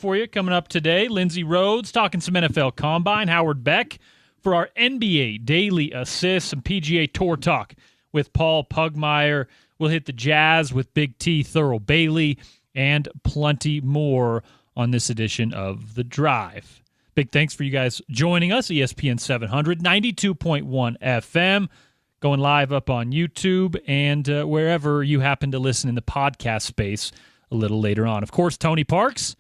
for you coming up today. Lindsey Rhodes talking some NFL Combine. Howard Beck for our NBA Daily Assist. Some PGA Tour talk with Paul Pugmire. We'll hit the Jazz with Big T, Thurl Bailey, and plenty more on this edition of The Drive. Big thanks for you guys joining us. ESPN 700, 92.1 FM, going live up on YouTube and wherever you happen to listen in the podcast space a little later on. Of course, Tony Parks,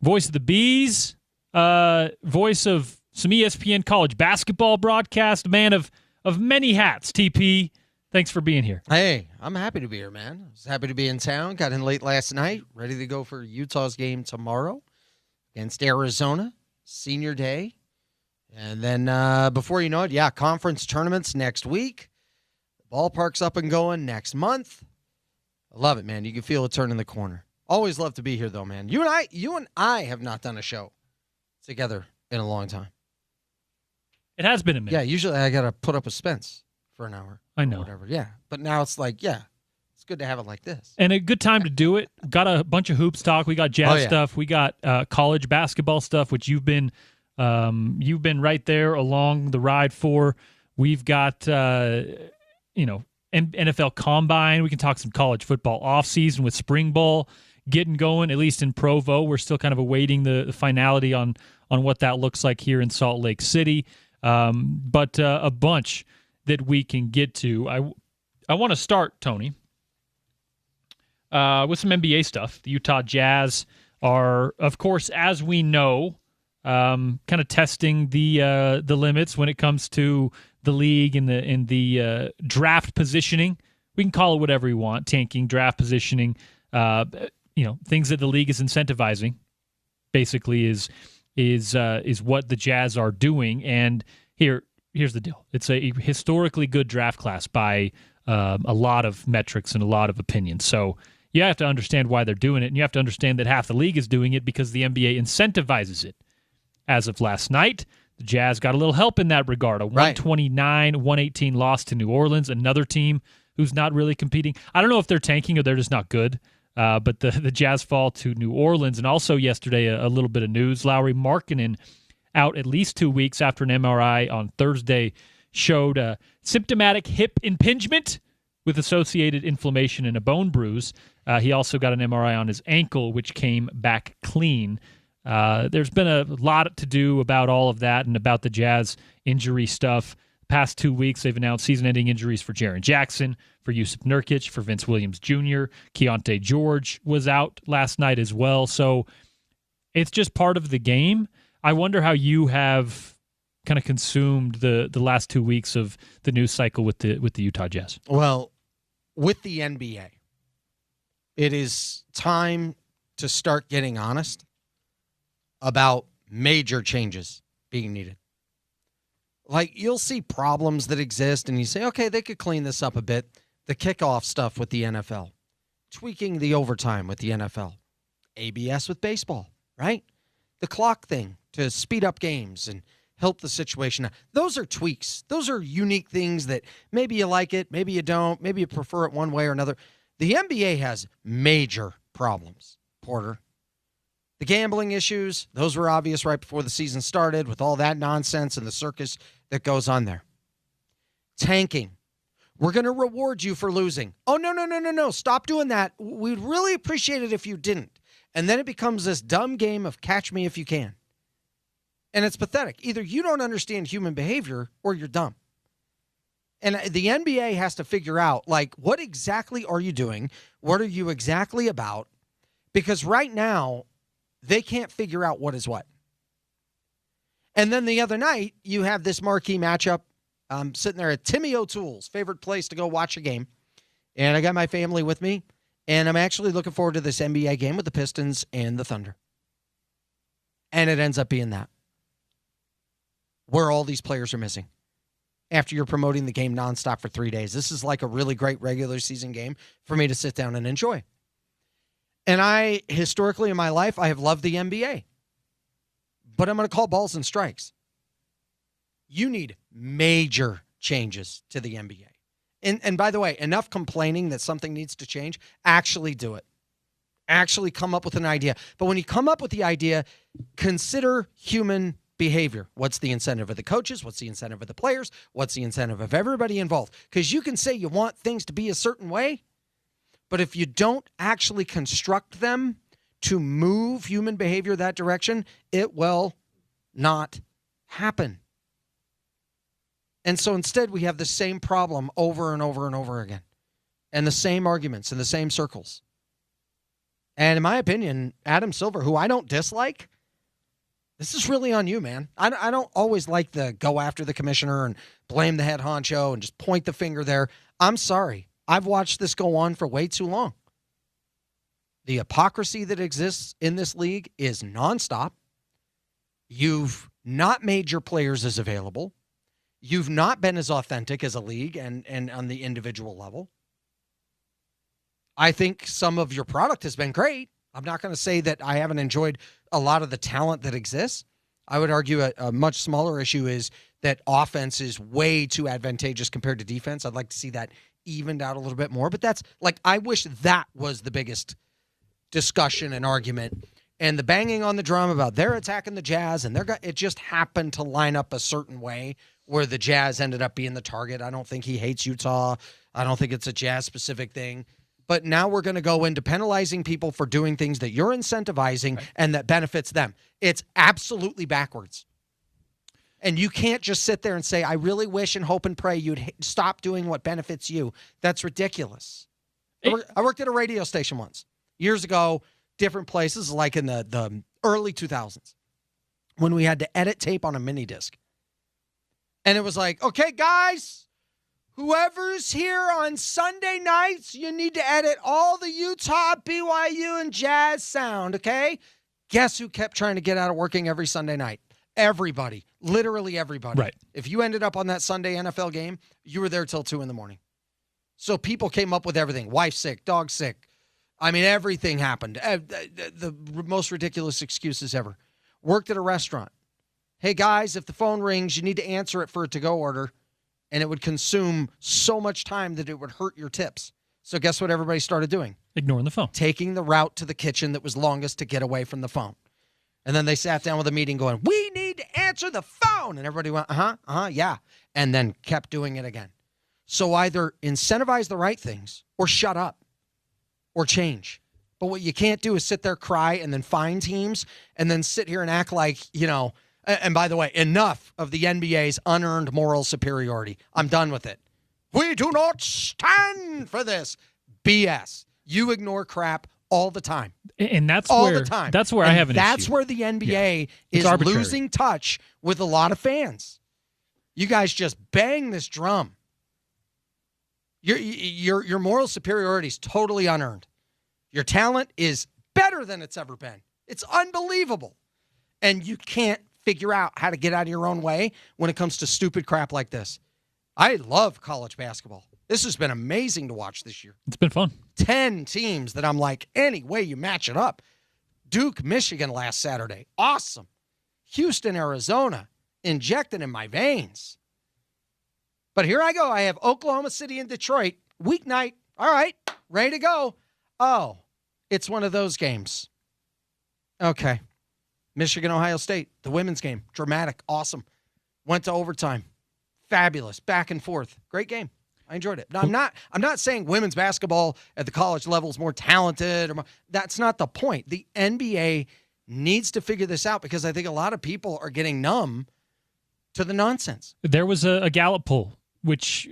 voice of the Bees, voice of some ESPN college basketball broadcast, man of many hats. TP, thanks for being here. Hey, I'm happy to be here, man. I was happy to be in town. Got in late last night, ready to go for Utah's game tomorrow against Arizona, senior day. And then before you know it, conference tournaments next week. The ballpark's up and going next month. I love it, man. You can feel it turning the corner. Always love to be here, though, man. You and I have not done a show together in a long time. It has been a minute. Yeah, usually I got to put up with Spence for an hour. I know. Whatever. Yeah, but now it's like, it's good to have it like this. And a good time to do it. Got a bunch of hoops talk. We got jazz stuff. We got college basketball stuff, which you've been right there along the ride for. We've got NFL Combine. We can talk some college football offseason with spring ball getting going, at least in Provo. We're still kind of awaiting the finality on what that looks like here in Salt Lake City. But a bunch that we can get to. I want to start, Tony, with some NBA stuff. The Utah Jazz are, of course, as we know, kind of testing the limits when it comes to the league and the draft positioning. We can call it whatever we want: tanking, draft positioning. Things that the league is incentivizing. Basically, is what the Jazz are doing. And here's the deal: it's a historically good draft class by a lot of metrics and a lot of opinions. So you have to understand why they're doing it, and you have to understand that half the league is doing it because the NBA incentivizes it. As of last night, the Jazz got a little help in that regard. A 129-118 loss to New Orleans, another team who's not really competing. I don't know if they're tanking or they're just not good, but the Jazz fall to New Orleans. And also yesterday, a little bit of news. Lauri Markkanen, out at least 2 weeks after an MRI on Thursday, showed a symptomatic hip impingement with associated inflammation and a bone bruise. He also got an MRI on his ankle, which came back clean. There's been a lot to do about all of that and about the Jazz injury stuff. Past 2 weeks, they've announced season-ending injuries for Jaren Jackson, for Jusuf Nurkic, for Vince Williams Jr. Keontae George was out last night as well. So it's just part of the game. I wonder how you have kind of consumed the last 2 weeks of the news cycle with the Utah Jazz. Well, with the NBA, it is time to start getting honest about major changes being needed. Like, you'll see problems that exist, and you say, okay, they could clean this up a bit. The kickoff stuff with the NFL, tweaking the overtime with the NFL, ABS with baseball, right? The clock thing to speed up games and help the situation. Those are tweaks. Those are unique things that maybe you like it, maybe you don't, maybe you prefer it one way or another. The NBA has major problems, Porter. The gambling issues, those were obvious right before the season started with all that nonsense and the circus that goes on there. Tanking. We're going to reward you for losing. Oh, no. Stop doing that. We'd really appreciate it if you didn't. And then it becomes this dumb game of catch me if you can. And it's pathetic. Either you don't understand human behavior or you're dumb. And the NBA has to figure out, like, what exactly are you doing? What are you exactly about? Because right now, they can't figure out what is what. And then the other night, you have this marquee matchup. I'm sitting there at Timmy O'Toole's favorite place to go watch a game. And I got my family with me. And I'm actually looking forward to this NBA game with the Pistons and the Thunder. And it ends up being that. Where all these players are missing. After you're promoting the game nonstop for 3 days. This is like a really great regular season game for me to sit down and enjoy. And I, historically in my life, I have loved the NBA. But I'm going to call balls and strikes. You need major changes to the NBA. And by the way, enough complaining that something needs to change. Actually do it. actually come up with an idea. But when you come up with the idea, consider human behavior. What's the incentive of the coaches? What's the incentive of the players? What's the incentive of everybody involved? Because you can say you want things to be a certain way, but if you don't actually construct them to move human behavior that direction, it will not happen. And so instead, we have the same problem over and over and over again, and the same arguments in the same circles. And in my opinion, Adam Silver, who I don't dislike, this is really on you, man. I don't always like the go after the commissioner and blame the head honcho and just point the finger there. I'm sorry. I've watched this go on for way too long. The hypocrisy that exists in this league is nonstop. You've not made your players as available. You've not been as authentic as a league and on the individual level. I think some of your product has been great. I'm not going to say that I haven't enjoyed a lot of the talent that exists. I would argue a much smaller issue is that offense is way too advantageous compared to defense. I'd like to see that evened out a little bit more. But that's like, I wish that was the biggest discussion and argument. And the banging on the drum about they're attacking the Jazz and it just happened to line up a certain way where the Jazz ended up being the target. I don't think he hates Utah. I don't think it's a Jazz-specific thing. But now we're going to go into penalizing people for doing things that you're incentivizing and that benefits them. It's absolutely backwards. And you can't just sit there and say, I really wish and hope and pray you'd stop doing what benefits you. That's ridiculous. I worked at a radio station once, years ago, different places, like in the early 2000s, when we had to edit tape on a mini disc. And it was like, okay, guys, whoever's here on Sunday nights, you need to edit all the Utah, BYU, and Jazz sound, okay? Guess who kept trying to get out of working every Sunday night? Everybody. Literally everybody. Right. If you ended up on that Sunday NFL game, you were there till 2 a.m. So people came up with everything. Wife sick, dog sick. I mean, everything happened. The most ridiculous excuses ever. Worked at a restaurant. Hey, guys, if the phone rings, you need to answer it for a to-go order. And it would consume so much time that it would hurt your tips. So guess what everybody started doing? Ignoring the phone. Taking the route to the kitchen that was longest to get away from the phone. And then they sat down with a meeting going, we need to answer the phone. And everybody went, yeah. And then kept doing it again. So either incentivize the right things or shut up or change. But what you can't do is sit there, cry, and then find teams and then sit here and act like, and by the way, enough of the NBA's unearned moral superiority. I'm done with it. We do not stand for this BS. You ignore crap all the time. And that's all where the time. That's where I have an issue. That's where the NBA is arbitrary. losing touch with a lot of fans. You guys just bang this drum. Your moral superiority is totally unearned. Your talent is better than it's ever been. It's unbelievable. And you can't figure out how to get out of your own way when it comes to stupid crap like this. I love college basketball. This has been amazing to watch this year. It's been fun. 10 teams that I'm like, any way you match it up. Duke, Michigan last Saturday. Awesome. Houston, Arizona. Injected in my veins. But here I go. I have Oklahoma City and Detroit. Weeknight. All right. Ready to go. Oh, it's one of those games. Okay. Michigan, Ohio State. The women's game. Dramatic. Awesome. Went to overtime. Fabulous. Back and forth. Great game. I enjoyed it. Now, I'm not saying women's basketball at the college level is more talented. That's not the point. The NBA needs to figure this out because I think a lot of people are getting numb to the nonsense. There was a Gallup poll, which,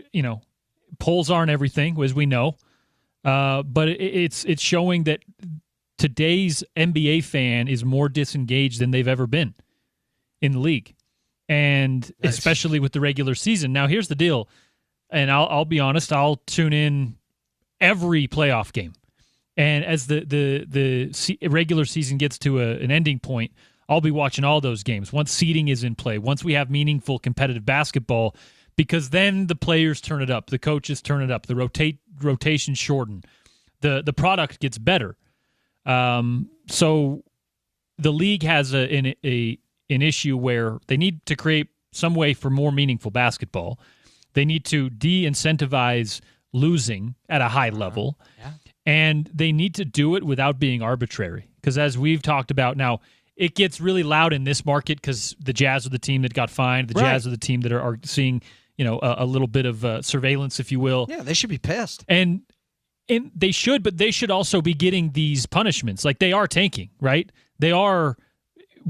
polls aren't everything, as we know. But it's showing that today's NBA fan is more disengaged than they've ever been in the league. And especially with the regular season. Now, here's the deal. And I'll be honest, I'll tune in every playoff game. And as the regular season gets to an ending point, I'll be watching all those games once seeding is in play, once we have meaningful competitive basketball, because then the players turn it up, the coaches turn it up, the rotation shorten, the product gets better. So the league has an issue where they need to create some way for more meaningful basketball. They need to de-incentivize losing at a high level. Yeah. And they need to do it without being arbitrary. Because as we've talked about now, it gets really loud in this market because the Jazz are the team that got fined. The Jazz are the team that are seeing, a little bit of surveillance, if you will. Yeah, they should be pissed. And they should, but they should also be getting these punishments. Like, they are tanking, right? They are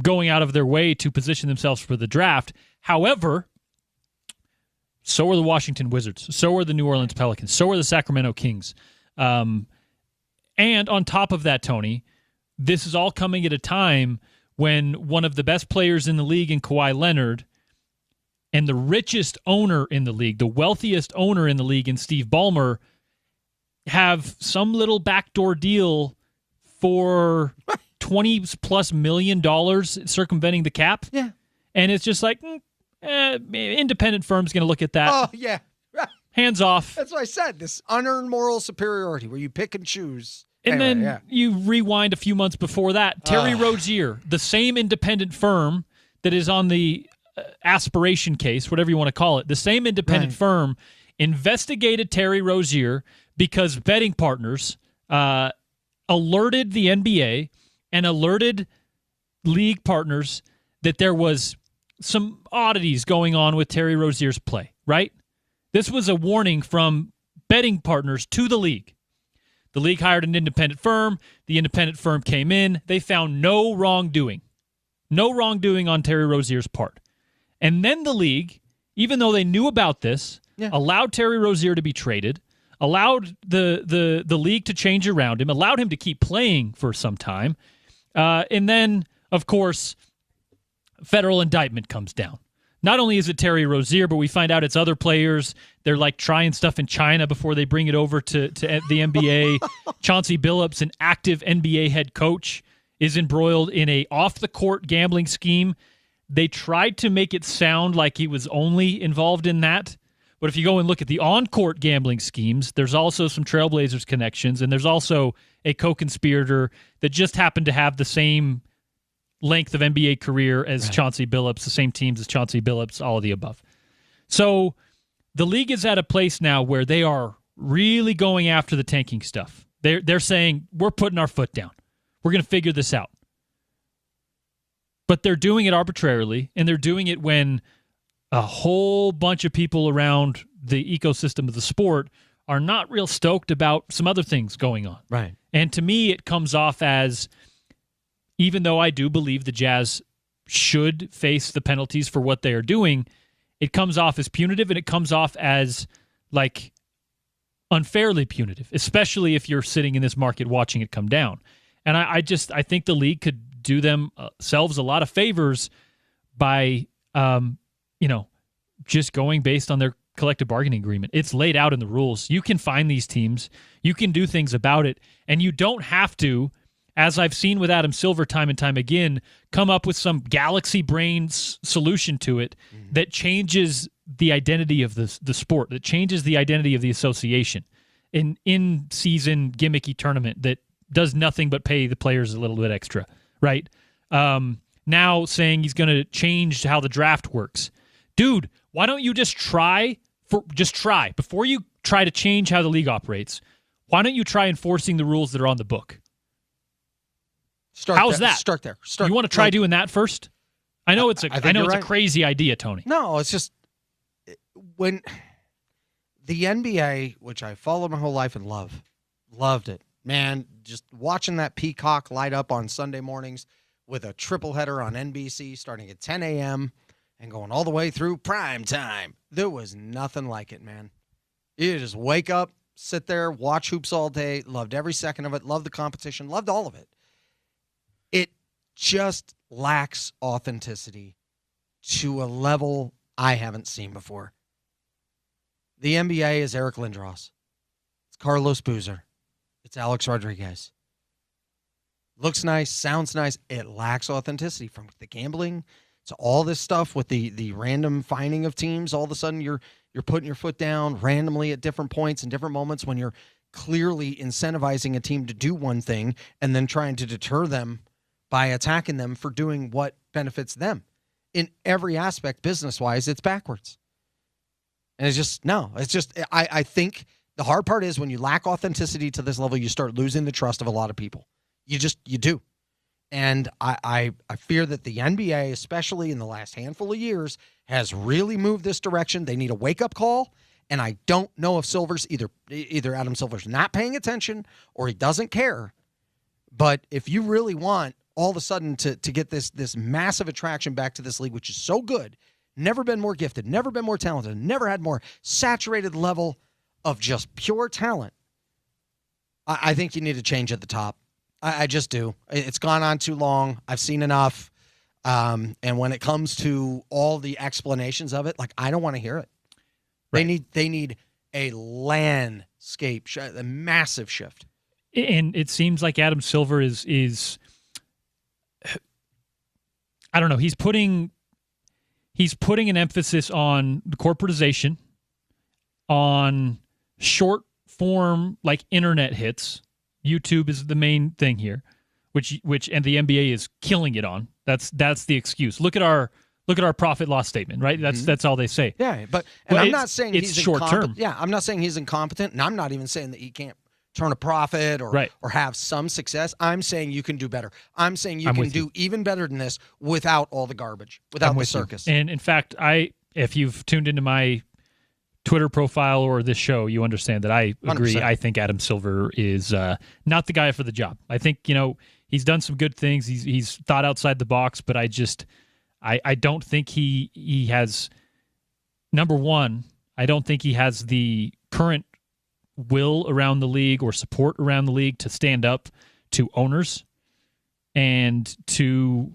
going out of their way to position themselves for the draft. However, so are the Washington Wizards. So are the New Orleans Pelicans. So are the Sacramento Kings. And on top of that, Tony, this is all coming at a time when one of the best players in the league in Kawhi Leonard and the richest owner in the league, the wealthiest owner in the league in Steve Ballmer, have some little backdoor deal for $20+ million circumventing the cap. Yeah. And it's just like, independent firm's going to look at that. Oh, yeah. Hands off. That's what I said. This unearned moral superiority where you pick and choose. And then you rewind a few months before that. Terry Rozier, the same independent firm that is on the aspiration case, whatever you want to call it, the same independent firm investigated Terry Rozier because betting partners alerted the NBA and alerted league partners that there was some oddities going on with Terry Rozier's play, right? This was a warning from betting partners to the league. The league hired an independent firm. The independent firm came in. They found no wrongdoing. No wrongdoing on Terry Rozier's part. And then the league, even though they knew about this, allowed Terry Rozier to be traded, allowed the league to change around him, allowed him to keep playing for some time. And then, of course, federal indictment comes down. Not only is it Terry Rozier, but we find out it's other players. They're like trying stuff in China before they bring it over to the NBA. Chauncey Billups, an active NBA head coach, is embroiled in a off-the-court gambling scheme. They tried to make it sound like he was only involved in that. But if you go and look at the on-court gambling schemes, there's also some Trailblazers connections, and there's also a co-conspirator that just happened to have the same length of NBA career as Chauncey Billups, the same teams as Chauncey Billups, all of the above. So the league is at a place now where they are really going after the tanking stuff. They're saying, we're putting our foot down. We're going to figure this out. But they're doing it arbitrarily, and they're doing it when a whole bunch of people around the ecosystem of the sport are not real stoked about some other things going on. Right. And to me, it comes off as, even though I do believe the Jazz should face the penalties for what they are doing, it comes off as punitive, and it comes off as like unfairly punitive, especially if you're sitting in this market watching it come down. And I think the league could do themselves a lot of favors by, just going based on their collective bargaining agreement. It's laid out in the rules. You can find these teams. You can do things about it, and you don't have to, as I've seen with Adam Silver time and time again, come up with some galaxy brain solution to it that changes the identity of the sport, that changes the identity of the association. An in-season gimmicky tournament that does nothing but pay the players a little bit extra, right? Now saying he's going to change how the draft works. Dude, why don't you just try, before you try to change how the league operates, why don't you try enforcing the rules that are on the book? How's that? Start there. You want to try doing that first? I know it's a crazy idea, Tony. No, it's just when the NBA, which I followed my whole life and loved it. Man, just watching that peacock light up on Sunday mornings with a triple header on NBC starting at 10 a.m. and going all the way through prime time. There was nothing like it, man. You just wake up, sit there, watch hoops all day, loved every second of it, loved the competition, loved all of it. It just lacks authenticity to a level I haven't seen before. The NBA is Eric Lindros. It's Carlos Boozer. It's Alex Rodriguez. Looks nice, sounds nice. It lacks authenticity, from the gambling to all this stuff with the random finding of teams. All of a sudden you're putting your foot down randomly at different points and different moments when you're clearly incentivizing a team to do one thing and then trying to deter them by attacking them for doing what benefits them. In every aspect, business-wise, it's backwards. And I think The hard part is when you lack authenticity to this level, you start losing the trust of a lot of people. You do. And I fear that the NBA, especially in the last handful of years, has really moved this direction. They need a wake-up call, and I don't know if Silver's either Adam Silver's not paying attention or he doesn't care. But if you really want all of a sudden to get this massive attraction back to this league, which is so good, never been more gifted, never been more talented, never had more saturated level of just pure talent, I think you need to change at the top. I just do. It's gone on too long. I've seen enough. And when it comes to all the explanations of it, like, I don't want to hear it. Right. They need a landscape, a massive shift. And it seems like Adam Silver is I don't know. He's putting an emphasis on the corporatization, on short form like internet hits. YouTube is the main thing here, which and the NBA is killing it on. That's the excuse. Look at our profit loss statement, right? That's all they say. Yeah, but I'm not saying he's short term. Yeah, I'm not saying he's incompetent, and I'm not even saying that he can't turn a profit or have some success. I'm saying you can do better. I'm saying you can do even better than this without all the garbage, without the circus. And in fact, if you've tuned into my Twitter profile or this show, you understand that I agree. 100%. I think Adam Silver is not the guy for the job. I think, he's done some good things. He's thought outside the box, but I don't think he has, number one, I don't think he has the current will around the league or support around the league to stand up to owners and to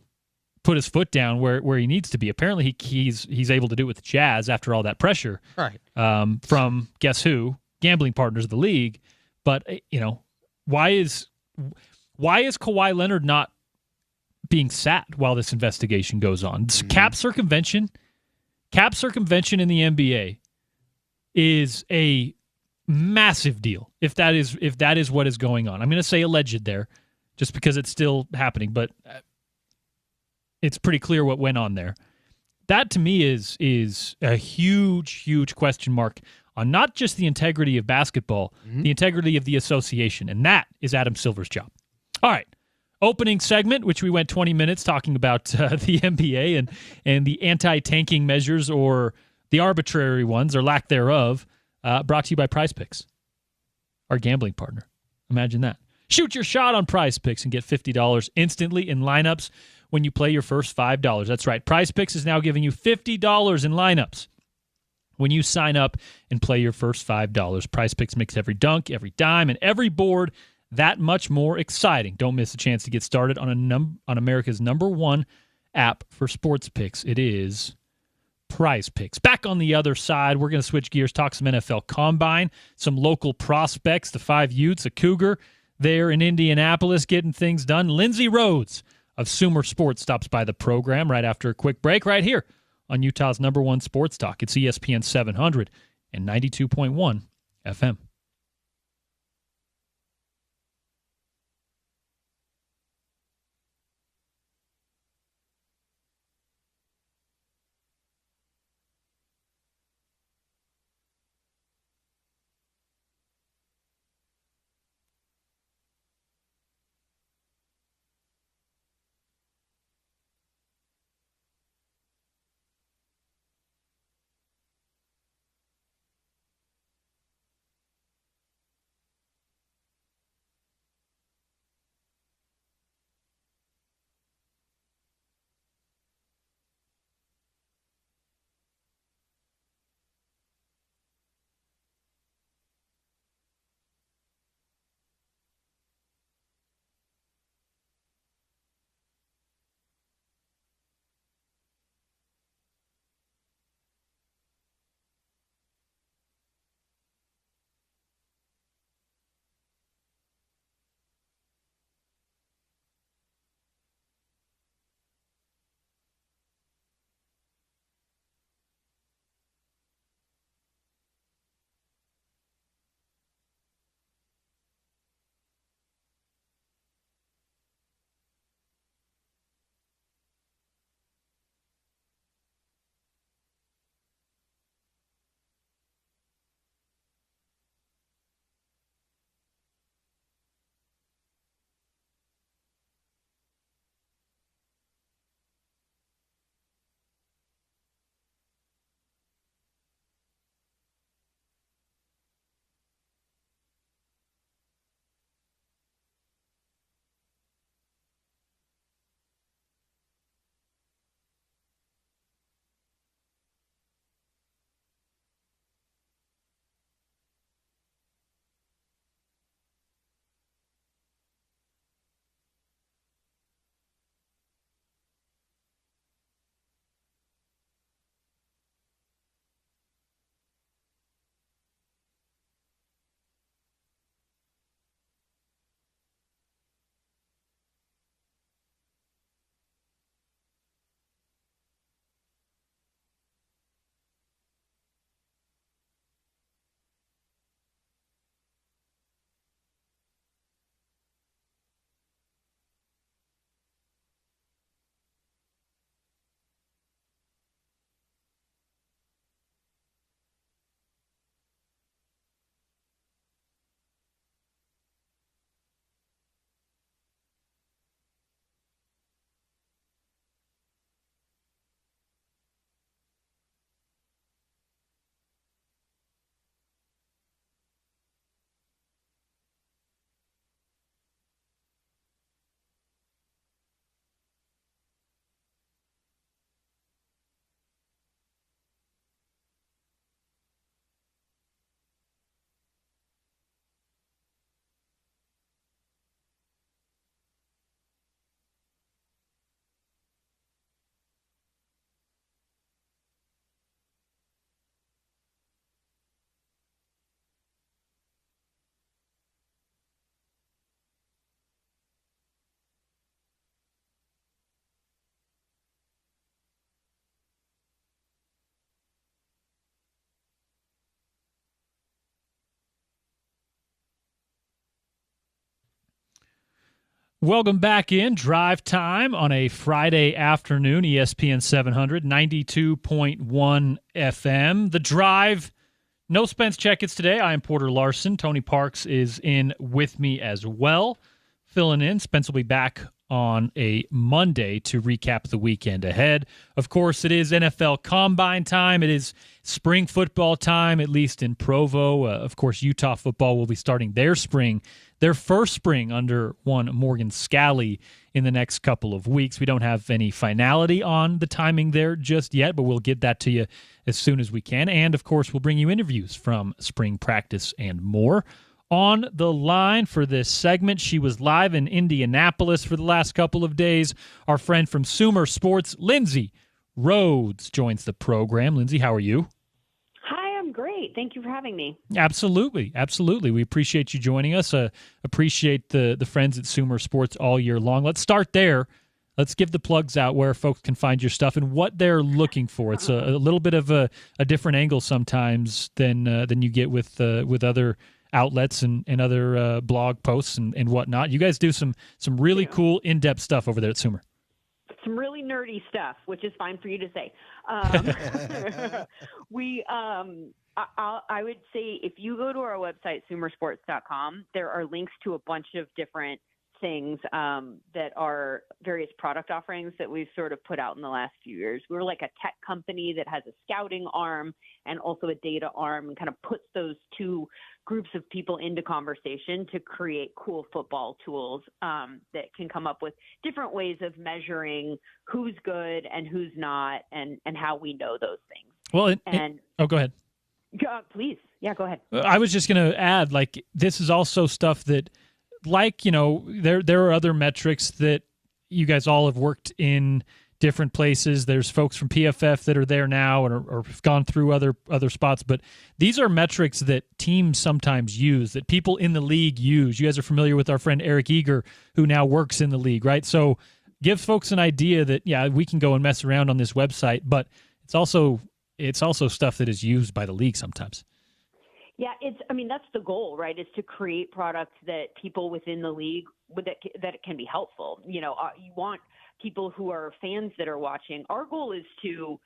put his foot down where he needs to be. Apparently he's able to do it with the Jazz after all that pressure, right? From guess who, gambling partners of the league. But why is Kawhi Leonard not being sat while this investigation goes on? Cap circumvention in the NBA is a massive deal. If that is what is going on, I'm going to say alleged there, just because it's still happening, but it's pretty clear what went on there. That to me is a huge question mark on not just the integrity of basketball, the integrity of the association, and that is Adam Silver's job. All right. Opening segment, which we went 20 minutes talking about the NBA and the anti-tanking measures or the arbitrary ones or lack thereof, brought to you by Prize Picks, our gambling partner. Imagine that. Shoot your shot on Prize Picks and get $50 instantly in lineups when you play your first $5. That's right. Prize Picks is now giving you $50 in lineups when you sign up and play your first $5. Prize Picks makes every dunk, every dime, and every board that much more exciting. Don't miss a chance to get started on America's #1 app for sports picks. It is Prize Picks. Back on the other side, we're going to switch gears, talk some NFL Combine, some local prospects, the 5 Utes, a Cougar there in Indianapolis getting things done. Lindsey Rhodes of Sumer Sports stops by the program right after a quick break right here on Utah's #1 sports talk. It's ESPN 700 and 92.1 FM. Welcome back in Drive Time on a Friday afternoon, ESPN 700, 92.1 FM. The Drive, no Spence Checketts today. I am Porter Larson. Tony Parks is in with me as well, filling in. Spence will be back on a Monday to recap the weekend ahead. Of course, it is NFL Combine time. It is spring football time, at least in Provo. Of course, Utah football will be starting their first spring under one Morgan Scalley in the next couple of weeks. We don't have any finality on the timing there just yet, but we'll get that to you as soon as we can. And, of course, we'll bring you interviews from spring practice and more. On the line for this segment, she was live in Indianapolis for the last couple of days. Our friend from Sumer Sports, Lindsay Rhodes, joins the program. Lindsay, how are you? Hi, I'm great. Thank you for having me. Absolutely. We appreciate you joining us. Appreciate the friends at Sumer Sports all year long. Let's start there. Let's give the plugs out where folks can find your stuff and what they're looking for. It's a little bit of a different angle sometimes than you get with other outlets and other blog posts and whatnot. You guys do some really cool in-depth stuff over there at Sumer. Some really nerdy stuff, which is fine for you to say. I would say if you go to our website, sumersports.com, there are links to a bunch of different things that are various product offerings that we've sort of put out in the last few years. We're like a tech company that has a scouting arm and also a data arm, and kind of puts those two groups of people into conversation to create cool football tools that can come up with different ways of measuring who's good and who's not, and how we know those things. Well, go ahead. Please. Yeah, go ahead. I was just going to add, this is also stuff that, there are other metrics that you guys all have worked in different places. There's folks from PFF that are there now or have gone through other spots, but these are metrics that teams sometimes use, that people in the league use. You guys are familiar with our friend Eric Eager, who now works in the league, right? So give folks an idea that, we can go and mess around on this website, but it's also stuff that is used by the league sometimes. Yeah, that's the goal, right? Is to create products that people within the league that can be helpful. You want people who are fans that are watching. Our goal is to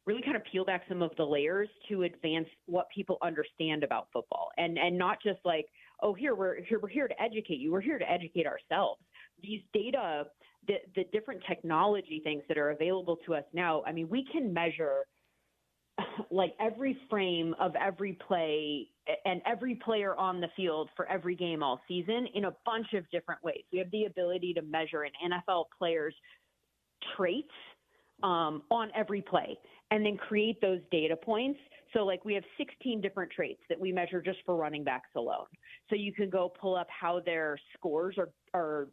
really kind of peel back some of the layers to advance what people understand about football, and not just like, we're here to educate you. We're here to educate ourselves. These data, the different technology things that are available to us now. We can measure like every frame of every play and every player on the field for every game all season in a bunch of different ways. We have the ability to measure an NFL player's traits on every play and then create those data points. So we have 16 different traits that we measure just for running backs alone. So you can go pull up how their scores are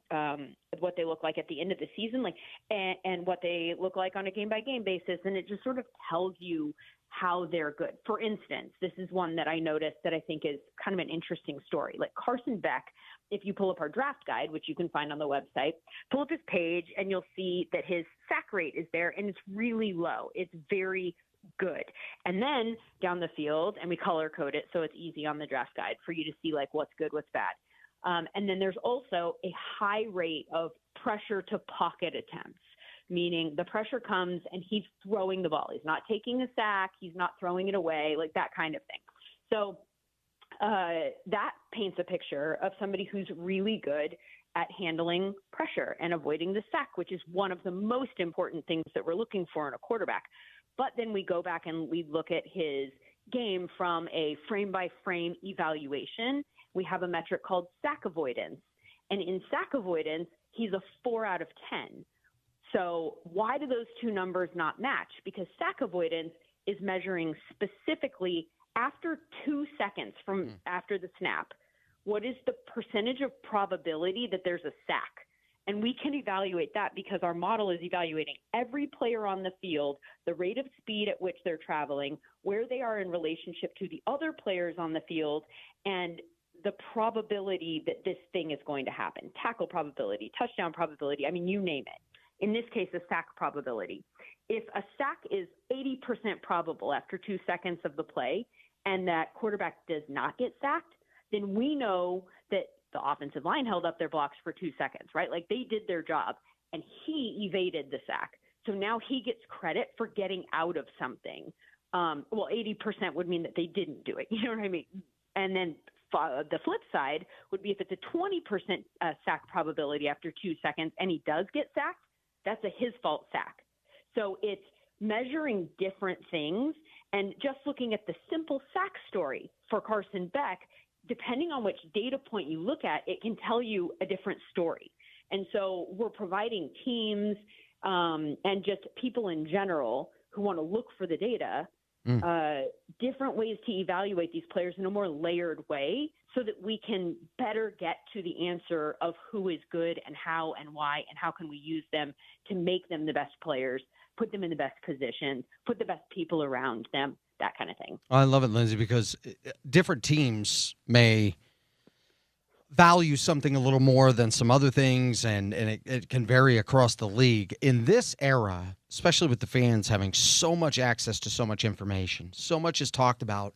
what they look like at the end of the season, and what they look like on a game by game basis. And it just sort of tells you how they're good. For instance, this is one that I noticed that I think is kind of an interesting story. Like Carson Beck, if you pull up our draft guide, which you can find on the website, pull up his page and you'll see that his sack rate is there and it's really low. It's very good. And then down the field, and we color code it so it's easy on the draft guide for you to see what's good, what's bad. And then there's also a high rate of pressure to pocket attempts, meaning the pressure comes and he's throwing the ball. He's not taking a sack. He's not throwing it away, that kind of thing. So that paints a picture of somebody who's really good at handling pressure and avoiding the sack, which is one of the most important things that we're looking for in a quarterback. But then we go back and we look at his game from a frame-by-frame evaluation. We have a metric called sack avoidance. And in sack avoidance, he's a 4 out of 10. So why do those two numbers not match? Because sack avoidance is measuring specifically after 2 seconds from after the snap, what is the percentage of probability that there's a sack? And we can evaluate that because our model is evaluating every player on the field, the rate of speed at which they're traveling, where they are in relationship to the other players on the field, and the probability that this thing is going to happen. Tackle probability, touchdown probability, you name it. In this case, a sack probability. If a sack is 80% probable after 2 seconds of the play and that quarterback does not get sacked, then we know that the offensive line held up their blocks for 2 seconds, right? Like they did their job and he evaded the sack. So now he gets credit for getting out of something. 80% would mean that they didn't do it. You know what I mean? And then the flip side would be if it's a 20% sack probability after 2 seconds and he does get sacked, that's a his fault sack. So it's measuring different things, and just looking at the simple sack story for Carson Beck, depending on which data point you look at, it can tell you a different story. And so we're providing teams and just people in general who want to look for the data, different ways to evaluate these players in a more layered way so that we can better get to the answer of who is good and how and why and how can we use them to make them the best players, put them in the best positions, put the best people around them, that kind of thing. I love it, Lindsay, because different teams may value something a little more than some other things, and it can vary across the league. In this era, especially with the fans having so much access to so much information, so much is talked about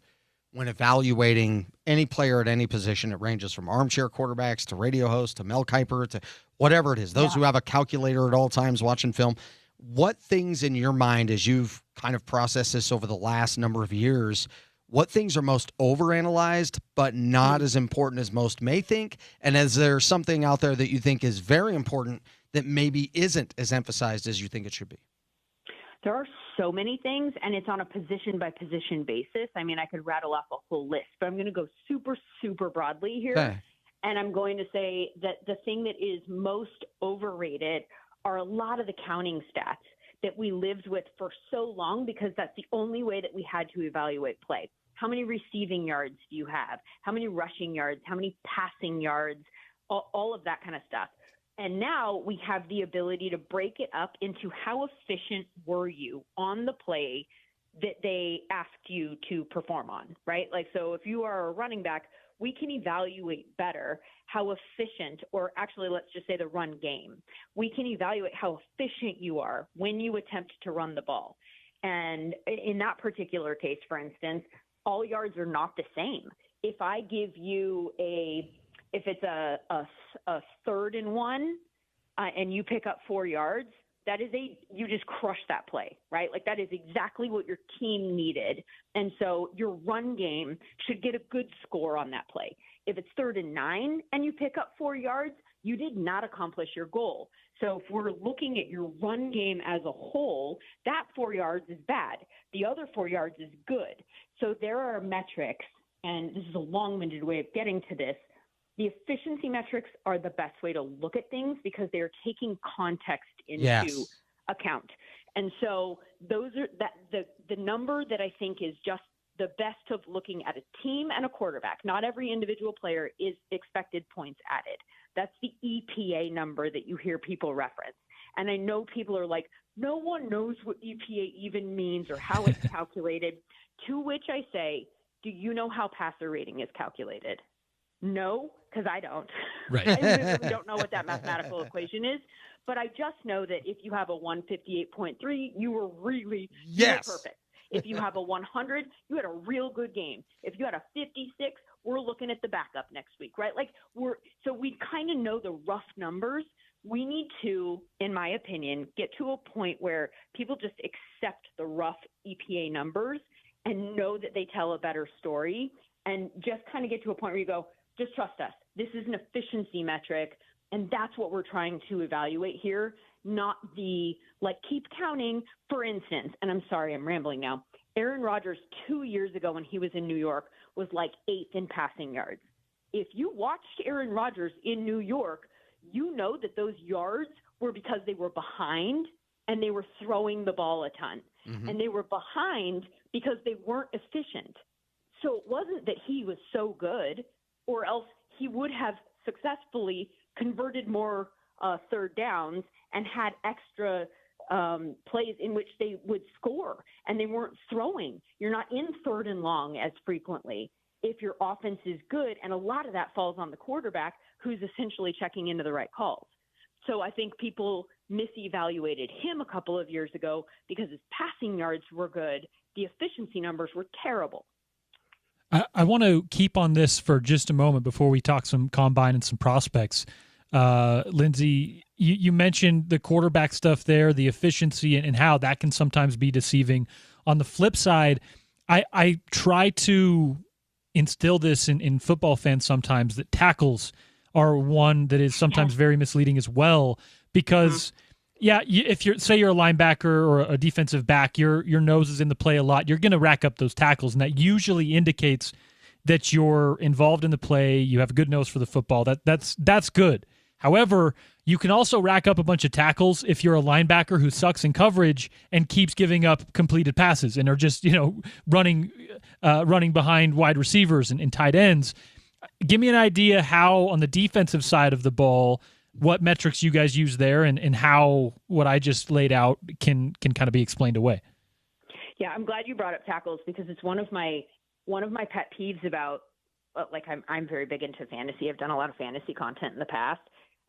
when evaluating any player at any position. It ranges from armchair quarterbacks to radio hosts to Mel Kiper to whatever it is, those who have a calculator at all times watching film. What things in your mind, as you've kind of processed this over the last number of years, what things are most overanalyzed but not as important as most may think? And is there something out there that you think is very important that maybe isn't as emphasized as you think it should be? There are so many things, and it's on a position-by-position basis. I mean, I could rattle off a whole list, but I'm going to go super, super broadly here. Okay. And I'm going to say that the thing that is most overrated are a lot of the counting stats that we lived with for so long because that's the only way that we had to evaluate play. How many receiving yards do you have? How many rushing yards? How many passing yards? All of that kind of stuff. And now we have the ability to break it up into how efficient were you on the play that they asked you to perform on, right? Like, so if you are a running back, we can evaluate better how efficient, or actually let's just say the run game. We can evaluate how efficient you are when you attempt to run the ball. And in that particular case, for instance, all yards are not the same. If I give you if it's a 3rd and 1 and you pick up 4 yards, that is you just crush that play, right? Like that is exactly what your team needed. And so your run game should get a good score on that play. If it's 3rd and 9 and you pick up 4 yards, you did not accomplish your goal. So if we're looking at your run game as a whole, that 4 yards is bad. The other 4 yards is good. So there are metrics, and this is a long-winded way of getting to this. The efficiency metrics are the best way to look at things because they're taking context into account. And so those are the number that I think is just the best of looking at a team and a quarterback. Not every individual player is expected points added. That's the EPA number that you hear people reference. And I know people are like, no one knows what EPA even means or how it's calculated, to which I say, do you know how passer rating is calculated? No, because I don't. Right. I literally don't know what that mathematical equation is. But I just know that if you have a 158.3, you were really you were perfect. If you have a 100, you had a real good game. If you had a 56, we're looking at the backup next week, right? Like so we kind of know the rough numbers. We need to, in my opinion, get to a point where people just accept the rough EPA numbers and know that they tell a better story, and just kind of get to a point where you go, just trust us. This is an efficiency metric, and that's what we're trying to evaluate here, not the, keep counting. For instance, and I'm sorry, I'm rambling now, Aaron Rodgers 2 years ago when he was in New York was 8th in passing yards. If you watched Aaron Rodgers in New York, you know that those yards were because they were behind and they were throwing the ball a ton. Mm-hmm. And they were behind because they weren't efficient. So it wasn't that he was so good, or else he would have successfully converted more 3rd downs and had extra plays in which they would score, and they weren't throwing. You're not in 3rd and long as frequently if your offense is good, and a lot of that falls on the quarterback who's essentially checking into the right calls. So I think people misevaluated him a couple of years ago because his passing yards were good. The efficiency numbers were terrible. I want to keep on this for just a moment before we talk some combine and some prospects. Lindsay, you mentioned the quarterback stuff there, the efficiency, and how that can sometimes be deceiving. On the flip side, I try to instill this in football fans sometimes, that tackles are one that is sometimes very misleading as well, because if you're a linebacker or a defensive back, your nose is in the play a lot, you're going to rack up those tackles, and that usually indicates that you're involved in the play, you have a good nose for the football. That's good. However, you can also rack up a bunch of tackles if you're a linebacker who sucks in coverage and keeps giving up completed passes and are just running behind wide receivers and tight ends. Give me an idea how, on the defensive side of the ball, what metrics you guys use there, and how what I just laid out can kind of be explained away. Yeah, I'm glad you brought up tackles, because it's one of my pet peeves about, I'm very big into fantasy. I've done a lot of fantasy content in the past.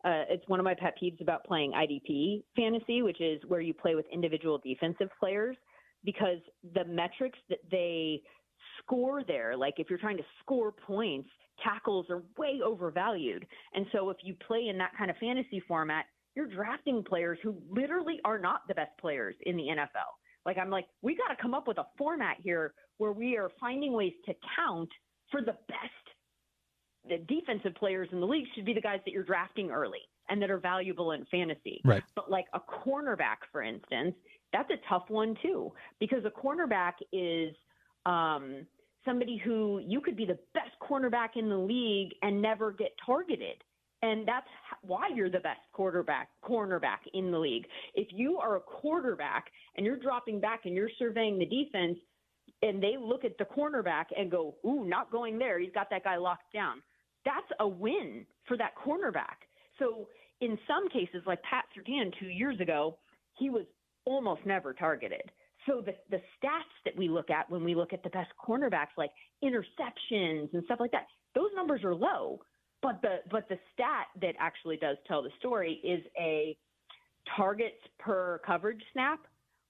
It's one of my pet peeves about playing IDP fantasy, which is where you play with individual defensive players, because the metrics that they score there, like if you're trying to score points, tackles are way overvalued. And so if you play in that kind of fantasy format, you're drafting players who literally are not the best players in the NFL. We got to come up with a format here where we are finding ways to count for the best. The defensive players in the league should be the guys that you're drafting early and that are valuable in fantasy. Right. But like a cornerback, for instance, that's a tough one too, because a cornerback is somebody who you could be the best cornerback in the league and never get targeted. And that's why you're the best cornerback in the league. If you are a quarterback and you're dropping back and you're surveying the defense, and they look at the cornerback and go, ooh, not going there, he's got that guy locked down, that's a win for that cornerback. So in some cases, like Pat Surtain 2 years ago, he was almost never targeted. So the stats that we look at when we look at the best cornerbacks, like interceptions and stuff like that, those numbers are low. But the stat that actually does tell the story is a targets per coverage snap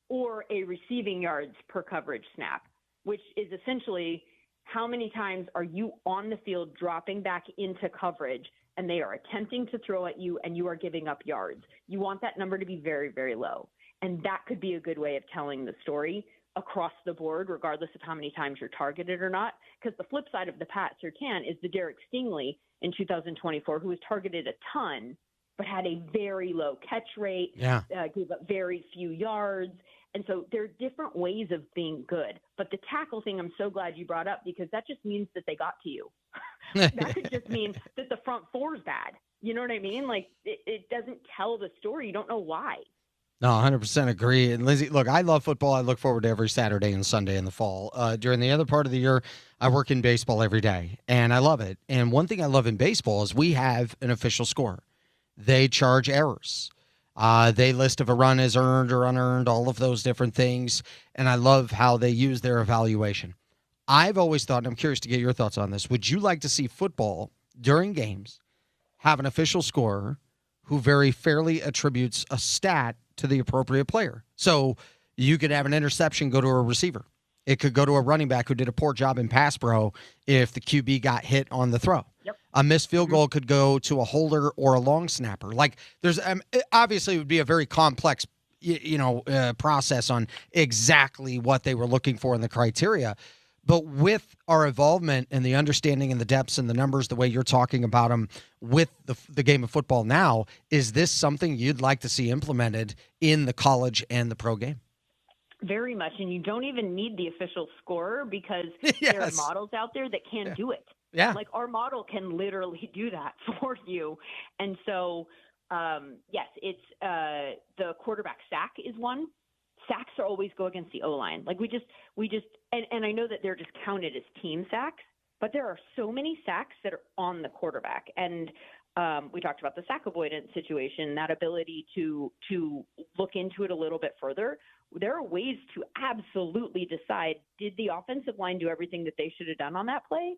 or a receiving yards per coverage snap, which is essentially how many times are you on the field dropping back into coverage and they are attempting to throw at you and you are giving up yards. You want that number to be very, very low. And that could be a good way of telling the story across the board, regardless of how many times you're targeted or not. Because the flip side of the Pat Surtain is the Derek Stingley in 2024, who was targeted a ton, but had a very low catch rate, gave up very few yards. And so there are different ways of being good. But the tackle thing, I'm so glad you brought up, because that just means that they got to you. That could just mean that the front four is bad. You know what I mean? Like, it doesn't tell the story. You don't know why. No, 100% agree. And Lindsay, look, I love football. I look forward to every Saturday and Sunday in the fall. During the other part of the year, I work in baseball every day, and I love it. And one thing I love in baseball is we have an official score. They charge errors. They list if a run is earned or unearned, all of those different things. And I love how they use their evaluation. I've always thought, and I'm curious to get your thoughts on this, would you like to see football during games have an official scorer who very fairly attributes a stat to the appropriate player? So you could have an interception go to a receiver. It could go to a running back who did a poor job in pass pro if the QB got hit on the throw. Yep. A missed field goal could go to a holder or a long snapper. Like, there's obviously it would be a very complex, process on exactly what they were looking for in the criteria. But with our involvement and the understanding and the depths and the numbers, the way you're talking about them with the game of football now, is this something you'd like to see implemented in the college and the pro game? Very much. And you don't even need the official scorer, because Yes. there are models out there that can do it. Yeah. Like, our model can literally do that for you. And so, yes, it's the quarterback sack is one. Sacks are always go against the O-line. Like, we just, and I know that they're just counted as team sacks, but there are so many sacks that are on the quarterback. And we talked about the sack avoidance situation, that ability to look into it a little bit further. There are ways to absolutely decide, did the offensive line do everything that they should have done on that play?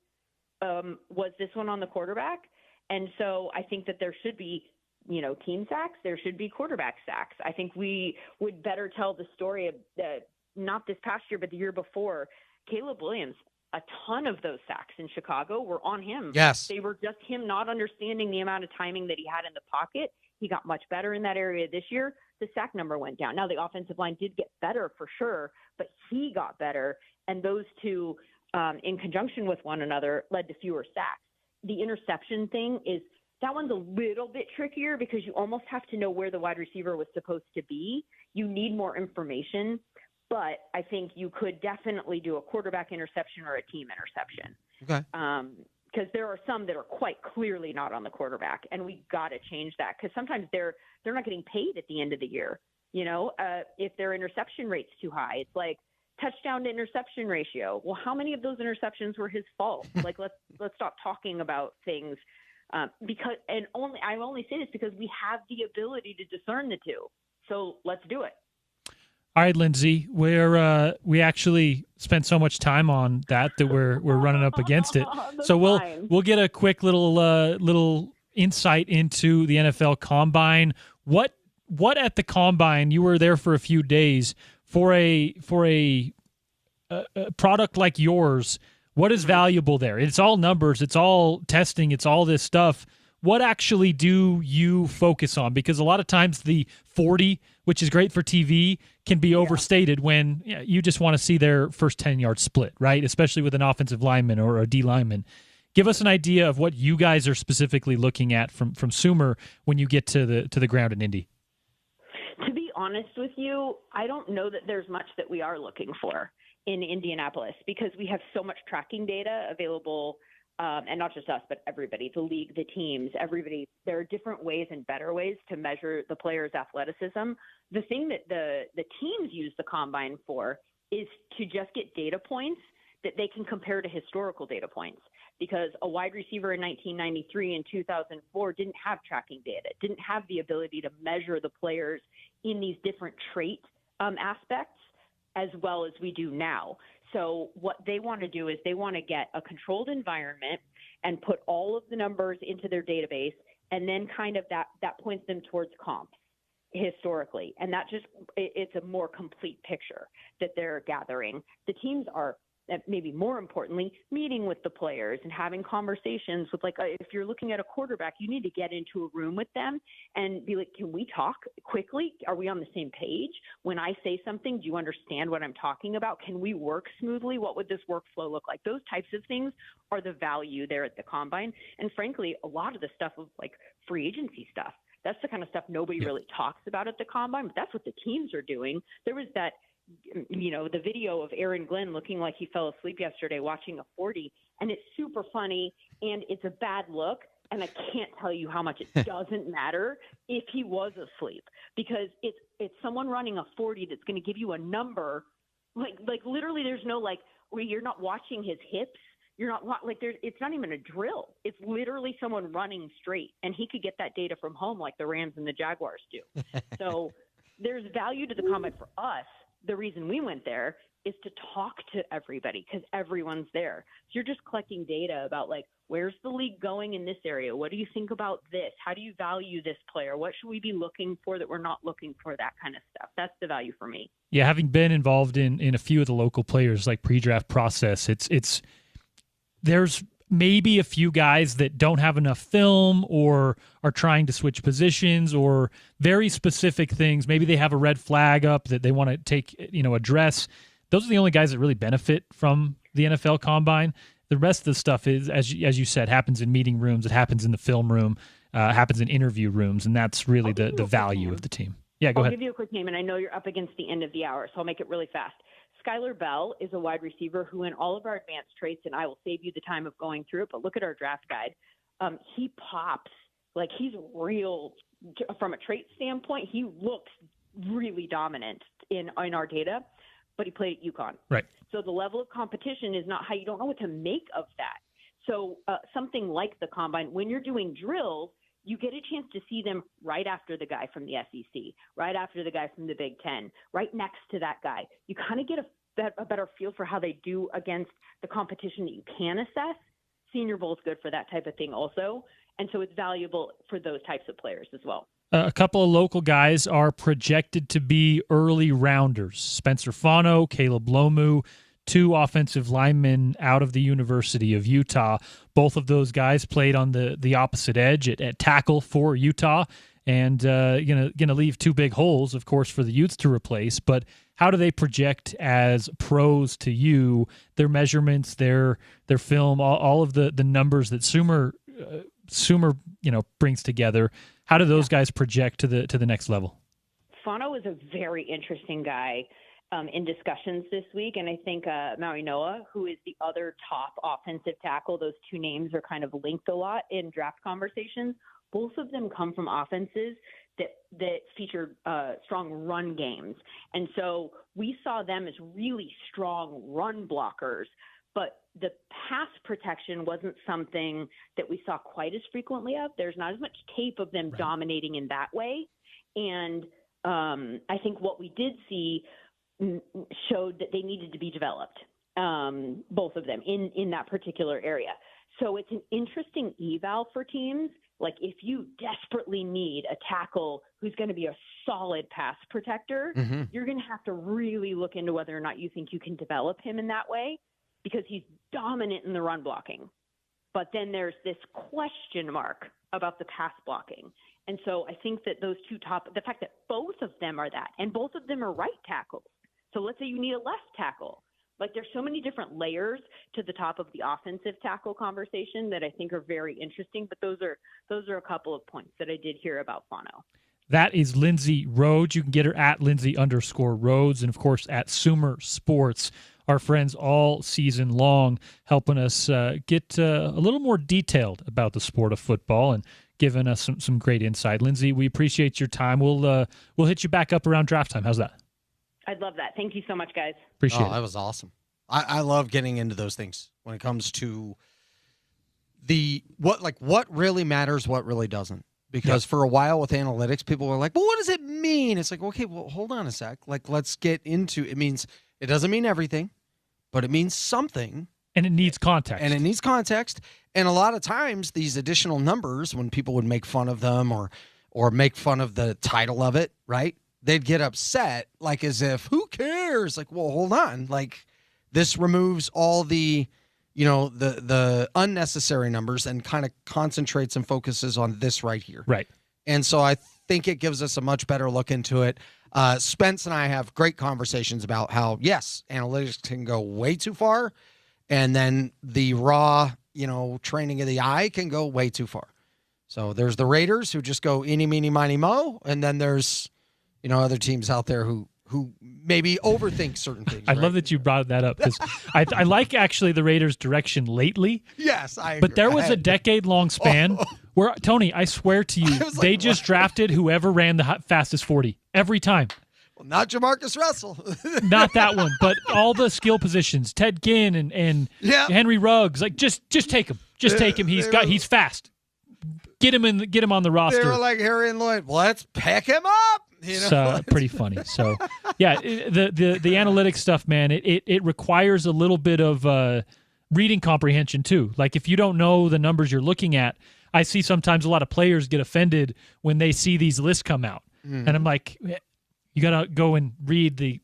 Was this one on the quarterback? And so I think that there should be, team sacks. There should be quarterback sacks. I think we would better tell the story of not this past year, but the year before. Caleb Williams, a ton of those sacks in Chicago were on him. Yes. They were just him not understanding the amount of timing that he had in the pocket. He got much better in that area this year. The sack number went down. Now, the offensive line did get better for sure, but he got better. And those two, in conjunction with one another, led to fewer sacks. The interception thing that one's a little bit trickier because you almost have to know where the wide receiver was supposed to be. You need more information, but I think you could definitely do a quarterback interception or a team interception. Okay. Because there are some that are quite clearly not on the quarterback, and we got to change that because sometimes they're not getting paid at the end of the year. If their interception rate's too high, it's like touchdown to interception ratio. Well, how many of those interceptions were his fault? Like, let's stop talking about things I only say this because we have the ability to discern the two. So let's do it. All right, Lindsay, we actually spent so much time on that we're running up against it. So we'll get a quick little insight into the NFL Combine. What at the Combine, you were there for a few days, for a product like yours, what is valuable there? It's all numbers, it's all testing, it's all this stuff. What actually do you focus on? Because a lot of times the 40, which is great for TV, can be overstated when you just want to see their first 10-yard split, right? Especially with an offensive lineman or a D lineman. Give us an idea of what you guys are specifically looking at from Sumer when you get to the ground in Indy. To be honest with you, I don't know that there's much that we are looking for in Indianapolis because we have so much tracking data available. And not just us, but everybody, the league, the teams, everybody. There are different ways and better ways to measure the player's athleticism. The thing that the teams use the Combine for is to just get data points that they can compare to historical data points. Because a wide receiver in 1993 and 2004 didn't have tracking data, didn't have the ability to measure the players in these different trait aspects as well as we do now. So what they want to do is they want to get a controlled environment and put all of the numbers into their database, and then kind of that points them towards comps historically. And that it's a more complete picture that they're gathering. The teams are, maybe more importantly, meeting with the players and having conversations with, like, if you're looking at a quarterback, you need to get into a room with them and be like, can we talk quickly? Are we on the same page? When I say something, do you understand what I'm talking about? Can we work smoothly? What would this workflow look like? Those types of things are the value there at the Combine. And frankly, a lot of the stuff of like free agency stuff, that's the kind of stuff nobody really talks about at the Combine, but that's what the teams are doing. There was that, the video of Aaron Glenn looking like he fell asleep yesterday watching a 40, and it's super funny and it's a bad look. And I can't tell you how much it doesn't matter if he was asleep, because it's someone running a 40 that's going to give you a number. Like literally there's no, like, where you're not watching his hips. You're not like it's not even a drill. It's literally someone running straight, and he could get that data from home like the Rams and the Jaguars do. So there's value to the Combine for us. The reason we went there is to talk to everybody because everyone's there. So you're just collecting data about, like, where's the league going in this area? What do you think about this? How do you value this player? What should we be looking for that we're not looking for? That kind of stuff. That's the value for me. Yeah, having been involved in a few of the local players, like pre-draft process, there's maybe a few guys that don't have enough film or are trying to switch positions or very specific things. Maybe they have a red flag up that they want to take, address. Those are the only guys that really benefit from the NFL Combine. The rest of the stuff is, as you said, happens in meeting rooms. It happens in the film room, happens in interview rooms, and that's really the value of the team. Yeah, go ahead. I'll give you a quick name, and I know you're up against the end of the hour, so I'll make it really fast. Skylar Bell is a wide receiver who, in all of our advanced traits, and I will save you the time of going through it, but look at our draft guide. He pops. Like, he's real from a trait standpoint. He looks really dominant in our data, but he played at UConn. Right. So the level of competition is not high. You don't know what to make of that. So something like the Combine, when you're doing drills, you get a chance to see them right after the guy from the SEC, right after the guy from the Big Ten, right next to that guy. You kind of get a better feel for how they do against the competition that you can assess. Senior Bowl is good for that type of thing also. And so it's valuable for those types of players as well. A couple of local guys are projected to be early rounders. Spencer Fano, Caleb Lomu, two offensive linemen out of the University of Utah. Both of those guys played on the opposite edge at tackle for Utah, and gonna leave two big holes, of course, for the Utes to replace. But how do they project as pros to you? Their measurements, their film, all of the numbers that Sumer brings together. How do those guys project to the next level? Fano is a very interesting guy in discussions this week, and I think Maui Noa, who is the other top offensive tackle, those two names are kind of linked a lot in draft conversations. Both of them come from offenses that feature strong run games, and so we saw them as really strong run blockers. But the pass protection wasn't something that we saw quite as frequently of. There's not as much tape of them dominating in that way, and I think what we did see showed that they needed to be developed, both of them in that particular area. So it's an interesting eval for teams. Like if you desperately need a tackle who's going to be a solid pass protector, you're going to have to really look into whether or not you think you can develop him in that way, because he's dominant in the run blocking. But then there's this question mark about the pass blocking. And so I think that the fact that both of them are that, and both of them are right tackles. So let's say you need a left tackle. Like there's so many different layers to the top of the offensive tackle conversation that I think are very interesting. But those are a couple of points that I did hear about Fano. That is Lindsay Rhodes. You can get her at Lindsay_Rhodes, and of course at Sumer Sports. Our friends all season long helping us get a little more detailed about the sport of football and giving us some great insight. Lindsay, we appreciate your time. We'll hit you back up around draft time. How's that? I'd love that. Thank you so much, guys. Appreciate it. That was awesome. I love getting into those things when it comes to what really matters, what really doesn't. Because for a while with analytics, people were like, well, what does it mean? It's like, okay, well, hold on a sec. Like, let's get into it. It doesn't mean everything, but it means something. And it needs context. And a lot of times these additional numbers, when people would make fun of them or make fun of the title of it, right? They'd get upset, like as if, who cares? Like, well, hold on. Like, this removes all the unnecessary numbers and kind of concentrates and focuses on this right here. Right. And so I think it gives us a much better look into it. Spence and I have great conversations about how, yes, analytics can go way too far, and then the raw, training of the eye can go way too far. So there's the Raiders who just go eeny, meeny, miny, mo, and then there's, other teams out there who maybe overthink certain things. I love that you brought that up, because I like actually the Raiders' direction lately. Yes, I agree. But there was a decade-long span where, Tony, I swear to you, they just drafted whoever ran the fastest 40 every time. Well, not Jamarcus Russell. Not that one, but all the skill positions. Ted Ginn and Henry Ruggs. Like, just take him. Just take him. He's fast. Get him on the roster. They were like Harry and Lloyd. Let's pick him up. So pretty funny. So yeah, the analytics stuff, man, it requires a little bit of reading comprehension too. Like if you don't know the numbers you're looking at, I see sometimes a lot of players get offended when they see these lists come out, and I'm like, you gotta go and read the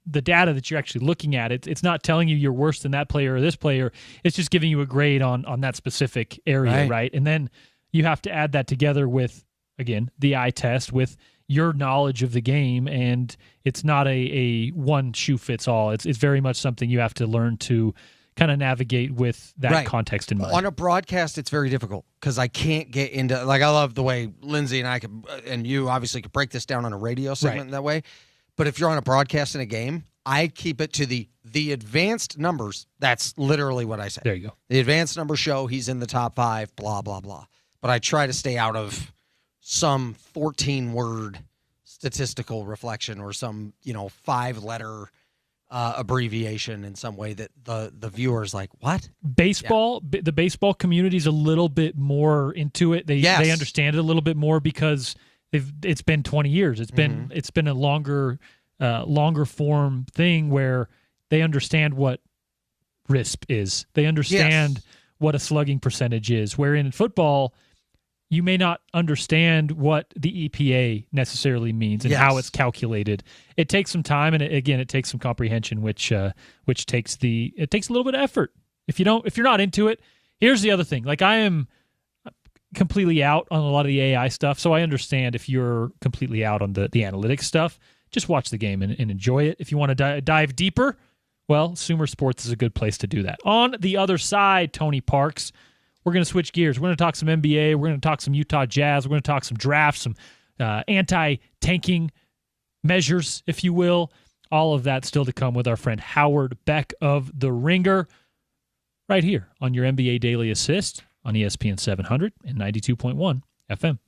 data that you're actually looking at. It's not telling you you're worse than that player or this player. It's just giving you a grade on that specific area, right? And then you have to add that together with, again, the eye test with your knowledge of the game, and it's not a one shoe fits all. It's very much something you have to learn to kind of navigate with that context in mind. On a broadcast, it's very difficult because I can't get into, like, I love the way Lindsay and I and you obviously could break this down on a radio segment that way. But if you're on a broadcast in a game, I keep it to the advanced numbers. That's literally what I say. There you go. The advanced numbers show he's in the top 5, blah, blah, blah. But I try to stay out of some 14-word statistical reflection or some 5-letter abbreviation in some way that the viewer's like, what? Baseball, the baseball community's a little bit more into it. They understand it a little bit more because it's been 20 years. It's been a longer form thing where they understand what RISP is. They understand what a slugging percentage is. Where in football, you may not understand what the EPA necessarily means and how it's calculated. It takes some time, and it takes some comprehension, which takes a little bit of effort. If you're not into it, here's the other thing. Like, I am completely out on a lot of the AI stuff, so I understand if you're completely out on the analytics stuff. Just watch the game and enjoy it. If you want to dive deeper, well, Sumer Sports is a good place to do that. On the other side, Tony Parks, we're going to switch gears. We're going to talk some NBA. We're going to talk some Utah Jazz. We're going to talk some drafts, some anti-tanking measures, if you will. All of that still to come with our friend Howard Beck of The Ringer right here on your NBA Daily Assist on ESPN 700 and 92.1 FM.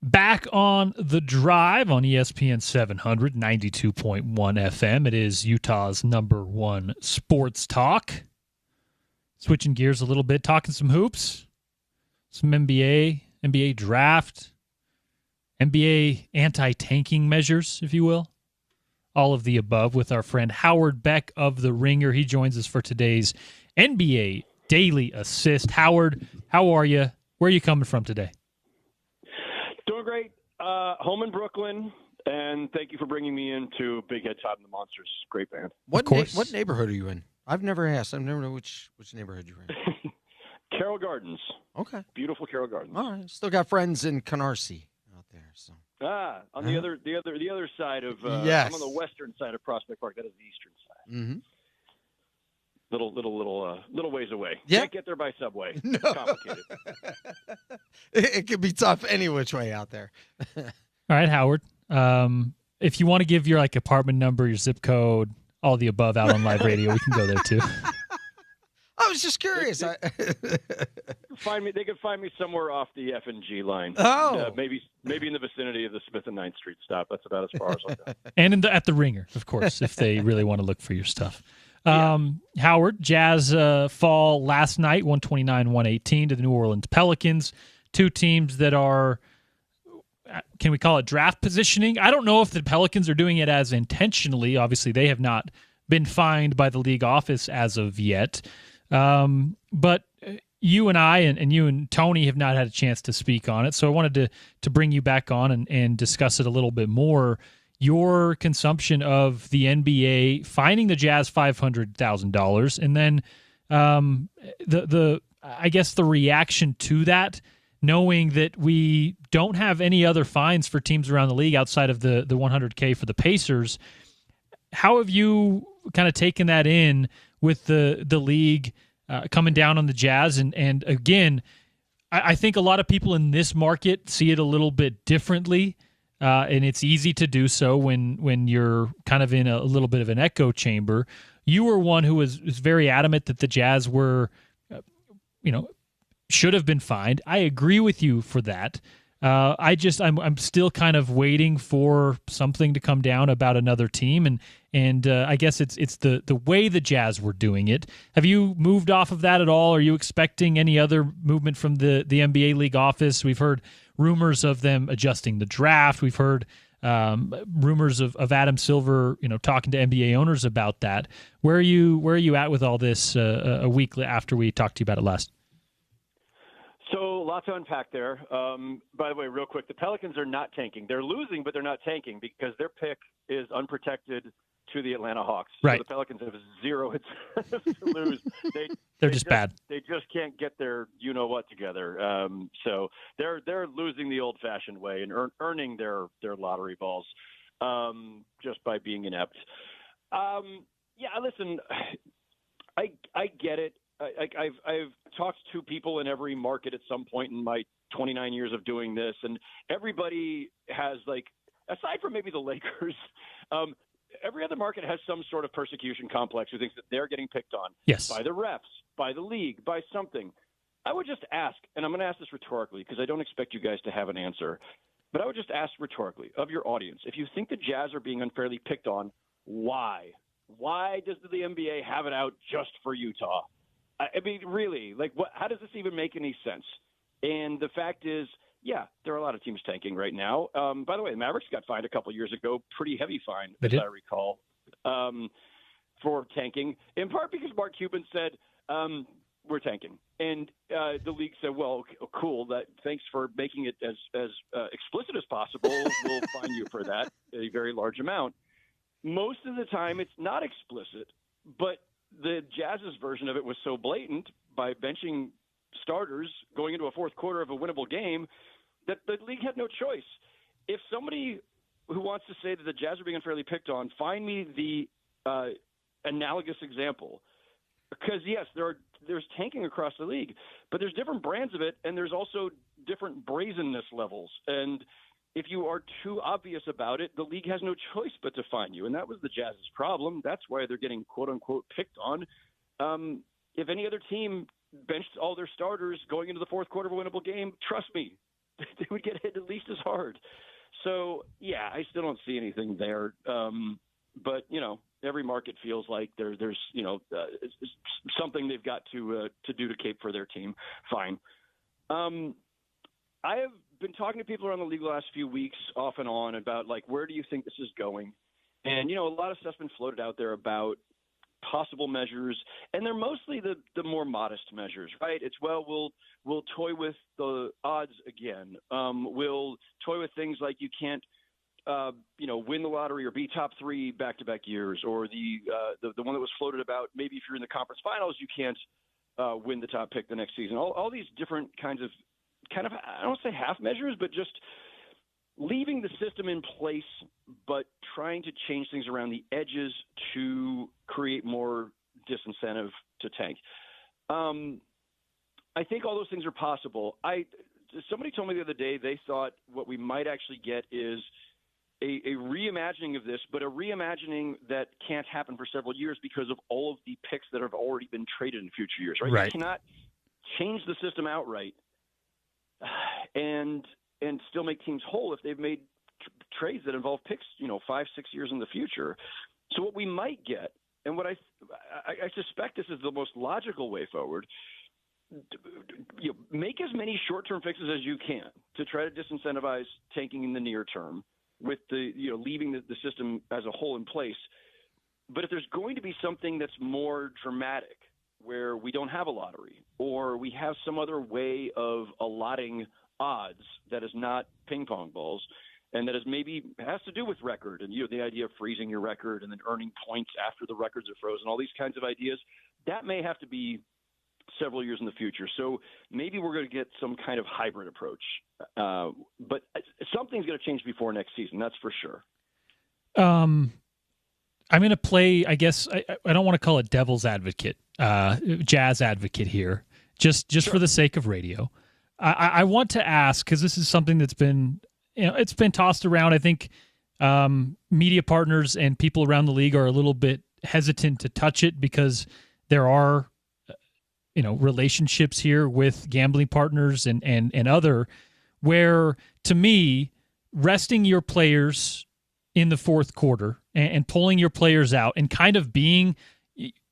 Back on the drive on ESPN 700, 92.1 FM. It is Utah's #1 sports talk. Switching gears a little bit, talking some hoops, some NBA draft, NBA anti-tanking measures, if you will. All of the above with our friend Howard Beck of The Ringer. He joins us for today's NBA Daily Assist. Howard, how are you? Where are you coming from today? Doing great. Home in Brooklyn, and thank you for bringing me into Big Head Todd and the Monsters. Great band. What neighborhood are you in? I've never asked. I've never known which neighborhood you're in. Carroll Gardens. Okay. Beautiful Carroll Gardens. All right. Still got friends in Canarsie out there. So. On the other side of yes. I'm on the western side of Prospect Park. That is the eastern side. Mm-hmm. Little ways away. Yeah. Can't get there by subway. No. It's complicated. It could be tough any which way out there. All right, Howard. If you want to give your apartment number, your zip code, all the above out on live radio, we can go there too. I was just curious. They could find me somewhere off the F&G line. Oh, maybe in the vicinity of the Smith and 9th Street stop. That's about as far as I'll go. And at the Ringer, of course, if they really want to look for your stuff. Yeah. Howard, Jazz fall last night, 129-118 to the New Orleans Pelicans. Two teams that are, can we call it draft positioning? I don't know if the Pelicans are doing it as intentionally. Obviously, they have not been fined by the league office as of yet. But you and I and you and Tony have not had a chance to speak on it. So I wanted to bring you back on and discuss it a little bit more. Your consumption of the NBA fining the Jazz $500,000, and then I guess the reaction to that, knowing that we don't have any other fines for teams around the league outside of the $100K for the Pacers. How have you kind of taken that in with the league coming down on the Jazz? And again, I think a lot of people in this market see it a little bit differently. And it's easy to do so when you're kind of in a little bit of an echo chamber. You were one who was very adamant that the Jazz were, should have been fined. I agree with you for that. I'm still kind of waiting for something to come down about another team, and I guess it's the way the Jazz were doing it. Have you moved off of that at all? Are you expecting any other movement from the NBA league office? We've heard rumors of them adjusting the draft. We've heard rumors of Adam Silver, talking to NBA owners about that. Where are you at with all this a week after we talked to you about it last? So, lots to unpack there. By the way, real quick, the Pelicans are not tanking. They're losing, but they're not tanking because their pick is unprotected to the Atlanta Hawks. Right. So the Pelicans have zero to lose. They're just bad. They just can't get their you-know-what together. So they're losing the old-fashioned way and earning their lottery balls just by being inept. Listen, I get it. I've talked to people in every market at some point in my 29 years of doing this, and everybody has, aside from maybe the Lakers, every other market has some sort of persecution complex who thinks that they're getting picked on by the refs, by the league, by something. I would just ask, and I'm going to ask this rhetorically because I don't expect you guys to have an answer, but I would just ask rhetorically of your audience, if you think the Jazz are being unfairly picked on, why? Why does the NBA have it out just for Utah? I mean, really, how does this even make any sense? And the fact is, there are a lot of teams tanking right now. By the way, the Mavericks got fined a couple years ago, pretty heavy fine, as I recall, for tanking, in part because Mark Cuban said, we're tanking. And the league said, well, cool, thanks for making it as explicit as possible. We'll fine you for that, a very large amount. Most of the time, it's not explicit, but the Jazz's version of it was so blatant by benching starters going into a fourth quarter of a winnable game that the league had no choice. If somebody who wants to say that the Jazz are being unfairly picked on, find me the analogous example. Because, yes, there's tanking across the league, but there's different brands of it, and there's also different brazenness levels. And if you are too obvious about it, the league has no choice but to fine you. And that was the Jazz's problem. That's why they're getting, quote-unquote, picked on. If any other team benched all their starters going into the fourth quarter of a winnable game, trust me, they would get hit at least as hard. So, yeah, I still don't see anything there. But, every market feels like there's something they've got to do to cape for their team. Fine. I have been talking to people around the league the last few weeks off and on about, where do you think this is going? And, a lot of stuff's been floated out there about possible measures, and they're mostly the more modest measures, right? It's, we'll toy with the odds again. We'll toy with things like you can't, win the lottery or be top three back-to-back years, or the one that was floated about maybe if you're in the conference finals, you can't win the top pick the next season. All these different kinds of I don't want to say half measures, but just leaving the system in place, but trying to change things around the edges to create more disincentive to tank. I think all those things are possible. Somebody told me the other day they thought what we might actually get is a reimagining of this, but a reimagining that can't happen for several years because of all of the picks that have already been traded in future years, right? Right. You cannot change the system outright and still make teams whole if they've made trades that involve picks, 5-6 years in the future. So what we might get, and what I suspect this is the most logical way forward, make as many short-term fixes as you can to try to disincentivize tanking in the near term with leaving the system as a whole in place. But if there's going to be something that's more dramatic, where we don't have a lottery, or we have some other way of allotting odds that is not ping pong balls, and that has to do with record, and the idea of freezing your record and then earning points after the records are frozen, all these kinds of ideas, that may have to be several years in the future. So maybe we're going to get some kind of hybrid approach. But something's going to change before next season, that's for sure. I'm going to play, I guess, I don't want to call it devil's advocate, jazz advocate here, just sure, for the sake of radio. I want to ask, because this is something that's been, it's been tossed around. I think media partners and people around the league are a little bit hesitant to touch it because there are, relationships here with gambling partners and other, where, to me, resting your players in the fourth quarter and pulling your players out and kind of being,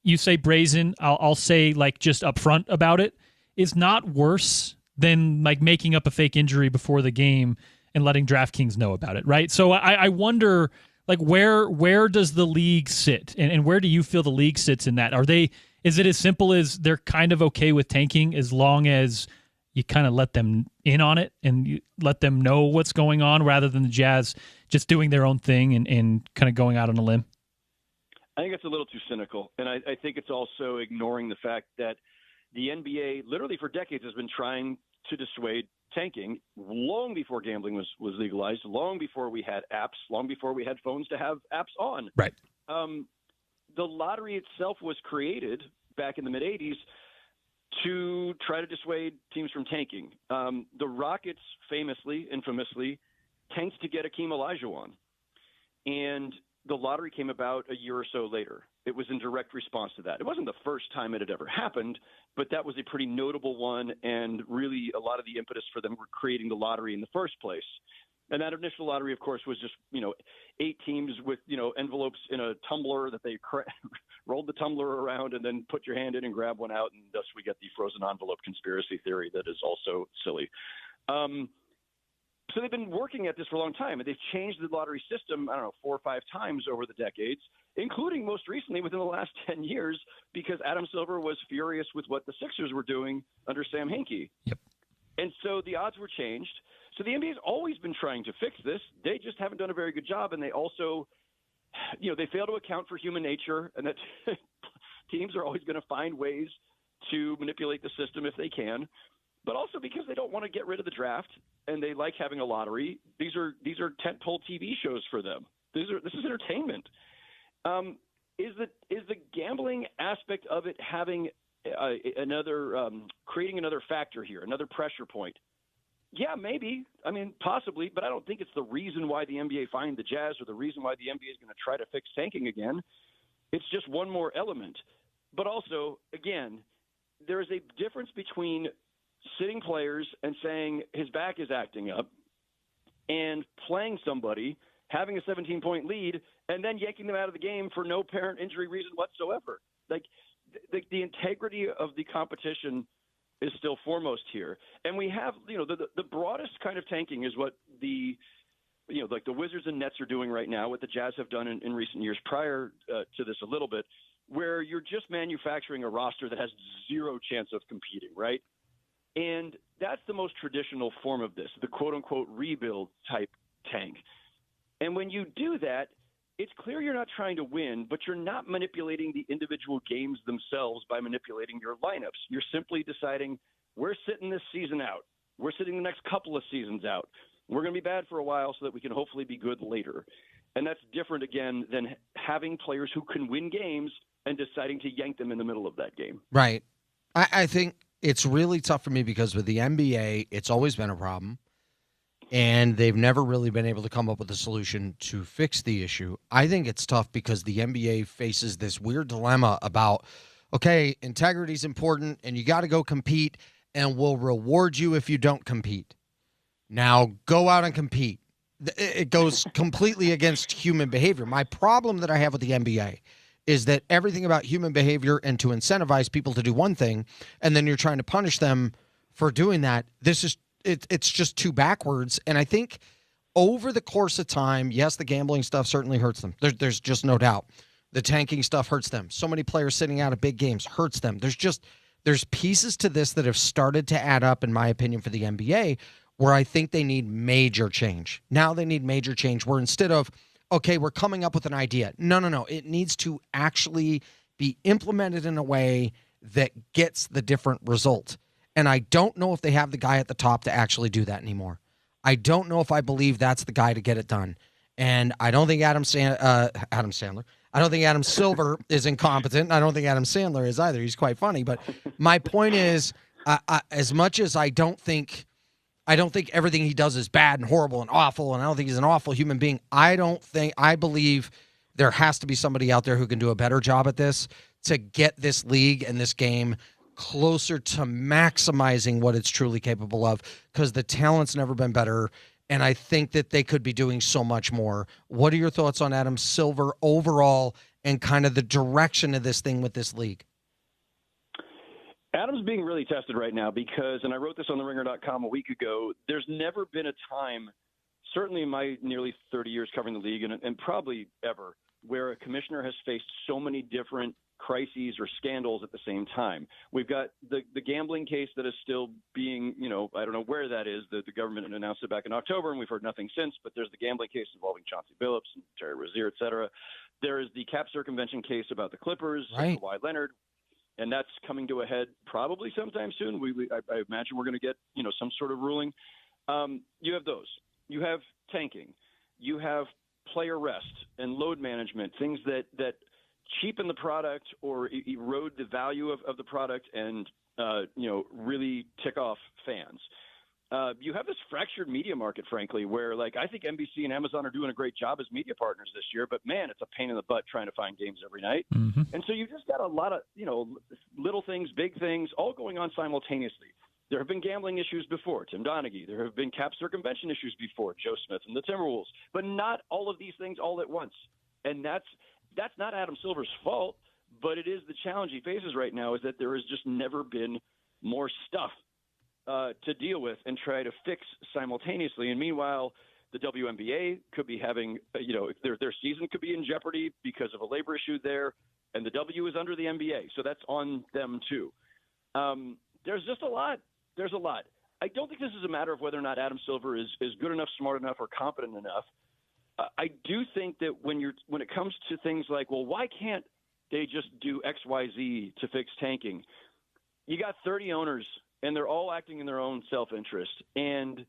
you say brazen, I'll say just upfront about it, is not worse than making up a fake injury before the game and letting DraftKings know about it, right? So I wonder, where does the league sit, and where do you feel the league sits in that? Is it as simple as they're kind of okay with tanking as long as you kind of let them in on it and you let them know what's going on, rather than the Jazz just doing their own thing and kind of going out on a limb? I think it's a little too cynical, and I think it's also ignoring the fact that the NBA literally for decades has been trying to dissuade tanking long before gambling was legalized, long before we had apps, long before we had phones to have apps on. Right. The lottery itself was created back in the mid-'80s to try to dissuade teams from tanking. The Rockets infamously, tanked to get Akeem Olajuwon. And the lottery came about a year or so later. It was in direct response to that. It wasn't the first time it had ever happened, but that was a pretty notable one, and really a lot of the impetus for them were creating the lottery in the first place. And that initial lottery, of course, was just, 8 teams with, envelopes in a tumbler that they rolled the tumbler around and then put your hand in and grab one out, and thus we get the frozen envelope conspiracy theory that is also silly. So they've been working at this for a long time, and they've changed the lottery system, 4 or 5 times over the decades, including most recently within the last 10 years, because Adam Silver was furious with what the Sixers were doing under Sam Hinkie. Yep. And so the odds were changed. So the NBA has always been trying to fix this. They just haven't done a very good job, and they also, they fail to account for human nature, and that teams are always going to find ways to manipulate the system if they can. But also because they don't want to get rid of the draft, and they like having a lottery. These are tentpole TV shows for them. This is entertainment. Is the gambling aspect of it having creating another factor here, another pressure point? Yeah, maybe. Possibly, but I don't think it's the reason why the NBA fined the Jazz or the reason why the NBA is going to try to fix tanking again. It's just one more element. But also, again, there is a difference between sitting players and saying his back is acting up, and playing somebody, having a 17-point lead, and then yanking them out of the game for no apparent injury reason whatsoever. Like the integrity of the competition is still foremost here. And we have, the broadest kind of tanking is what the Wizards and Nets are doing right now, what the Jazz have done in recent years prior to this a little bit, where you're just manufacturing a roster that has zero chance of competing, right? And that's the most traditional form of this, the quote-unquote rebuild type tank. And when you do that, it's clear you're not trying to win, but you're not manipulating the individual games themselves by manipulating your lineups. You're simply deciding, we're sitting this season out. We're sitting the next couple of seasons out. We're going to be bad for a while so that we can hopefully be good later. And that's different, again, than having players who can win games and deciding to yank them in the middle of that game. Right. I think it's really tough for me because with the NBA, it's always been a problem. And they've never really been able to come up with a solution to fix the issue. I think it's tough because the NBA faces this weird dilemma about, okay, integrity is important and you got to go compete and we'll reward you if you don't compete. Now go out and compete. It goes completely against human behavior. My problem that I have with the NBA is that everything about human behavior and to incentivize people to do one thing, and then you're trying to punish them for doing that. It's just too backwards. And I think over the course of time, yes, the gambling stuff certainly hurts them. There's just no doubt. The tanking stuff hurts them. So many players sitting out of big games hurts them. There's pieces to this that have started to add up, in my opinion, for the NBA, where I think they need major change. Now they need major change where instead of, okay, we're coming up with an idea. No. It needs to actually be implemented in a way that gets the different result. And I don't know if they have the guy at the top to actually do that anymore. I don't know if I believe that's the guy to get it done. And I don't think Adam Sandler. I don't think Adam Silver is incompetent. I don't think Adam Sandler is either. He's quite funny. But my point is, as much as I don't think everything he does is bad and horrible and awful, and I don't think he's an awful human being, I believe there has to be somebody out there who can do a better job at this to get this league and this game closer to maximizing what it's truly capable of, because the talent's never been better, and I think that they could be doing so much more. What are your thoughts on Adam Silver overall and kind of the direction of this thing with this league? Adam's being really tested right now because, and I wrote this on TheRinger.com a week ago, there's never been a time, certainly in my nearly 30 years covering the league and probably ever, where a commissioner has faced so many different crises or scandals at the same time. We've got the gambling case that is still being, I don't know where that is. The government announced it back in October, and we've heard nothing since, but there's the gambling case involving Chauncey Billups and Terry Rozier, et cetera. There is the cap circumvention case about the Clippers, right, Kawhi Leonard, and that's coming to a head probably sometime soon. I imagine we're going to get, some sort of ruling. You have those. You have tanking. You have player rest and load management, things that cheapen the product or erode the value of the product and, really tick off fans. You have this fractured media market, frankly, where I think NBC and Amazon are doing a great job as media partners this year, but man, it's a pain in the butt trying to find games every night. Mm-hmm. And so you've just got a lot of, little things, big things, all going on simultaneously. There have been gambling issues before, Tim Donaghy. There have been cap circumvention issues before, Joe Smith and the Timberwolves, but not all of these things all at once. And that's not Adam Silver's fault, but it is the challenge he faces right now, is that there has just never been more stuff to deal with and try to fix simultaneously. And meanwhile, the WNBA could be having, their season could be in jeopardy because of a labor issue there, and the W is under the NBA, so that's on them too. There's just a lot. There's a lot. I don't think this is a matter of whether or not Adam Silver is good enough, smart enough, or competent enough. I do think that when it comes to things like, well, why can't they just do X, Y, Z to fix tanking? You got 30 owners, and they're all acting in their own self-interest. And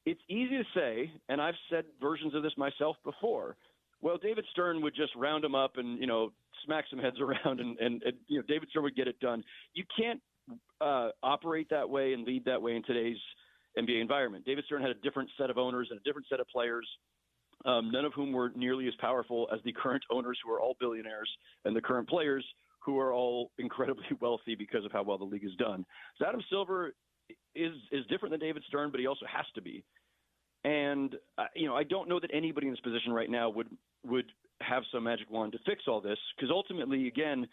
it's easy to say, and I've said versions of this myself before, well, David Stern would just round them up and, smack some heads around, and David Stern would get it done. You can't operate that way and lead that way in today's NBA environment. David Stern had a different set of owners and a different set of players, none of whom were nearly as powerful as the current owners, who are all billionaires, and the current players, who are all incredibly wealthy because of how well the league is done. So Adam Silver is different than David Stern, but he also has to be. And I don't know that anybody in this position right now would have some magic wand to fix all this, because ultimately, again,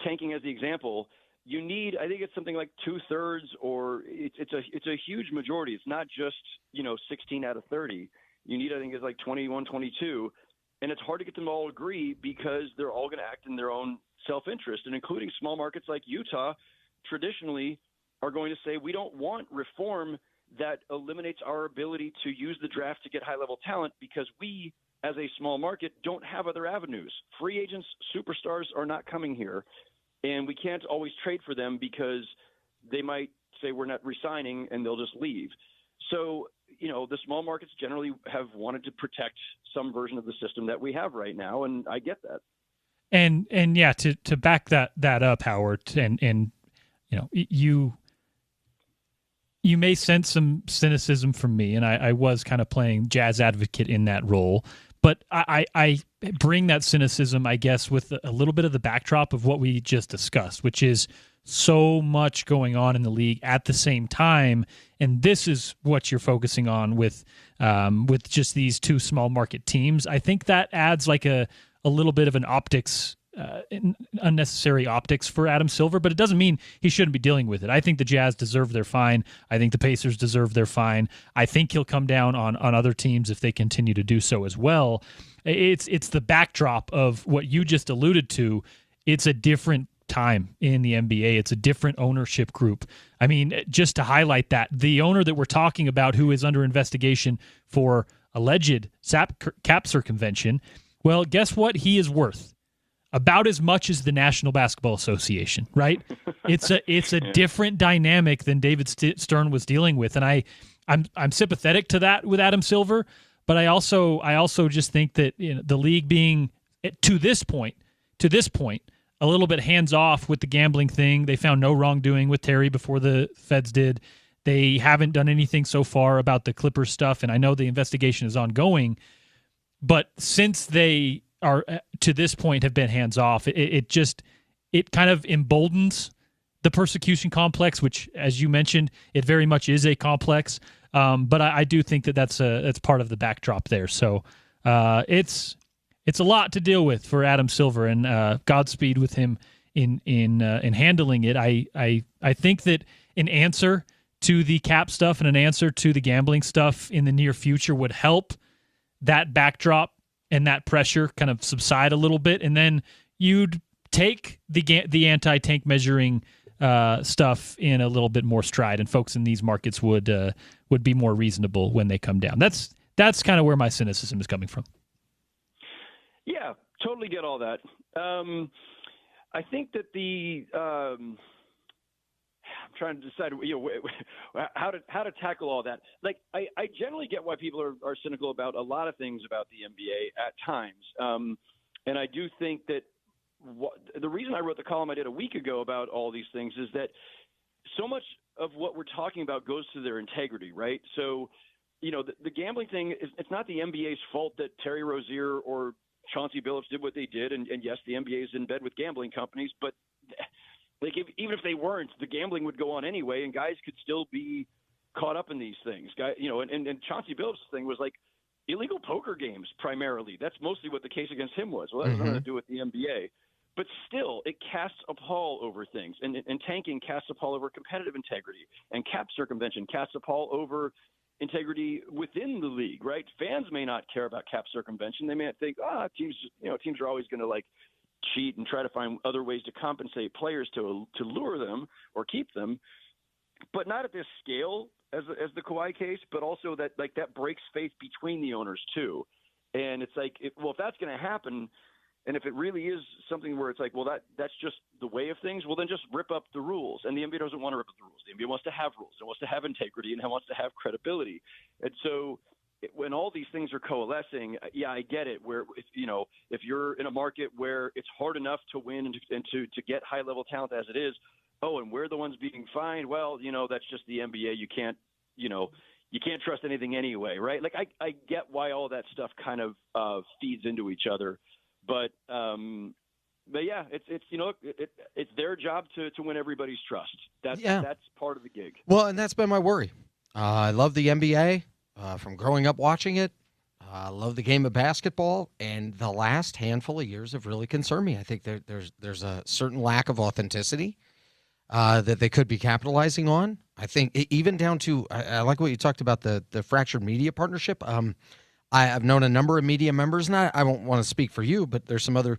tanking as the example, you need, I think it's something like 2/3, or it's a huge majority. It's not just 16 out of 30. You need, I think it's like 21, 22, and it's hard to get them to all agree because they're all going to act in their own self-interest, and including small markets like Utah traditionally are going to say, we don't want reform that eliminates our ability to use the draft to get high-level talent, because we, as a small market, don't have other avenues. Free agents, superstars are not coming here, and we can't always trade for them because they might say we're not re-signing and they'll just leave. So, the small markets generally have wanted to protect some version of the system that we have right now, and I get that. And yeah, to back that up, Howard, and you may sense some cynicism from me, and I was kind of playing jazz advocate in that role, but I bring that cynicism, I guess, with a little bit of the backdrop of what we just discussed, which is so much going on in the league at the same time, and this is what you're focusing on with just these two small market teams. I think that adds like a little bit of an optics, unnecessary optics for Adam Silver, but it doesn't mean he shouldn't be dealing with it. I think the Jazz deserve their fine. I think the Pacers deserve their fine. I think he'll come down on other teams if they continue to do so as well. It's the backdrop of what you just alluded to. It's a different time in the NBA. It's a different ownership group. I mean, just to highlight that, the owner that we're talking about who is under investigation for alleged cap circumvention, well, guess what he is worth? About as much as the National Basketball Association, right? It's a different dynamic than David Stern was dealing with, and I'm sympathetic to that with Adam Silver, but I also just think that the league being to this point a little bit hands off with the gambling thing. They found no wrongdoing with Terry before the feds did. They haven't done anything so far about the Clippers stuff, and I know the investigation is ongoing. But since they are to this point have been hands off, it kind of emboldens the persecution complex, which, as you mentioned, it very much is a complex. But I do think that's part of the backdrop there. So it's a lot to deal with for Adam Silver, and Godspeed with him in handling it. I think that an answer to the cap stuff and an answer to the gambling stuff in the near future would help that backdrop and that pressure kind of subside a little bit, and then you'd take the anti-tank measuring stuff in a little bit more stride, and folks in these markets would be more reasonable when they come down. That's kind of where my cynicism is coming from. Yeah, totally get all that. I think that I'm trying to decide, how to tackle all that. Like, I generally get why people are cynical about a lot of things about the NBA at times. And I do think that the reason I wrote the column I did a week ago about all these things is that so much of what we're talking about goes to their integrity, right? So, the gambling thing, it's not the NBA's fault that Terry Rozier or Chauncey Billups did what they did. And yes, the NBA is in bed with gambling companies, but even if they weren't, the gambling would go on anyway, and guys could still be caught up in these things. And Chauncey Billups' thing was like illegal poker games primarily. That's mostly what the case against him was. Well, that has nothing to do with the NBA. But still, it casts a pall over things. And tanking casts a pall over competitive integrity. And cap circumvention casts a pall over integrity within the league, right? Fans may not care about cap circumvention. They may think, teams are always going to cheat and try to find other ways to compensate players to lure them or keep them, but not at this scale as the Kawhi case, but also that breaks faith between the owners too. And it's like, if that's going to happen, and if it really is something where it's like, well, that's just the way of things, well, then just rip up the rules. And the NBA doesn't want to rip up the rules. The NBA wants to have rules. It wants to have integrity, and it wants to have credibility. And so when all these things are coalescing, yeah, I get it. Where if you're in a market where it's hard enough to win and to get high level talent as it is, and we're the ones being fined. Well, that's just the NBA. You can't trust anything anyway, right? Like I get why all that stuff kind of feeds into each other, but yeah, it's their job to win everybody's trust. That's part of the gig. Well, and that's been my worry. I love the NBA from growing up watching it. I love the game of basketball, and the last handful of years have really concerned me. I think there's a certain lack of authenticity that they could be capitalizing on. I think even down to I like what you talked about the fractured media partnership. I've known a number of media members, and I won't want to speak for you, but there's some other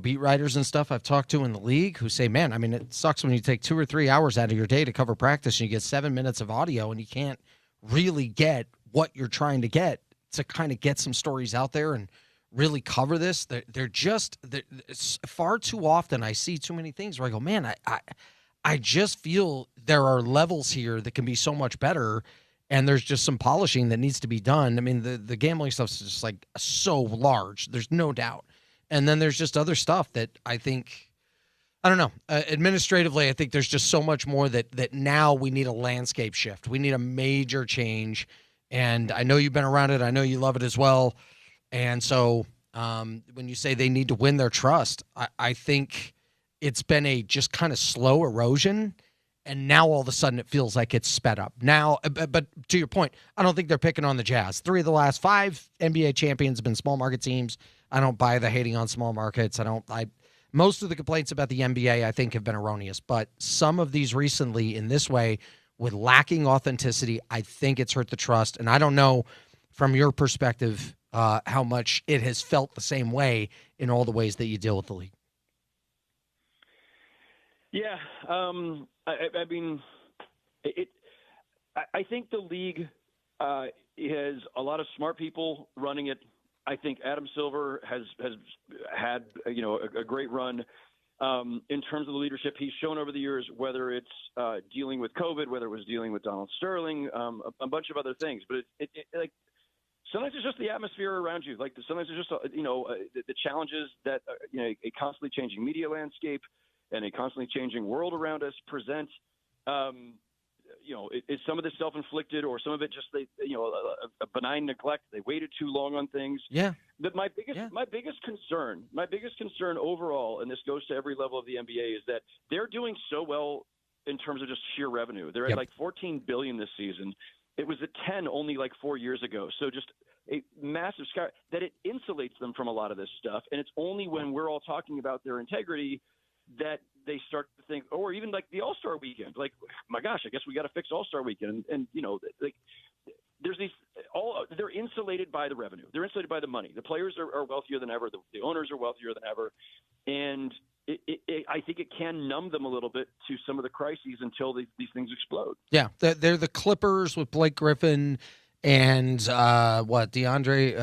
beat writers and stuff I've talked to in the league who say, man, I mean, it sucks when you take 2 or 3 hours out of your day to cover practice and you get 7 minutes of audio and you can't really get what you're trying to get to kind of get some stories out there and really cover this. They're far too often I see too many things where I go, man, I just feel there are levels here that can be so much better, and there's just some polishing that needs to be done. I mean, the gambling stuff's just like so large. There's no doubt. And then there's just other stuff that I think, I don't know, administratively, I think there's just so much more that now we need a landscape shift. We need a major change. And I know you've been around it. I know you love it as well. And so when you say they need to win their trust, I think it's been a just kind of slow erosion. And now all of a sudden it feels like it's sped up. Now, but to your point, I don't think they're picking on the Jazz. 3 of the last 5 NBA champions have been small market teams. I don't buy the hating on small markets. Most of the complaints about the NBA, I think, have been erroneous. But some of these recently in this way, with lacking authenticity, I think it's hurt the trust. And I don't know, from your perspective, how much it has felt the same way in all the ways that you deal with the league. Yeah, I mean, I think the league has a lot of smart people running it. I think Adam Silver has had a great run in terms of the leadership he's shown over the years, whether it's dealing with COVID, whether it was dealing with Donald Sterling, a bunch of other things. But it like sometimes it's just the atmosphere around you. Like sometimes it's just the challenges that a constantly changing media landscape and a constantly changing world around us present. It's some of this self-inflicted, or some of it just a benign neglect. They waited too long on things. Yeah. But my biggest concern overall, and this goes to every level of the NBA, is that they're doing so well in terms of just sheer revenue. They're at like $14 billion this season. It was at 10 only like 4 years ago. So just a massive sky that it insulates them from a lot of this stuff. And it's only when we're all talking about their integrity that they start to think, or even like the All-Star weekend, like, my gosh, I guess we got to fix All-Star weekend. And like there's they're insulated by the revenue. They're insulated by the money. The players are wealthier than ever. The owners are wealthier than ever. And I think it can numb them a little bit to some of the crises until these things explode. Yeah. They're the Clippers with Blake Griffin and DeAndre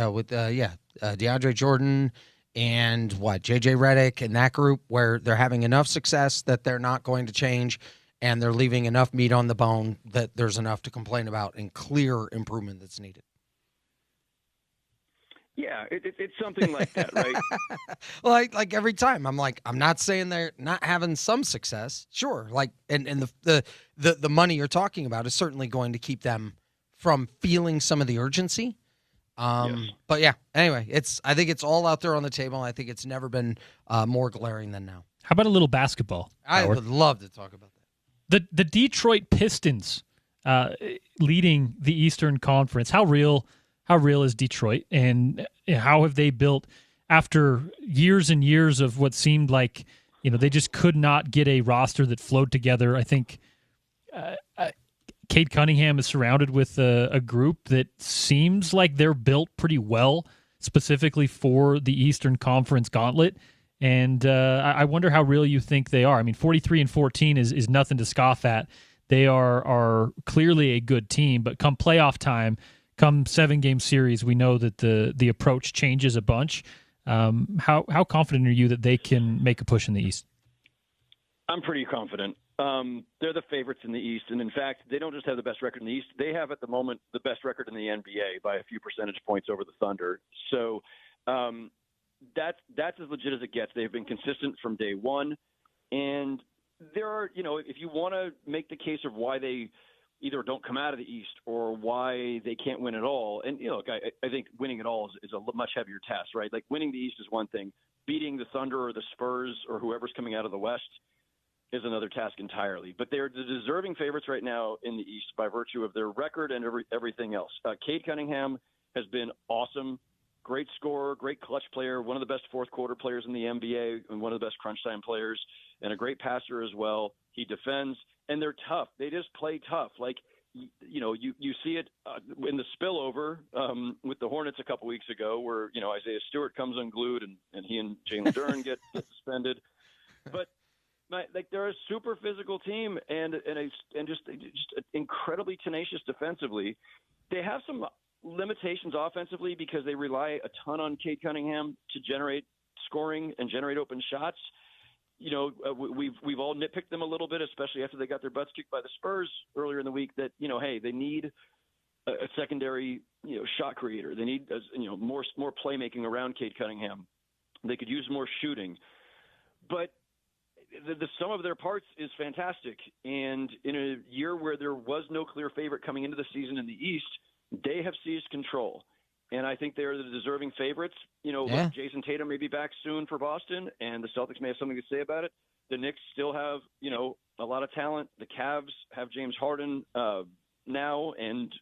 Jordan and JJ Redick and that group, where they're having enough success that they're not going to change, and they're leaving enough meat on the bone that there's enough to complain about and clear improvement that's needed. Yeah, it's something like that, right? like every time I'm not saying they're not having some success. Sure. And the money you're talking about is certainly going to keep them from feeling some of the urgency. Yes. But yeah, anyway, I think it's all out there on the table. I think it's never been more glaring than now. How about a little basketball? I would love to talk about that. The Detroit Pistons leading the Eastern Conference. How real is Detroit, and how have they built after years and years of what seemed like they just could not get a roster that flowed together? I think Cade Cunningham is surrounded with a group that seems like they're built pretty well, specifically for the Eastern Conference gauntlet. And I wonder how real you think they are. I mean, 43-14 is nothing to scoff at. They are clearly a good team, but come playoff time, come 7-game series, we know that the approach changes a bunch. How confident are you that they can make a push in the East? I'm pretty confident. They're the favorites in the East, and in fact, they don't just have the best record in the East. They have, at the moment, the best record in the NBA by a few percentage points over the Thunder. So that's as legit as it gets. They've been consistent from day one, and there are, if you want to make the case of why they either don't come out of the East or why they can't win at all, and look, I think winning it all is a much heavier task, right? Like winning the East is one thing, beating the Thunder or the Spurs or whoever's coming out of the West is another task entirely. But they're the deserving favorites right now in the East by virtue of their record and everything else. Cade Cunningham has been awesome. Great scorer, great clutch player, one of the best fourth quarter players in the NBA and one of the best crunch time players, and a great passer as well. He defends, and they're tough. They just play tough. Like, you see it in the spillover with the Hornets a couple weeks ago where, Isaiah Stewart comes unglued and he and Jalen Duren get suspended. But they're a super physical team and just incredibly tenacious defensively. They have some limitations offensively because they rely a ton on Cade Cunningham to generate scoring and generate open shots. We've all nitpicked them a little bit, especially after they got their butts kicked by the Spurs earlier in the week, that, hey, they need a secondary, shot creator. They need, more playmaking around Cade Cunningham. They could use more shooting. But the sum of their parts is fantastic. And in a year where there was no clear favorite coming into the season in the East, they have seized control. And I think they're the deserving favorites. Look, Jason Tatum may be back soon for Boston, and the Celtics may have something to say about it. The Knicks still have, a lot of talent. The Cavs have James Harden now, and,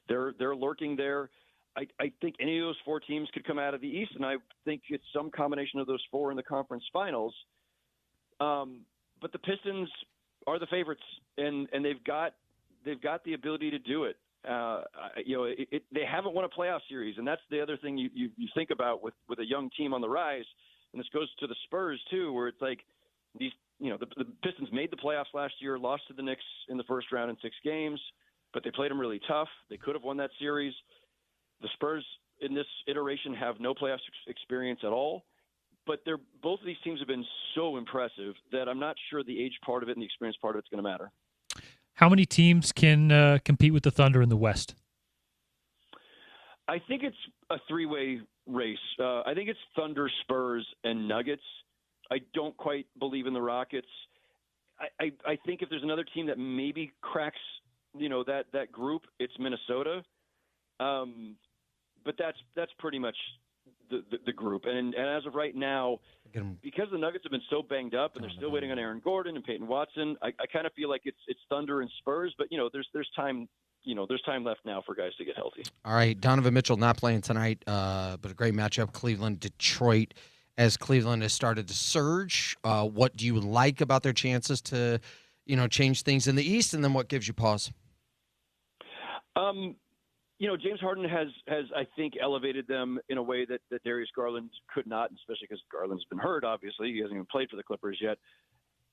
they're lurking there. I think any of those four teams could come out of the East, and I think it's some combination of those four in the conference finals. But the Pistons are the favorites, and they've got the ability to do it. They haven't won a playoff series, and that's the other thing you think about with a young team on the rise. And this goes to the Spurs too, where it's like these, the Pistons made the playoffs last year, lost to the Knicks in the first round in 6 games, but they played them really tough. They could have won that series. The Spurs in this iteration have no playoff experience at all, but both of these teams have been so impressive that I'm not sure the age part of it and the experience part of it's going to matter. How many teams can compete with the Thunder in the West? I think it's a 3-way race. I think it's Thunder, Spurs, and Nuggets. I don't quite believe in the Rockets. I think if there's another team that maybe cracks, that group, it's Minnesota. But that's pretty much the group. And as of right now, because the Nuggets have been so banged up and they're still waiting on Aaron Gordon and Peyton Watson, I kind of feel like it's Thunder and Spurs, but there's time. There's time left now for guys to get healthy. All right, Donovan Mitchell not playing tonight, but a great matchup, Cleveland-Detroit, as Cleveland has started to surge. What do you like about their chances to, change things in the East, and then what gives you pause? James Harden has I think elevated them in a way that Darius Garland could not, especially because Garland's been hurt. Obviously, he hasn't even played for the Clippers yet.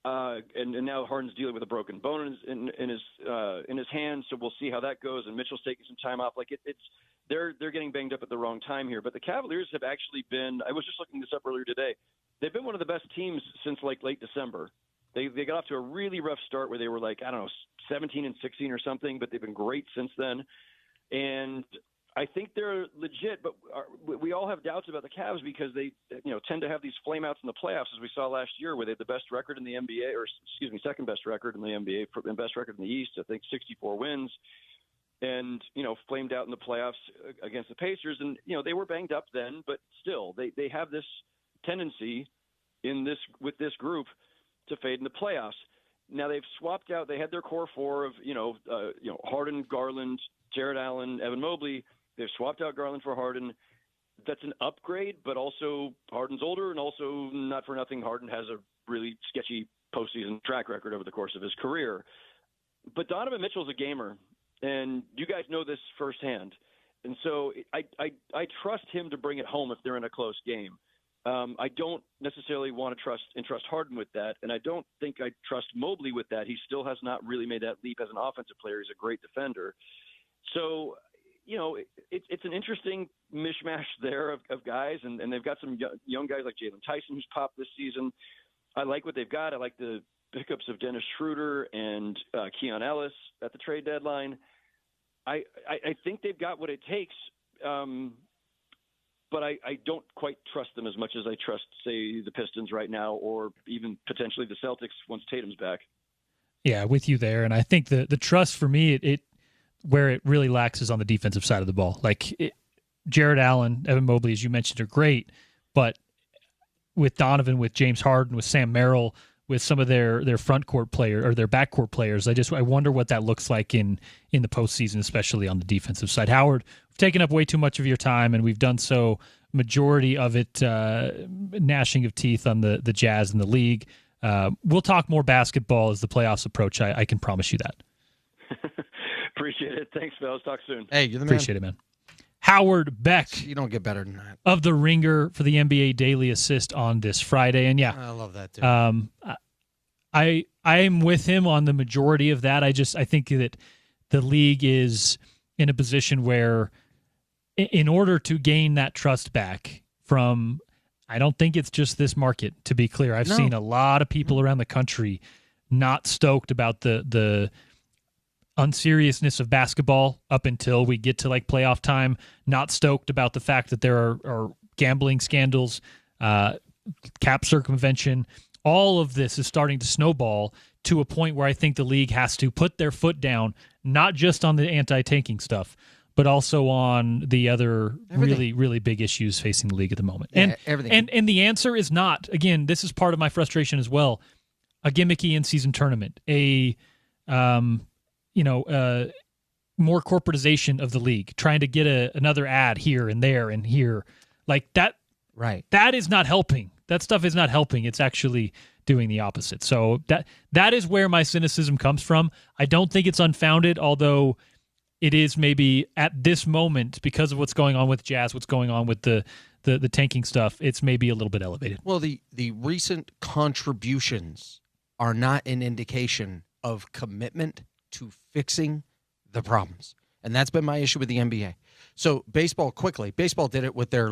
And now Harden's dealing with a broken bone in his hand, so we'll see how that goes. And Mitchell's taking some time off. Like they're getting banged up at the wrong time here. But the Cavaliers have actually been. I was just looking this up earlier today. They've been one of the best teams since like late December. They got off to a really rough start where they were like 17-16 or something, but they've been great since then. And I think they're legit, but we all have doubts about the Cavs because they, tend to have these flameouts in the playoffs, as we saw last year, where they had the best record in the NBA, or second best record in the NBA, and best record in the East. I think 64 wins, and flamed out in the playoffs against the Pacers. And they were banged up then, but still, they have this tendency with this group to fade in the playoffs. Now they've swapped out. They had their core four of Harden, Garland, Jared Allen, Evan Mobley. They've swapped out Garland for Harden. That's an upgrade, but also Harden's older, and also not for nothing, Harden has a really sketchy postseason track record over the course of his career. But Donovan Mitchell's a gamer, and you guys know this firsthand. And so I trust him to bring it home if they're in a close game. I don't necessarily want to entrust Harden with that, and I don't think I trust Mobley with that. He still has not really made that leap as an offensive player. He's a great defender. So, it's an interesting mishmash there of guys, and they've got some young guys like Jalen Tyson who's popped this season. I like what they've got. I like the pickups of Dennis Schroeder and Keon Ellis at the trade deadline. I think they've got what it takes, but I don't quite trust them as much as I trust, say, the Pistons right now, or even potentially the Celtics once Tatum's back. Yeah, with you there. And I think the trust for me, it where it really lacks is on the defensive side of the ball. Jared Allen, Evan Mobley, as you mentioned, are great, but with Donovan, with James Harden, with Sam Merrill, with some of their front court player or their backcourt players. I wonder what that looks like in the postseason, especially on the defensive side. Howard, we've taken up way too much of your time, and we've done so majority of it gnashing of teeth on the Jazz and the league. We'll talk more basketball as the playoffs approach. I can promise you that. Appreciate it. Thanks, fellas. Talk soon. Hey, you're the man. Appreciate it, man. Howard Beck. You don't get better than that. Of The Ringer for the NBA Daily Assist on this Friday. And yeah, I love that too. I am with him on the majority of that. I think that the league is in a position where in order to gain that trust back from, I don't think it's just this market, to be clear. I've seen a lot of people around the country not stoked about the unseriousness of basketball up until we get to like playoff time, not stoked about the fact that there are gambling scandals, cap circumvention. All of this is starting to snowball to a point where I think the league has to put their foot down, not just on the anti-tanking stuff, but also on the other really, really big issues facing the league at the moment. Yeah, everything. And the answer is not, again, this is part of my frustration as well, a gimmicky in-season tournament, more corporatization of the league, trying to get another ad here and there and here. Like that, right. That is not helping. That stuff is not helping. It's actually doing the opposite. So that is where my cynicism comes from. I don't think it's unfounded, although it is maybe at this moment, because of what's going on with Jazz, what's going on with the tanking stuff, it's maybe a little bit elevated. Well, the recent contributions are not an indication of commitment to fixing the problems. And that's been my issue with the NBA. So baseball did it with their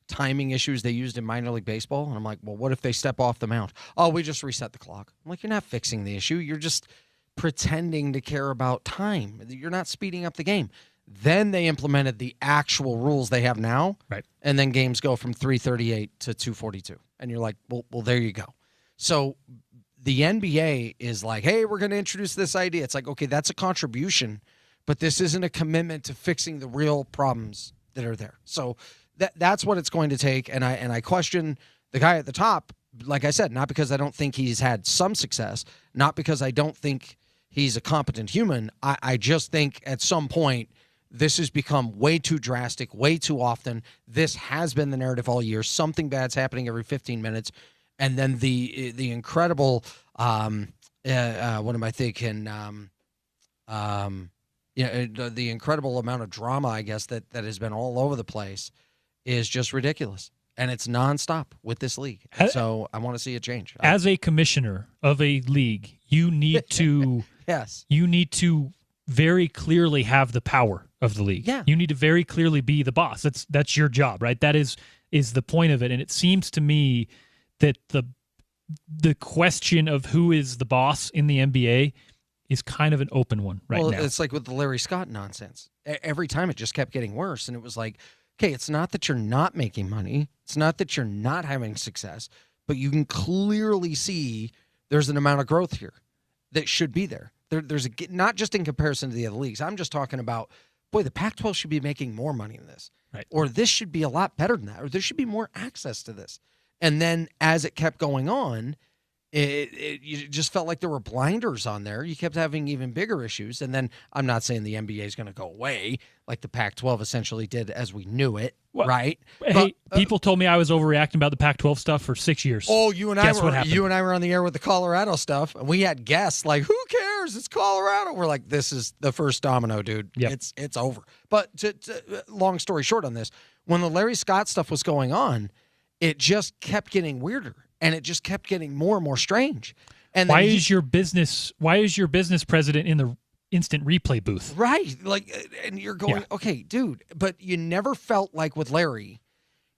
timing issues they used in minor league baseball. And I'm like, well, what if they step off the mound? Oh, we just reset the clock. I'm like, you're not fixing the issue. You're just pretending to care about time. You're not speeding up the game. Then they implemented the actual rules they have now. Right. And then games go from 338 to 242. And you're like, well, there you go. So the NBA is like, hey, we're going to introduce this idea. It's like, okay, that's a contribution, but this isn't a commitment to fixing the real problems that are there. So that's what it's going to take. And I question the guy at the top, like I said, not because I don't think he's had some success, not because I don't think he's a competent human. I just think at some point this has become way too drastic, way too often. This has been the narrative all year. Something bad's happening every 15 minutes. And then the incredible, what am I thinking? The incredible amount of drama, I guess, that has been all over the place is just ridiculous. And it's nonstop with this league. And so I want to see a change. As a commissioner of a league, you need to yes. You need to very clearly have the power of the league. Yeah. You need to very clearly be the boss. That's your job, right? That is the point of it. And it seems to me that the question of who is the boss in the NBA is kind of an open one now. Well, it's like with the Larry Scott nonsense. Every time it just kept getting worse. And it was like, okay, it's not that you're not making money. It's not that you're not having success, but you can clearly see there's an amount of growth here that should be there. There's not just in comparison to the other leagues. I'm just talking about, boy, the Pac-12 should be making more money than this. Right. Or this should be a lot better than that. Or there should be more access to this. And then as it kept going on, you just felt like there were blinders on there. You kept having even bigger issues. And then I'm not saying the NBA is going to go away like the Pac-12 essentially did as we knew it, right? Hey, people told me I was overreacting about the Pac-12 stuff for 6 years. Oh, you and I were on the air with the Colorado stuff, and we had guests like, who cares? It's Colorado. We're like, this is the first domino, dude. Yep. It's over. But long story short on this, when the Larry Scott stuff was going on, it just kept getting weirder, and it just kept getting more and more strange. And why is your business president in the instant replay booth? Right. And you're going, okay, dude, but you never felt like with Larry,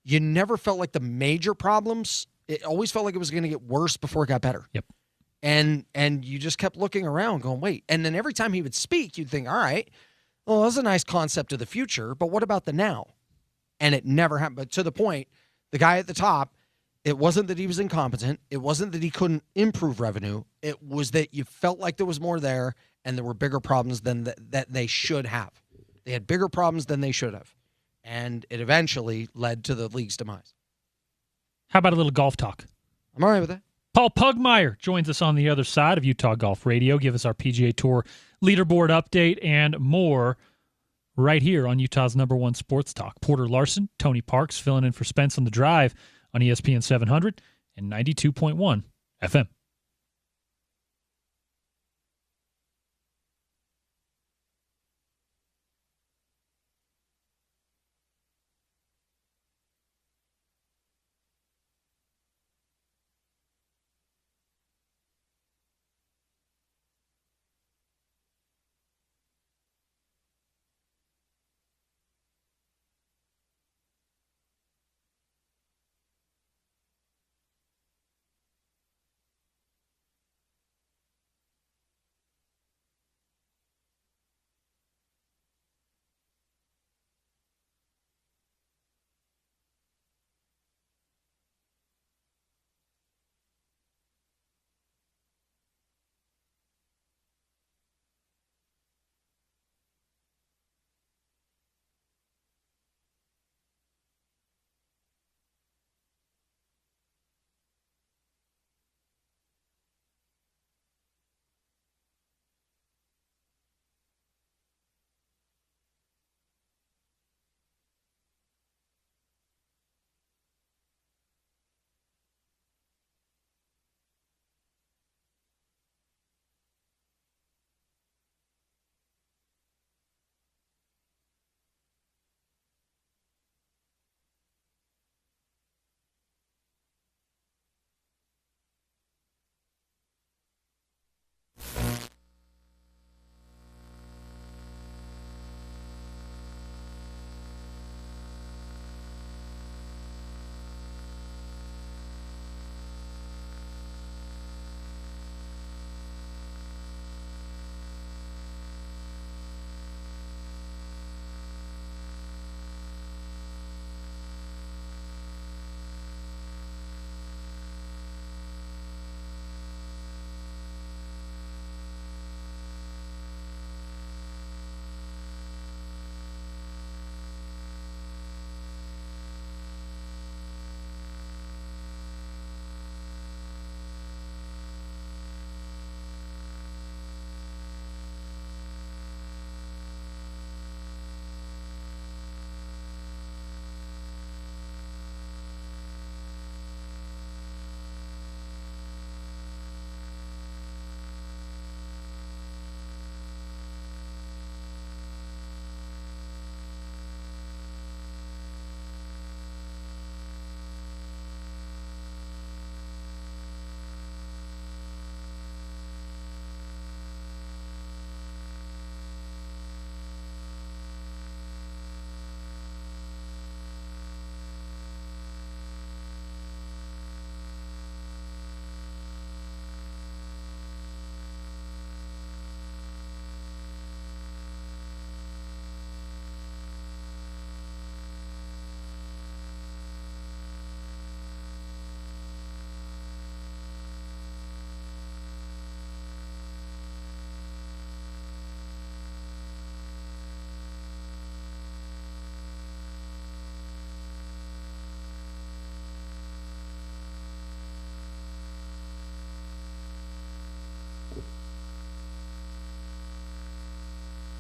you never felt like the major problems, it always felt like it was going to get worse before it got better. Yep. And you just kept looking around going, wait. And then every time he would speak, you'd think, all right, well, that's a nice concept of the future, but what about the now? And it never happened. But to the point, the guy at the top, it wasn't that he was incompetent. It wasn't that he couldn't improve revenue. It was that you felt like there was more there, and there were bigger problems than that they should have. They had bigger problems than they should have. And it eventually led to the league's demise. How about a little golf talk? I'm all right with that. Paul Pugmire joins us on the other side of Utah Golf Radio. Give us our PGA Tour leaderboard update and more right here on Utah's #1 sports talk. Porter Larson, Tony Parks filling in for Spence on the drive on ESPN 700 and 92.1 FM.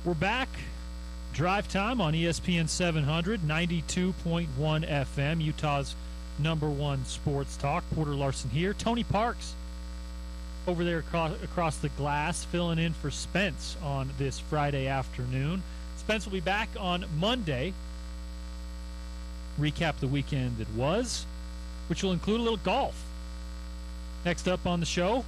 We're back. Drive time on ESPN 700, 92.1 FM, Utah's #1 sports talk. Porter Larson here. Tony Parks over there across the glass filling in for Spence on this Friday afternoon. Spence will be back on Monday. Recap the weekend that was, which will include a little golf. Next up on the show,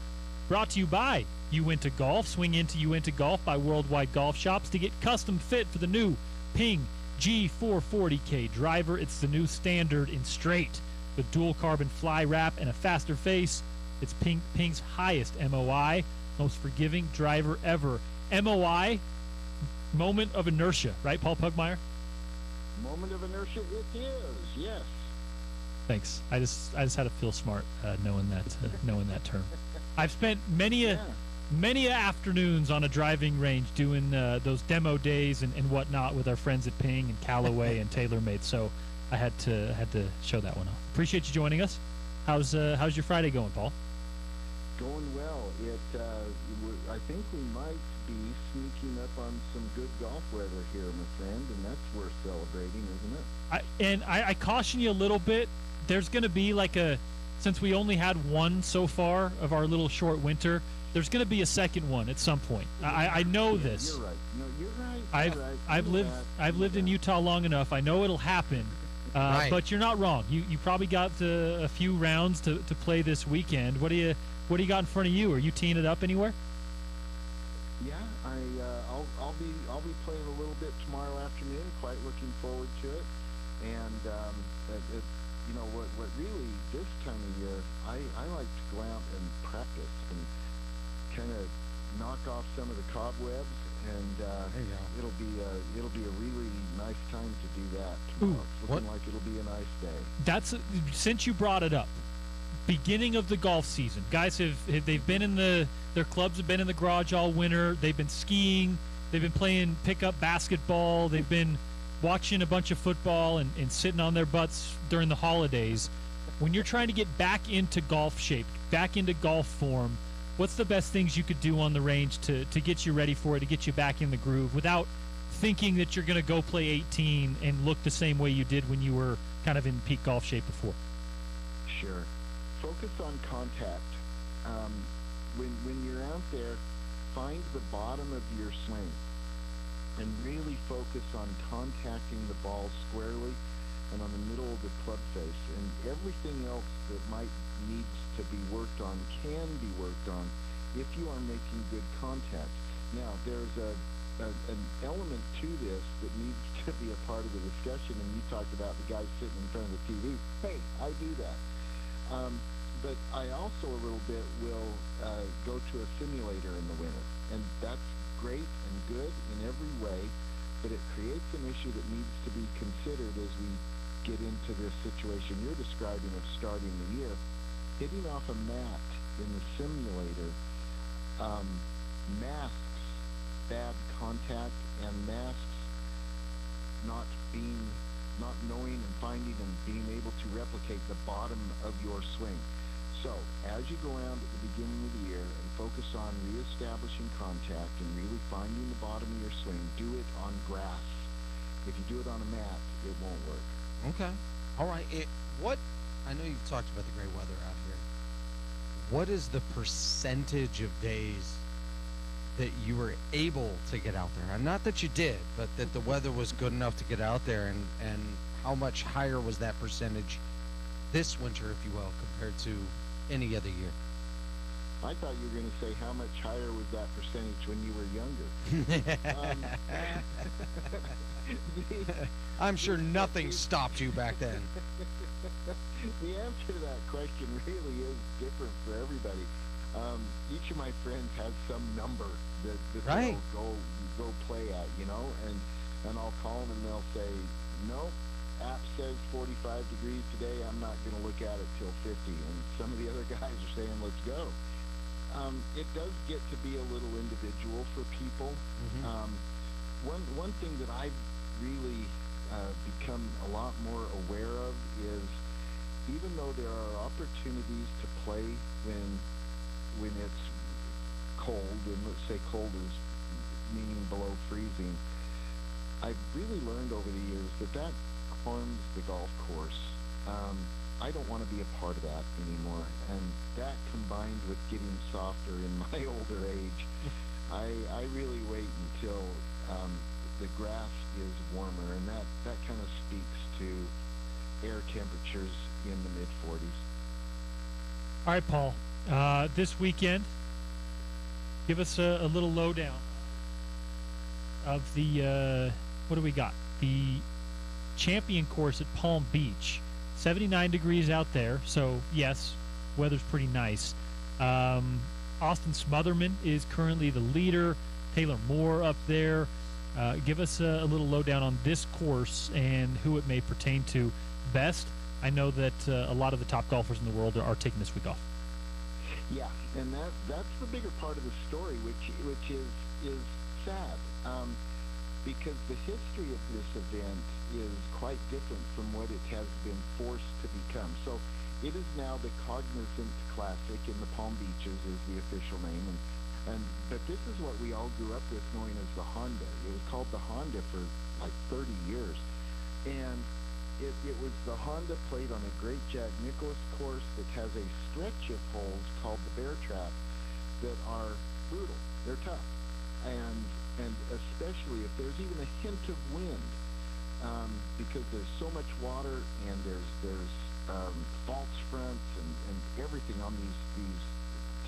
brought to you by Uinta Golf. Swing into Uinta Golf by Worldwide Golf Shops to get custom fit for the new Ping G440K driver. It's the new standard in straight with dual carbon fly wrap and a faster face. It's Ping's highest MOI, most forgiving driver ever. MOI, moment of inertia, right, Paul Pugmire? Moment of inertia, it is, yes. Thanks. I just had to feel smart knowing that term. I've spent many afternoons on a driving range doing those demo days and whatnot with our friends at Ping and Callaway and TaylorMade. So I had to show that one off. Appreciate you joining us. How's your Friday going, Paul? Going well. I think we might be sneaking up on some good golf weather here, my friend, and that's worth celebrating, isn't it? I caution you a little bit. There's going to be since we only had one so far of our little short winter, there's going to be a second one at some point. I know this. You're right. No, you're right. I've lived in Utah long enough. I know it'll happen. Right. But you're not wrong. You probably got a few rounds to play this weekend. What do you got in front of you? Are you teeing it up anywhere? Yeah, I'll be playing a little bit tomorrow afternoon. Quite looking forward to it. And what really this time of year, I like to go out and practice and kind of knock off some of the cobwebs, and it'll be a really nice time to do that tomorrow. It's looking like it'll be a nice day. Since you brought it up, beginning of the golf season, guys they've been in their clubs have been in the garage all winter. They've been skiing, they've been playing pickup basketball, they've been watching a bunch of football and sitting on their butts during the holidays. When you're trying to get back into golf shape, back into golf form, what's the best things you could do on the range to get you ready for it, to get you back in the groove without thinking that you're going to go play 18 and look the same way you did when you were kind of in peak golf shape before? Sure. Focus on contact. When you're out there, find the bottom of your swing and really focus on contacting the ball squarely and on the middle of the club face. And everything else that might needs to be worked on can be worked on if you are making good contact. Now, there's an element to this that needs to be a part of the discussion, and you talked about the guy sitting in front of the TV. Hey, I do that. But I also a little bit will go to a simulator in the winter, and that's great and good in every way, but it creates an issue that needs to be considered as we get into this situation you're describing of starting the year. Hitting off a mat in the simulator masks bad contact and masks not knowing and finding and being able to replicate the bottom of your swing. So as you go around at the beginning of the year and focus on reestablishing contact and really finding the bottom of your swing, do it on grass. If you do it on a mat, it won't work. Okay. All right. I know you've talked about the great weather out here. What is the percentage of days that you were able to get out there? And not that you did, but that the weather was good enough to get out there, and how much higher was that percentage this winter, if you will, compared to any other year? I thought you were going to say how much higher was that percentage when you were younger. I'm sure nothing stopped you back then. The answer to that question really is different for everybody. Each of my friends has some number that right. they'll go play at, and I'll call them and they'll say, no, app says 45 degrees today, I'm not going to look at it till 50. And some of the other guys are saying, let's go. It does get to be a little individual for people. Mm-hmm. One thing that I've really become a lot more aware of is, even though there are opportunities to play when it's cold, and let's say cold is meaning below freezing, I've really learned over the years that harms the golf course. I don't want to be a part of that anymore, and that combined with getting softer in my older age, I really wait until the grass is warmer, and that kind of speaks to air temperatures in the mid-40s. All right, Paul, this weekend, give us a little lowdown of the, what do we got? The champion course at Palm Beach. 79 degrees out there, so yes, weather's pretty nice. Austin Smotherman is currently the leader. Taylor Moore up there. Give us a little lowdown on this course and who it may pertain to best. I know that a lot of the top golfers in the world are taking this week off. Yeah, and that's the bigger part of the story, which is sad. Because the history of this event is quite different from what it has been forced to become. So It is now the Cognizant Classic in the Palm Beaches is the official name, but this is what we all grew up with knowing as the Honda. It was called the Honda for like 30 years, and it was the Honda played on a Great Jack Nicklaus course that has a stretch of holes called the Bear Trap that are brutal. They're tough, and especially if there's even a hint of wind, because there's so much water and there's false fronts and everything on these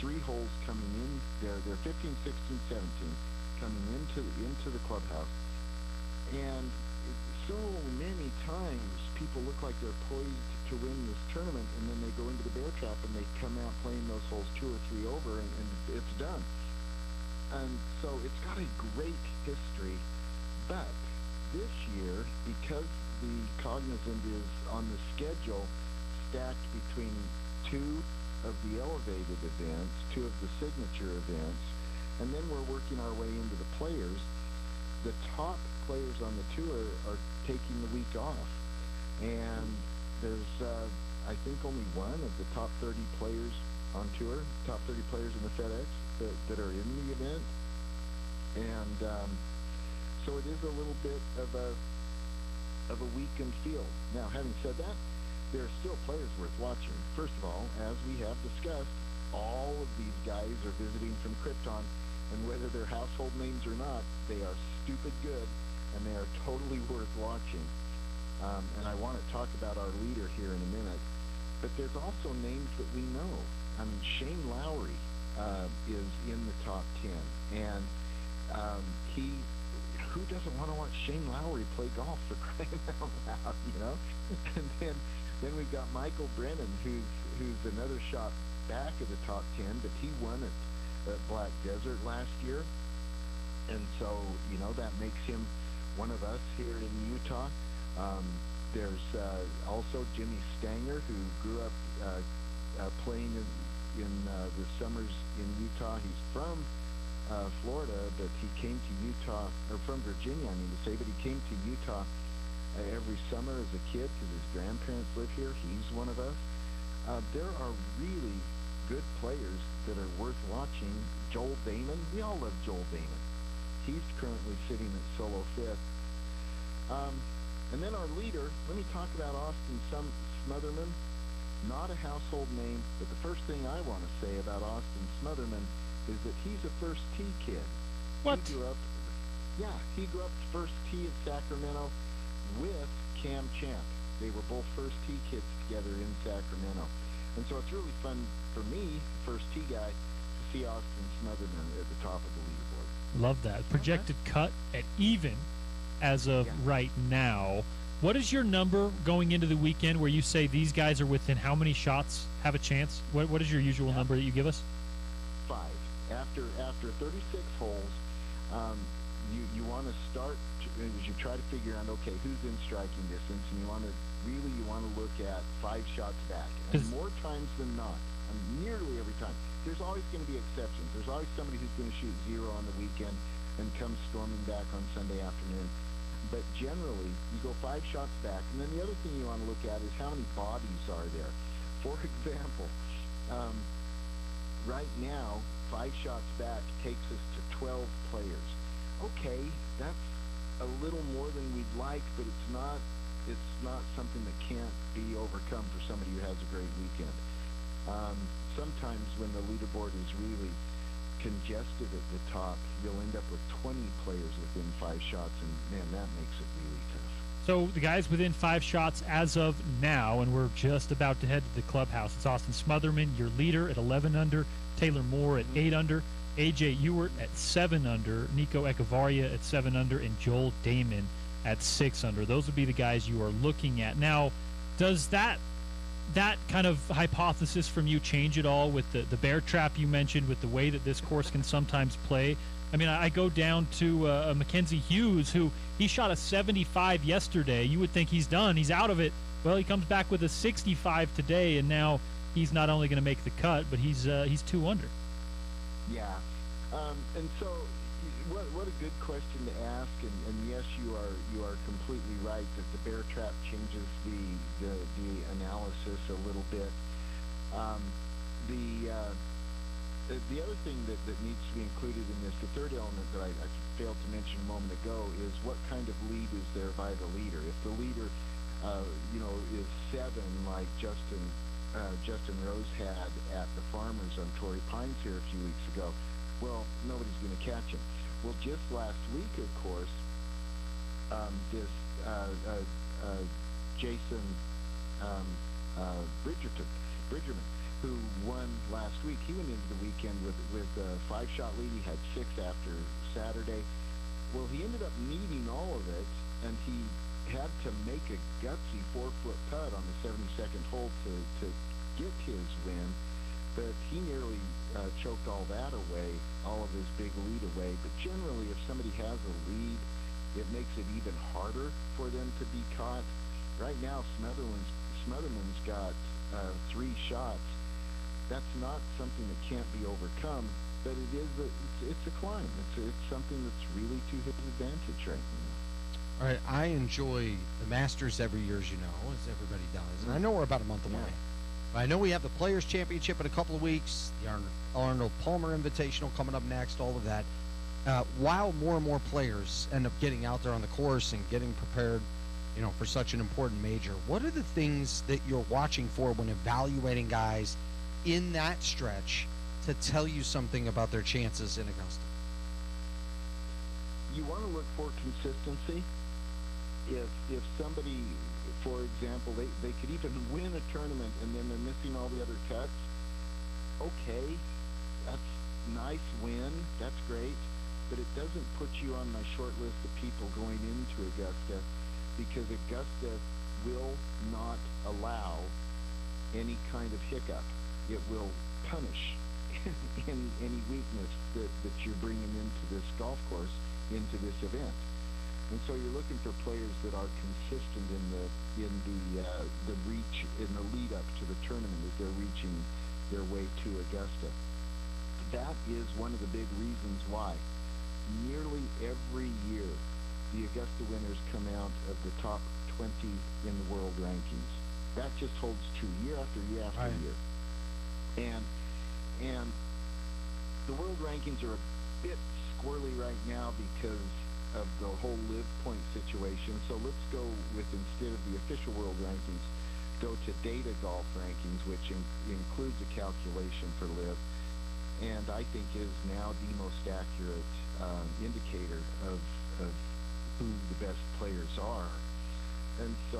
3 holes coming in. They're 15, 16, 17 coming into the clubhouse, and so many times people look like they're poised to win this tournament, and then they go into the Bear Trap and they come out playing those holes 2 or 3 over, and it's done. And so it's got a great history, but this year, because the Cognizant is on the schedule stacked between 2 of the elevated events, 2 of the signature events, and then we're working our way into the players. The top players on the tour are taking the week off, and there's I think only one of the top 30 players on tour, top 30 players in the FedEx that are in the event, and so it is a little bit of a weekend feel. Now, having said that, there are still players worth watching. First of all, as we have discussed, all of these guys are visiting from Krypton, and whether they're household names or not, they are stupid good, and they are totally worth watching. And I want to talk about our leader here in a minute, but there's also names that we know. I mean, Shane Lowry is in the top 10, and who doesn't want to watch Shane Lowry play golf, for crying out loud, you know? And then we've got Michael Brennan, who's another shot back of the top 10, but he won at Black Desert last year, and so that makes him one of us here in Utah. There's also Jimmy Stanger, who grew up playing in the summers in Utah. He's from Florida, but he came to Utah, or from Virginia, I mean to say, but he came to Utah every summer as a kid because his grandparents live here. He's one of us. There are really good players that are worth watching. Joel Damon, we all love Joel Damon. He's currently sitting at solo 5th. And then our leader, let me talk about Austin Smotherman. Not a household name, but the first thing I want to say about Austin Smotherman is that he's a first tee kid. What? He grew up first tee at Sacramento with Cam Champ. They were both first tee kids together in Sacramento. And so it's really fun for me, first tee guy, to see Austin Smotherman at the top of the leaderboard. Love that. Projected cut at even as of right now. What is your number going into the weekend where you say these guys are within how many shots have a chance? What is your usual number that you give us? 5. After 36 holes, you want to start as you try to figure out, okay, who's in striking distance, and you want to look at 5 shots back. And more times than not, nearly every time, there's always going to be exceptions. There's always somebody who's going to shoot 0 on the weekend and come storming back on Sunday afternoon. But generally, you go 5 shots back, and then the other thing you want to look at is how many bodies are there. For example, right now, 5 shots back takes us to 12 players. Okay, that's a little more than we'd like, but it's not something that can't be overcome for somebody who has a great weekend. Sometimes when the leaderboard is really congested at the top, you'll end up with 20 players within 5 shots, and man, that makes it really tough. So the guys within 5 shots as of now, and we're just about to head to the clubhouse. It's Austin Smotherman, your leader, at 11 under, Taylor Moore at 8 under, AJ Ewert at 7 under, Nico Echevarria at 7 under, and Joel Damon at 6 under. Those would be the guys you are looking at. Now, does that kind of hypothesis from you change at all with the bear trap you mentioned, with the way that this course can sometimes play? I mean, I go down to Mackenzie Hughes, who he shot a 75 yesterday. You would think he's done. He's out of it. Well, he comes back with a 65 today, and now he's not only going to make the cut, but he's 2 under. Yeah. And so, What a good question to ask, and yes, you are completely right that the bear trap changes the analysis a little bit. The other thing that needs to be included in this, the third element that I failed to mention a moment ago, is what kind of lead is there by the leader. If the leader, is 7 like Justin Rose had at the Farmers on Torrey Pines here a few weeks ago, well, nobody's going to catch him. Well, just last week, of course, this Jason Bridgerman, who won last week, he went into the weekend with a 5-shot lead. He had 6 after Saturday. Well, he ended up needing all of it, and he had to make a gutsy 4-foot putt on the 72nd hole to get his win, but he nearly choked all that away, all of his big lead away. But generally, if somebody has a lead, it makes it even harder for them to be caught. Right now, Smotherman's got 3 shots. That's not something that can't be overcome, but it's a climb. It's something that's really to his advantage right now. All right, I enjoy the Masters every year, as you know, as everybody does. And I know we're about a month away. Yeah. But I know we have the Players' Championship in a couple of weeks, the Arnold Palmer Invitational coming up next, all of that. While more and more players end up getting out there on the course and getting prepared, for such an important major, what are the things that you're watching for when evaluating guys in that stretch to tell you something about their chances in Augusta? You want to look for consistency. If somebody, for example, they could even win a tournament and then they're missing all the other cuts, okay, that's nice win, that's great, but it doesn't put you on my short list of people going into Augusta, because Augusta will not allow any kind of hiccup. It will punish any weakness that you're bringing into this golf course, into this event. And so you're looking for players that are consistent in the reach, in the lead up to the tournament as they're reaching their way to Augusta. That is one of the big reasons why nearly every year the Augusta winners come out of the top 20 in the world rankings. That just holds true year after year after year. And the world rankings are a bit squirrely right now because of the whole live point situation. So let's go with, instead of the official world rankings, go to data golf rankings, which includes a calculation for live, and I think is now the most accurate indicator of who the best players are. And so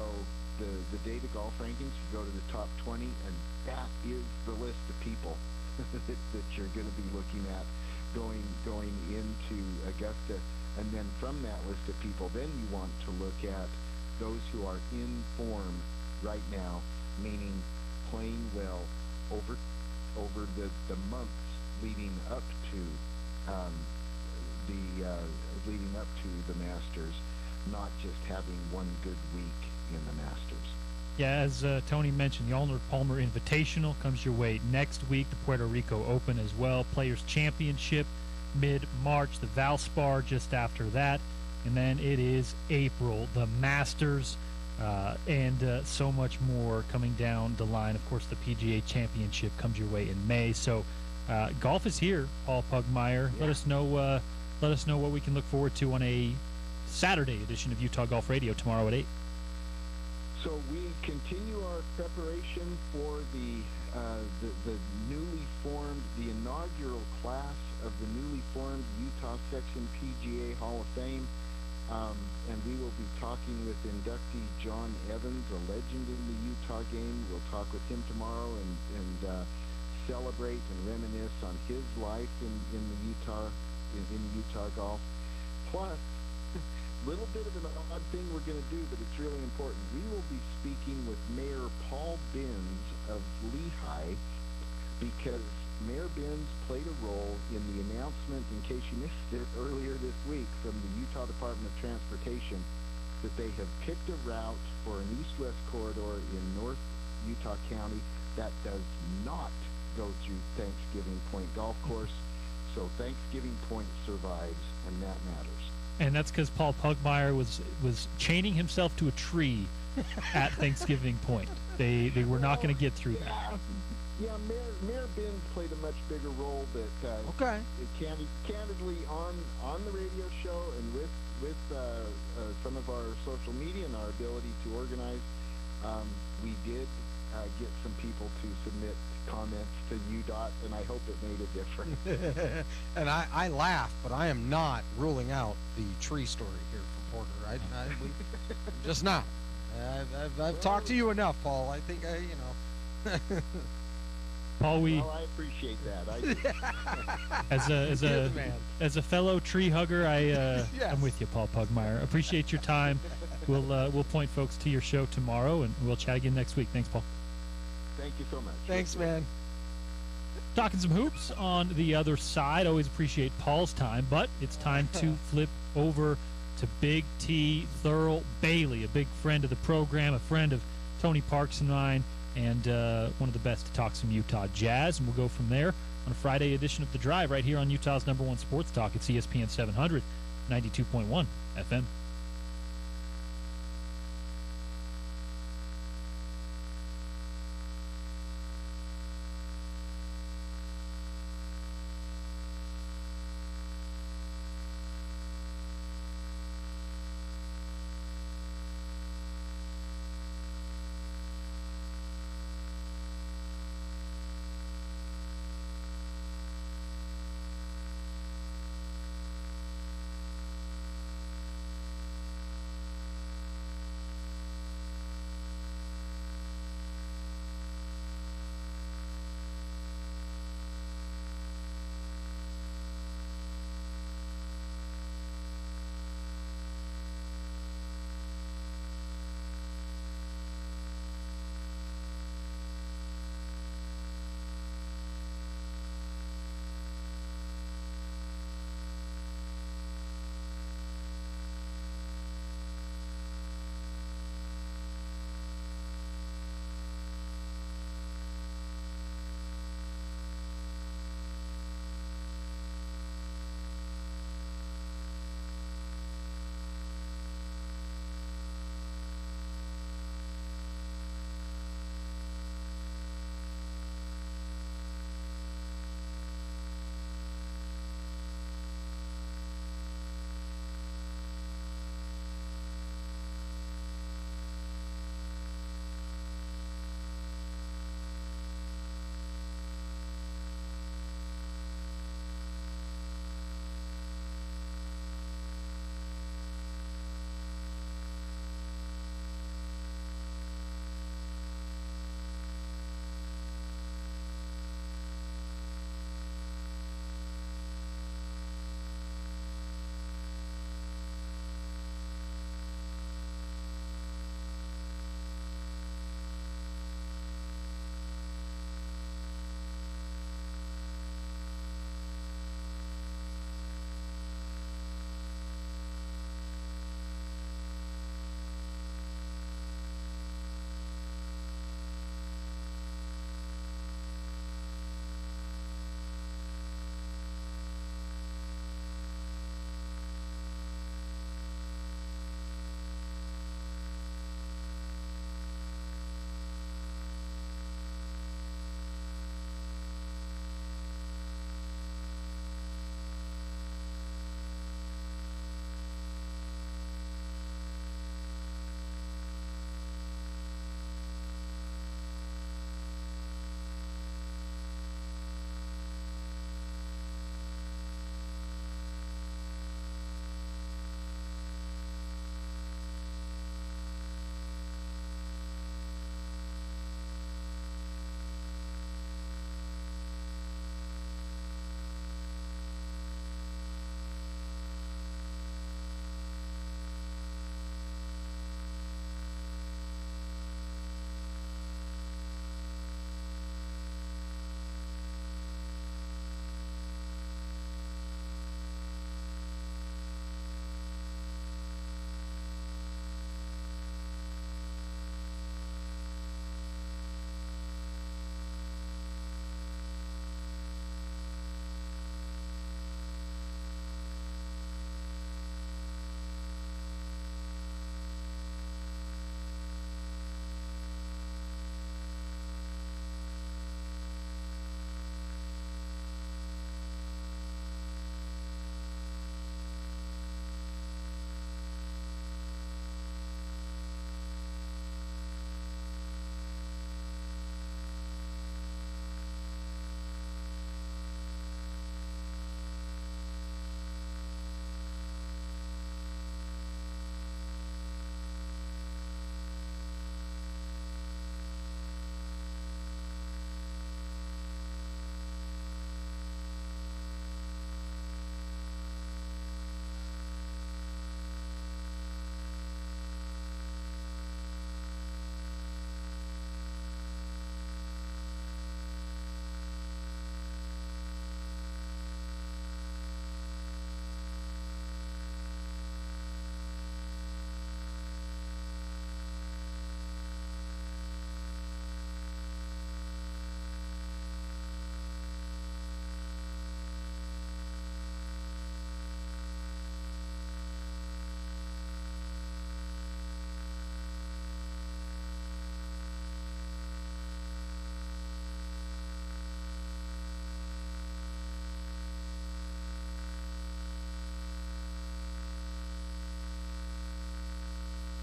the data golf rankings, you go to the top 20, and that is the list of people that you're going to be looking at going into Augusta. And then from that list of people, then you want to look at those who are in form right now, meaning playing well over the months leading up to the Masters, not just having one good week in the Masters. Yeah, as Tony mentioned, the Arnold Palmer Invitational comes your way next week. The Puerto Rico Open as well. Players Championship mid-March. The Valspar just after that. And then it is April. The Masters and so much more coming down the line. Of course, the PGA Championship comes your way in May. So golf is here, Paul Pugmire. Yeah. Let us know what we can look forward to on a Saturday edition of Utah Golf Radio tomorrow at 8. So we continue our preparation for the newly formed, the inaugural class of the newly formed Utah Section PGA Hall of Fame, and we will be talking with inductee John Evans, a legend in the Utah game. We'll talk with him tomorrow and celebrate and reminisce on his life in Utah golf. Plus, little bit of an odd thing we're going to do, but it's really important. We will be speaking with Mayor Paul Binns of Lehigh, because Mayor Binns played a role in the announcement, in case you missed it earlier this week, from the Utah Department of Transportation, that they have picked a route for an east-west corridor in North Utah County that does not go through Thanksgiving Point Golf Course. So Thanksgiving Point survives, and that matters. And that's because Paul Pugmire was chaining himself to a tree at Thanksgiving Point. They were not going to get through that. Yeah, Mayor Binns played a much bigger role. That candidly on the radio show and with some of our social media and our ability to organize, we did get some people to submit comments to UDOT, and I hope it made a difference. And I laugh, but I am not ruling out the tree story here from Porter. I'm just not. I've talked to you enough, Paul. I think Paul, well, I appreciate that. As a fellow tree hugger, Yes. I'm with you, Paul Pugmire. Appreciate your time. We'll point folks to your show tomorrow, and we'll chat again next week. Thanks, Paul. Thank you so much. Thanks, man. Talking some hoops on the other side. Always appreciate Paul's time, but it's time to flip over to Big T Thurl Bailey, a big friend of the program, a friend of Tony Parks and mine, and one of the best to talk some Utah Jazz. And we'll go from there on a Friday edition of The Drive right here on Utah's #1 sports talk. It's ESPN 700, 92.1 FM.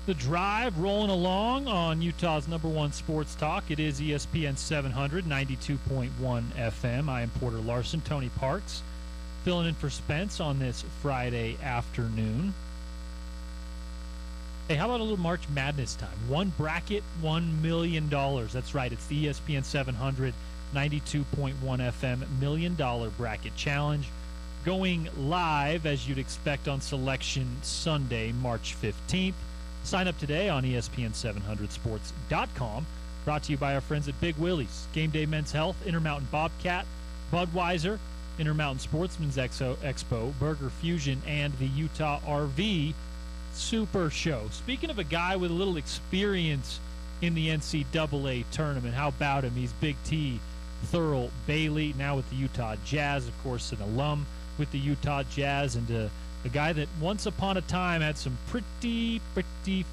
The Drive rolling along on Utah's #1 sports talk. It is ESPN 700, 92.1 FM. I am Porter Larson, Tony Parks, filling in for Spence on this Friday afternoon. Hey, how about a little March Madness time? One bracket, $1 million. That's right. It's the ESPN 700, 92.1 FM $1 million bracket challenge. Going live, as you'd expect, on Selection Sunday, March 15th. Sign up today on ESPN700sports.com. Brought to you by our friends at Big Willie's, Game Day Men's Health, Intermountain Bobcat, Budweiser, Intermountain Sportsman's Expo, Burger Fusion, and the Utah RV Super Show. Speaking of a guy with a little experience in the NCAA tournament, how about him? He's Big T Thurl Bailey, now with the Utah Jazz, of course, an alum with the Utah Jazz, and a guy that once upon a time had some pretty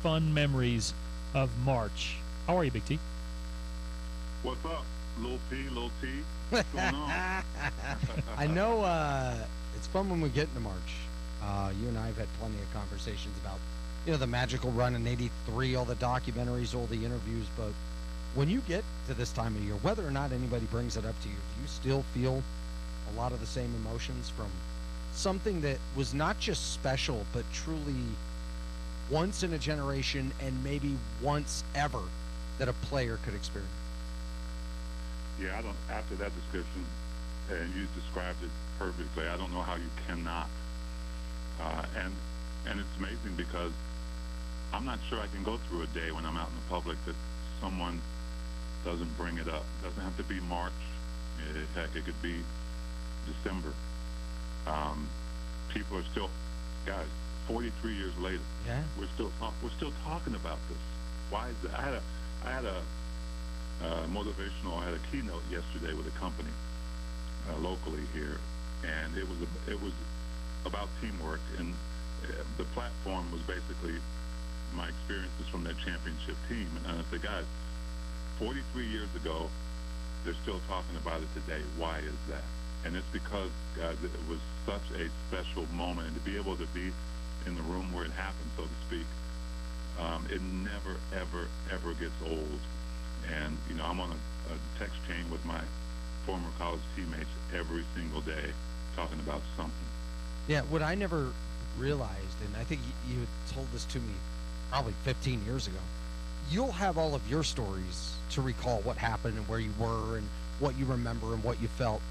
fun memories of March. How are you, Big T? What's up, Lil T? What's going on? I know it's fun when we get into March. You and I have had plenty of conversations about, the magical run in '83, all the documentaries, all the interviews. But when you get to this time of year, whether or not anybody brings it up to you, do you still feel a lot of the same emotions from something that was not just special, but truly once in a generation and maybe once ever that a player could experience? Yeah, I don't. After that description, and you described it perfectly, I don't know how you cannot. And it's amazing because I'm not sure I can go through a day when I'm out in the public that someone doesn't bring it up. It doesn't have to be March. Heck, it could be December. People are still, guys, 43 years later, we're still talking about this. Why is that? I had a keynote yesterday with a company locally here, and it was about teamwork, and the platform was basically my experiences from that championship team. And I said, guys, 43 years ago, they're still talking about it today. Why is that? And it's because, guys, it was such a special moment, and to be able to be in the room where it happened, so to speak, it never, ever gets old. And, I'm on a text chain with my former college teammates every single day talking about something. Yeah, what I never realized, and I think you had told this to me probably 15 years ago, you'll have all of your stories to recall what happened and where you were and what you remember and what you felt.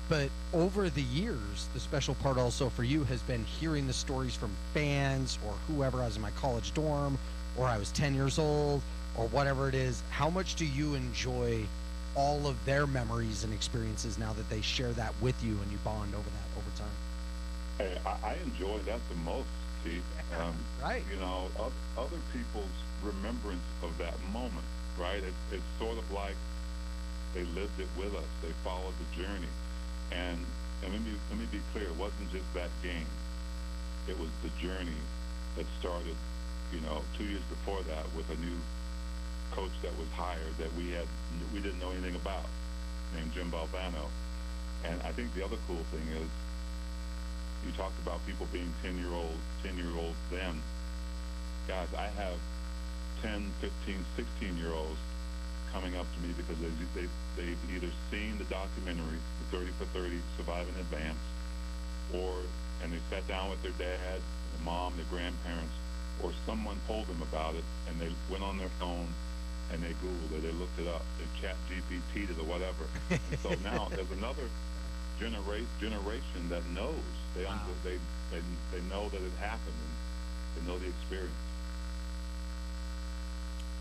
But over the years, the special part also for you has been hearing the stories from fans or whoever. I was in my college dorm, or I was 10 years old, or whatever it is. How much do you enjoy all of their memories and experiences now that they share that with you and you bond over that over time? Hey, I enjoy that the most, Steve. Right. Other people's remembrance of that moment, right? It's sort of like they lived it with us. They followed the journey. And let me be clear, it wasn't just that game. It was the journey that started, 2 years before that with a new coach that was hired that we didn't know anything about, named Jim Balvano. And I think the other cool thing is, you talked about people being 10-year-olds then. Guys, I have 10, 15, 16-year-olds coming up to me because they've either seen the documentary, the 30 for 30, Survive in Advance, and they sat down with their dad, their mom, their grandparents, or someone told them about it, and they went on their phone and they Googled it, they looked it up, they chat GPT'd it or whatever. And so now there's another generation that knows. They know that it happened, and they know the experience.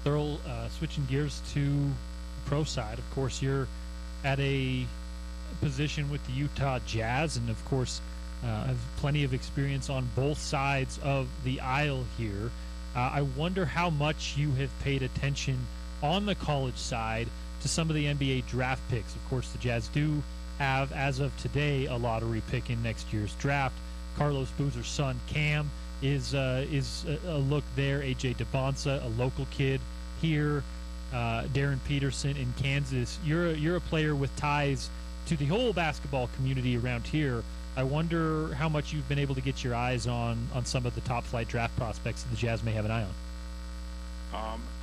Thurl, switching gears to the pro side, of course, you're at a position with the Utah Jazz, and of course, have plenty of experience on both sides of the aisle here. I wonder how much you have paid attention on the college side to some of the NBA draft picks. Of course, the Jazz do have, as of today, a lottery pick in next year's draft. Carlos Boozer's son, Cam, is a look there. AJ DeBonsa, a local kid here. Darren Peterson in Kansas. You're a player with ties to the whole basketball community around here. I wonder how much you've been able to get your eyes on some of the top flight draft prospects that the Jazz may have an eye on.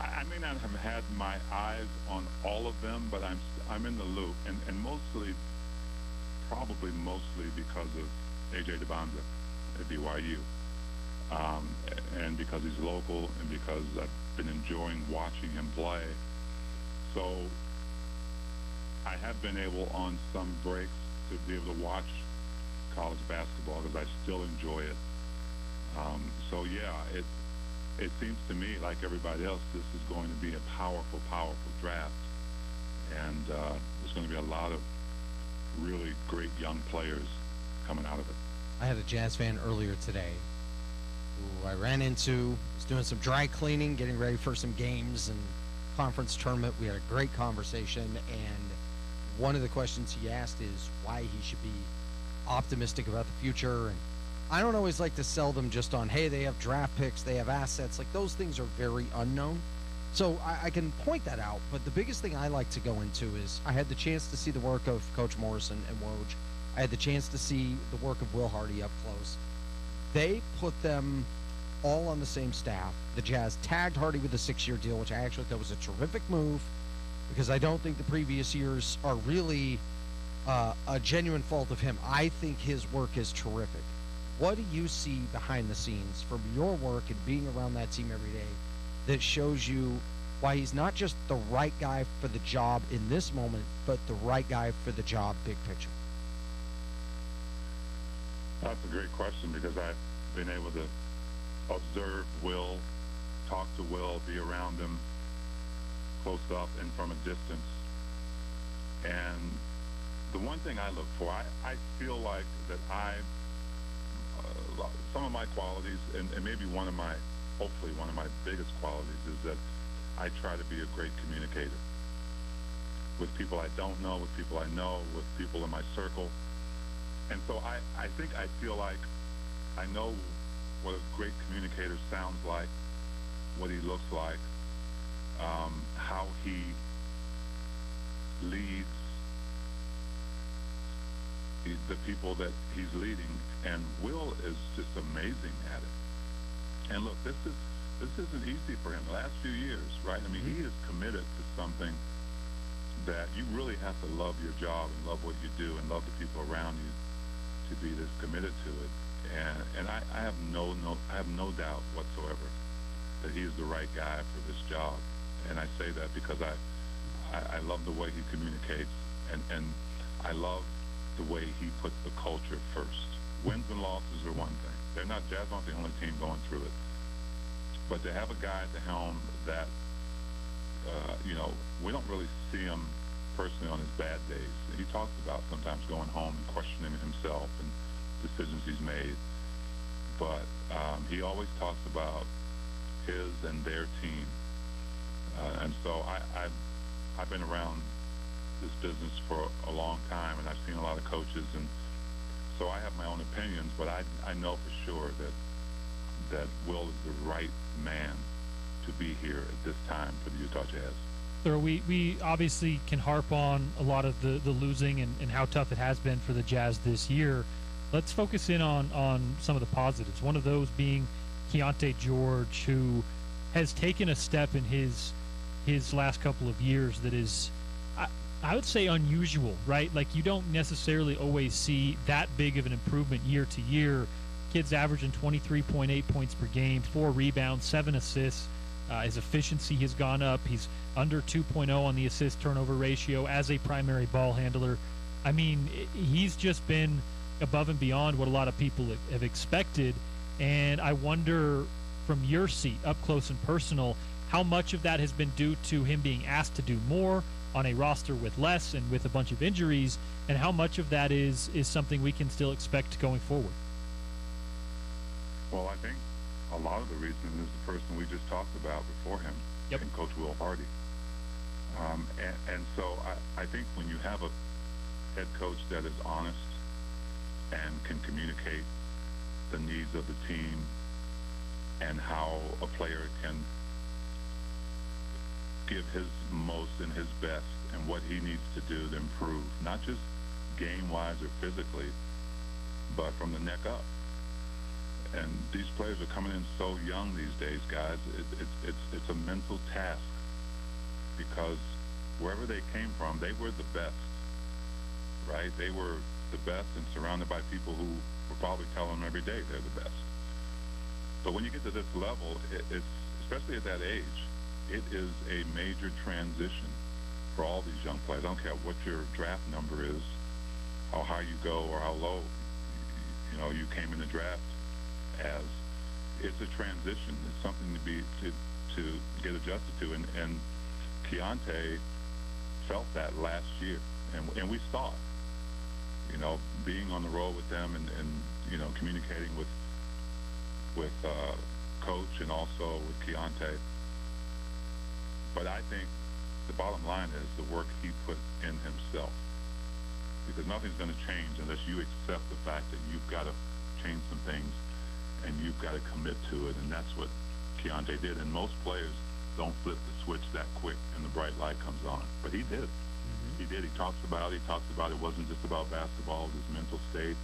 I may not have had my eyes on all of them, but I'm in the loop, and probably mostly because of A.J. DeBonza at BYU, and because he's local, and because I've been enjoying watching him play. So I have been able on some breaks to be able to watch college basketball because I still enjoy it. So yeah, it seems to me like everybody else, this is going to be a powerful, powerful draft, and there's going to be a lot of really great young players coming out of it. I had a Jazz fan earlier today who I ran into, was doing some dry cleaning, getting ready for some games and conference tournament. We had a great conversation, and one of the questions he asked is why he should be optimistic about the future. And I don't always like to sell them just on, hey, they have draft picks, they have assets. Like, those things are very unknown. So I can point that out. But the biggest thing I like to go into is I had the chance to see the work of Coach Morrison and Woj. I had the chance to see the work of Will Hardy up close. They put them all on the same staff. The Jazz tagged Hardy with a 6-year deal, which I actually thought was a terrific move, because I don't think the previous years are really a genuine fault of him. I think his work is terrific. What do you see behind the scenes from your work and being around that team every day that shows you why he's not just the right guy for the job in this moment, but the right guy for the job big picture? That's a great question, because I've been able to observe Will, talk to Will, be around him close up and from a distance. And the one thing I look for, I feel like that some of my qualities, and maybe hopefully one of my biggest qualities, is that I try to be a great communicator with people I don't know, with people I know, with people in my circle. And so I think I feel like I know what a great communicator sounds like, what he looks like, how he leads the people that he's leading. And Will is just amazing at it. And look, this isn't easy for him the last few years, right? I mean, he is committed to something that you really have to love your job and love what you do and love the people around you to be this committed to it. And I have no doubt whatsoever that he is the right guy for this job. And I say that because I love the way he communicates, and I love the way he puts the culture first. Wins and losses are one thing. Jazz aren't the only team going through it. But to have a guy at the helm that, we don't really see him personally on his bad days. He talks about sometimes going home and questioning himself and decisions he's made. But he always talks about his and their team. And so I've been around this business for a long time, and I've seen a lot of coaches, and so I have my own opinions, but I know for sure that Will is the right man to be here at this time for the Utah Jazz. So we obviously can harp on a lot of the losing and how tough it has been for the Jazz this year. Let's focus in on some of the positives. One of those being Keontae George, who has taken a step in his last couple of years that is, I would say, unusual, right? Like, you don't necessarily always see that big of an improvement year to year. Kid's averaging 23.8 points per game, 4 rebounds, 7 assists. His efficiency has gone up. He's under 2.0 on the assist-turnover ratio as a primary ball handler. I mean, he's just been above and beyond what a lot of people have expected. And I wonder, from your seat, up close and personal, how much of that has been due to him being asked to do more on a roster with less and with a bunch of injuries, and how much of that is something we can still expect going forward? Well, I think a lot of the reason is the person we just talked about before him, and Coach Will Hardy. And so I think when you have a head coach that is honest and can communicate the needs of the team and how a player can give his most and his best and what he needs to do to improve, not just game-wise or physically, but from the neck up. and these players are coming in so young these days, guys. It's a mental task, because wherever they came from, they were the best, right? They were the best and surrounded by people who were probably telling them every day they're the best. But when you get to this level, it's especially at that age, it is a major transition for all these young players. I don't care what your draft number is, how high you go or how low you came in the draft as. It's a transition. It's something to get adjusted to, and Keontae felt that last year, and we saw it. Being on the road with them and communicating with Coach and also with Keontae. But I think the bottom line is the work he put in himself, because nothing's going to change unless you accept the fact that you've got to change some things and you've got to commit to it, and that's what Keontae did. And most players don't flip the switch that quick and the bright light comes on, but he did. Mm-hmm. He did. He talks about it wasn't just about basketball, his mental state,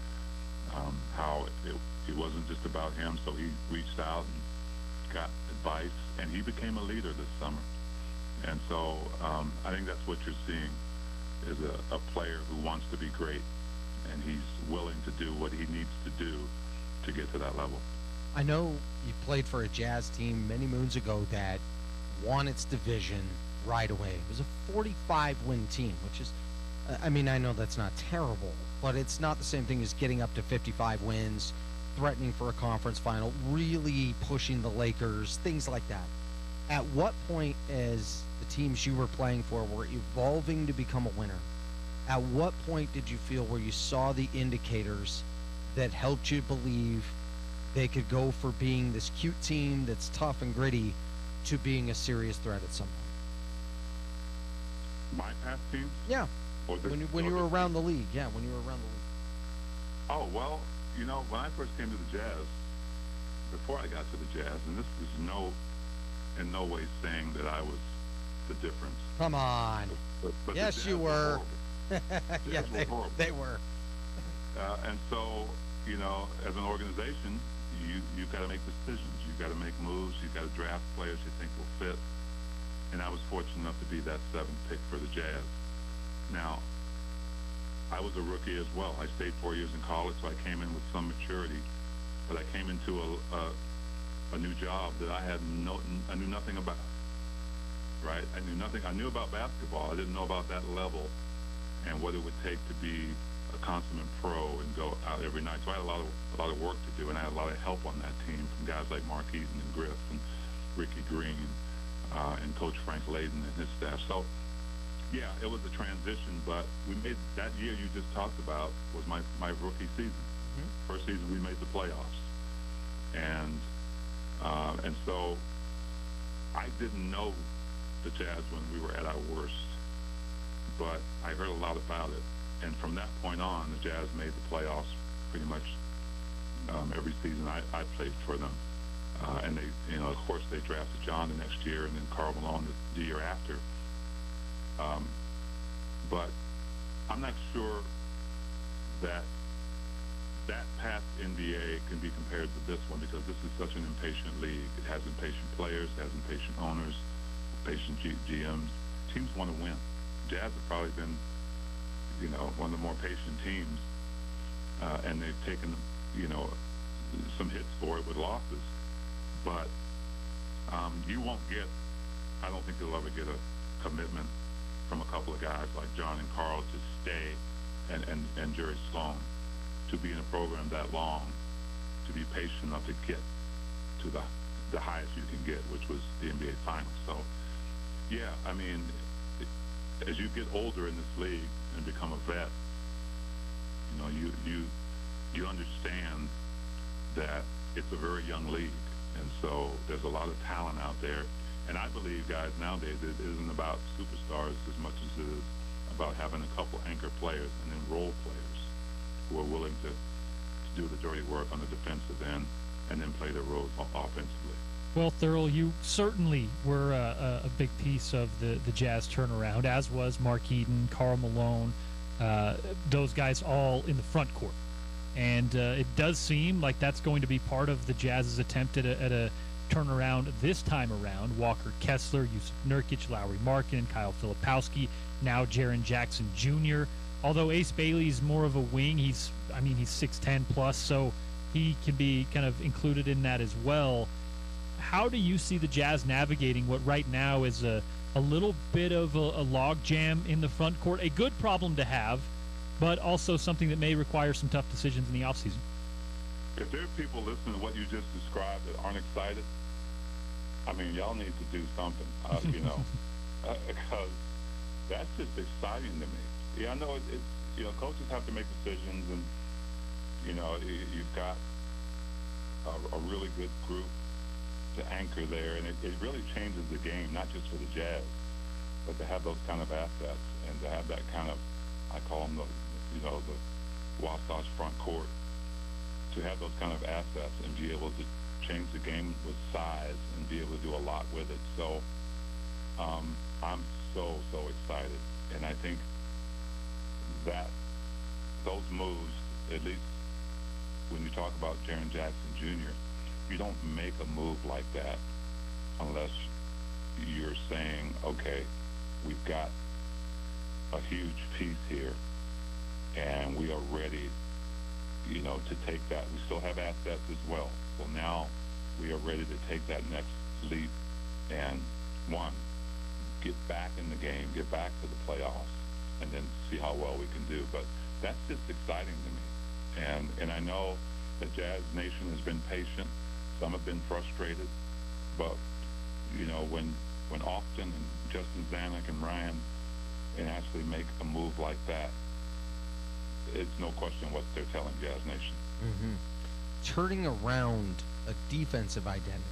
how it wasn't just about him. So he reached out and got advice, and he became a leader this summer. And so I think that's what you're seeing is a player who wants to be great, and he's willing to do what he needs to do to get to that level. I know you played for a Jazz team many moons ago that won its division right away. It was a 45-win team, which is, I know that's not terrible, but it's not the same thing as getting up to 55 wins, threatening for a conference final, really pushing the Lakers, things like that. At what point, as the teams you were playing for were evolving to become a winner, at what point did you feel where you saw the indicators that helped you believe they could go for being this cute team that's tough and gritty to being a serious threat at some point? My past teams? Yeah. When you were around the league. Yeah, when you were around the league. Oh, well, when I first came to the Jazz, before I got to the Jazz, and this is in no way saying that I was the difference. Come on. But yes, you were. Yeah, they were. And so, as an organization, you've got to make decisions. You've got to make moves. You've got to draft players you think will fit. And I was fortunate enough to be that 7th pick for the Jazz. Now, I was a rookie as well. I stayed 4 years in college, so I came in with some maturity. But I came into a new job that I knew nothing about. Right? I knew nothing. I knew about basketball. I didn't know about that level and what it would take to be a consummate pro and go out every night. So I had a lot of work to do, and I had a lot of help on that team from guys like Mark Eaton and Griff and Ricky Green and Coach Frank Layden and his staff. So, yeah, it was a transition, but we made that year you just talked about was my rookie season. Mm-hmm. First season we made the playoffs, and so I didn't know the Jazz when we were at our worst, but I heard a lot about it. And from that point on, the Jazz made the playoffs pretty much every season I played for them. And they, of course, they drafted John the next year, and then Karl Malone the year after. But I'm not sure that past NBA can be compared to this one, because this is such an impatient league. It has impatient players, it has impatient owners, patient GMs. Teams want to win. Jazz have probably been, one of the more patient teams, and they've taken, some hits for it with losses. But you won't get, I don't think you'll ever get a commitment from a couple of guys like John and Karl to stay, and Jerry Sloan, to be in a program that long, to be patient enough to get to the highest you can get, which was the NBA Finals. So, yeah, as you get older in this league and become a vet, you understand that it's a very young league, and so there's a lot of talent out there. And I believe, guys, nowadays it isn't about superstars as much as it is about having a couple anchor players and then role players who are willing to do the dirty work on the defensive end and then play their roles offensively. Well, Thurl, you certainly were a big piece of the Jazz turnaround, as was Mark Eaton, Karl Malone, those guys all in the front court. And it does seem like that's going to be part of the Jazz's attempt at a turnaround this time around. Walker Kessler, Yusuf Nurkic, Lowry Markin, Kyle Filipowski, now Jaren Jackson Jr. Although Ace Bailey's more of a wing, he's 6'10 plus, so he can be kind of included in that as well. How do you see the Jazz navigating what right now is a little bit of a log jam in the front court? A good problem to have, but also something that may require some tough decisions in the offseason. If there are people listening to what you just described that aren't excited, I mean, y'all need to do something, because that's just exciting to me. Yeah, I know it's coaches have to make decisions, and you've got a really good group to anchor there, and it really changes the game, not just for the Jazz, but to have those kind of assets and to have that kind of, I call them the Wasatch front court, to have those kind of assets and be able to change the game with size and be able to do a lot with it. So I'm so excited, and I think that those moves, at least when you talk about Jaren Jackson Jr., you don't make a move like that unless you're saying, okay, we've got a huge piece here, and we are ready, to take that. We still have assets as well. So now we are ready to take that next leap and, one, get back in the game, get back to the playoffs, and then see how well we can do. But that's just exciting to me. And I know that Jazz Nation has been patient. Some have been frustrated. But, when Austin and Justin Zanuck and Ryan and actually make a move like that, it's no question what they're telling Jazz Nation. Mm-hmm. Turning around a defensive identity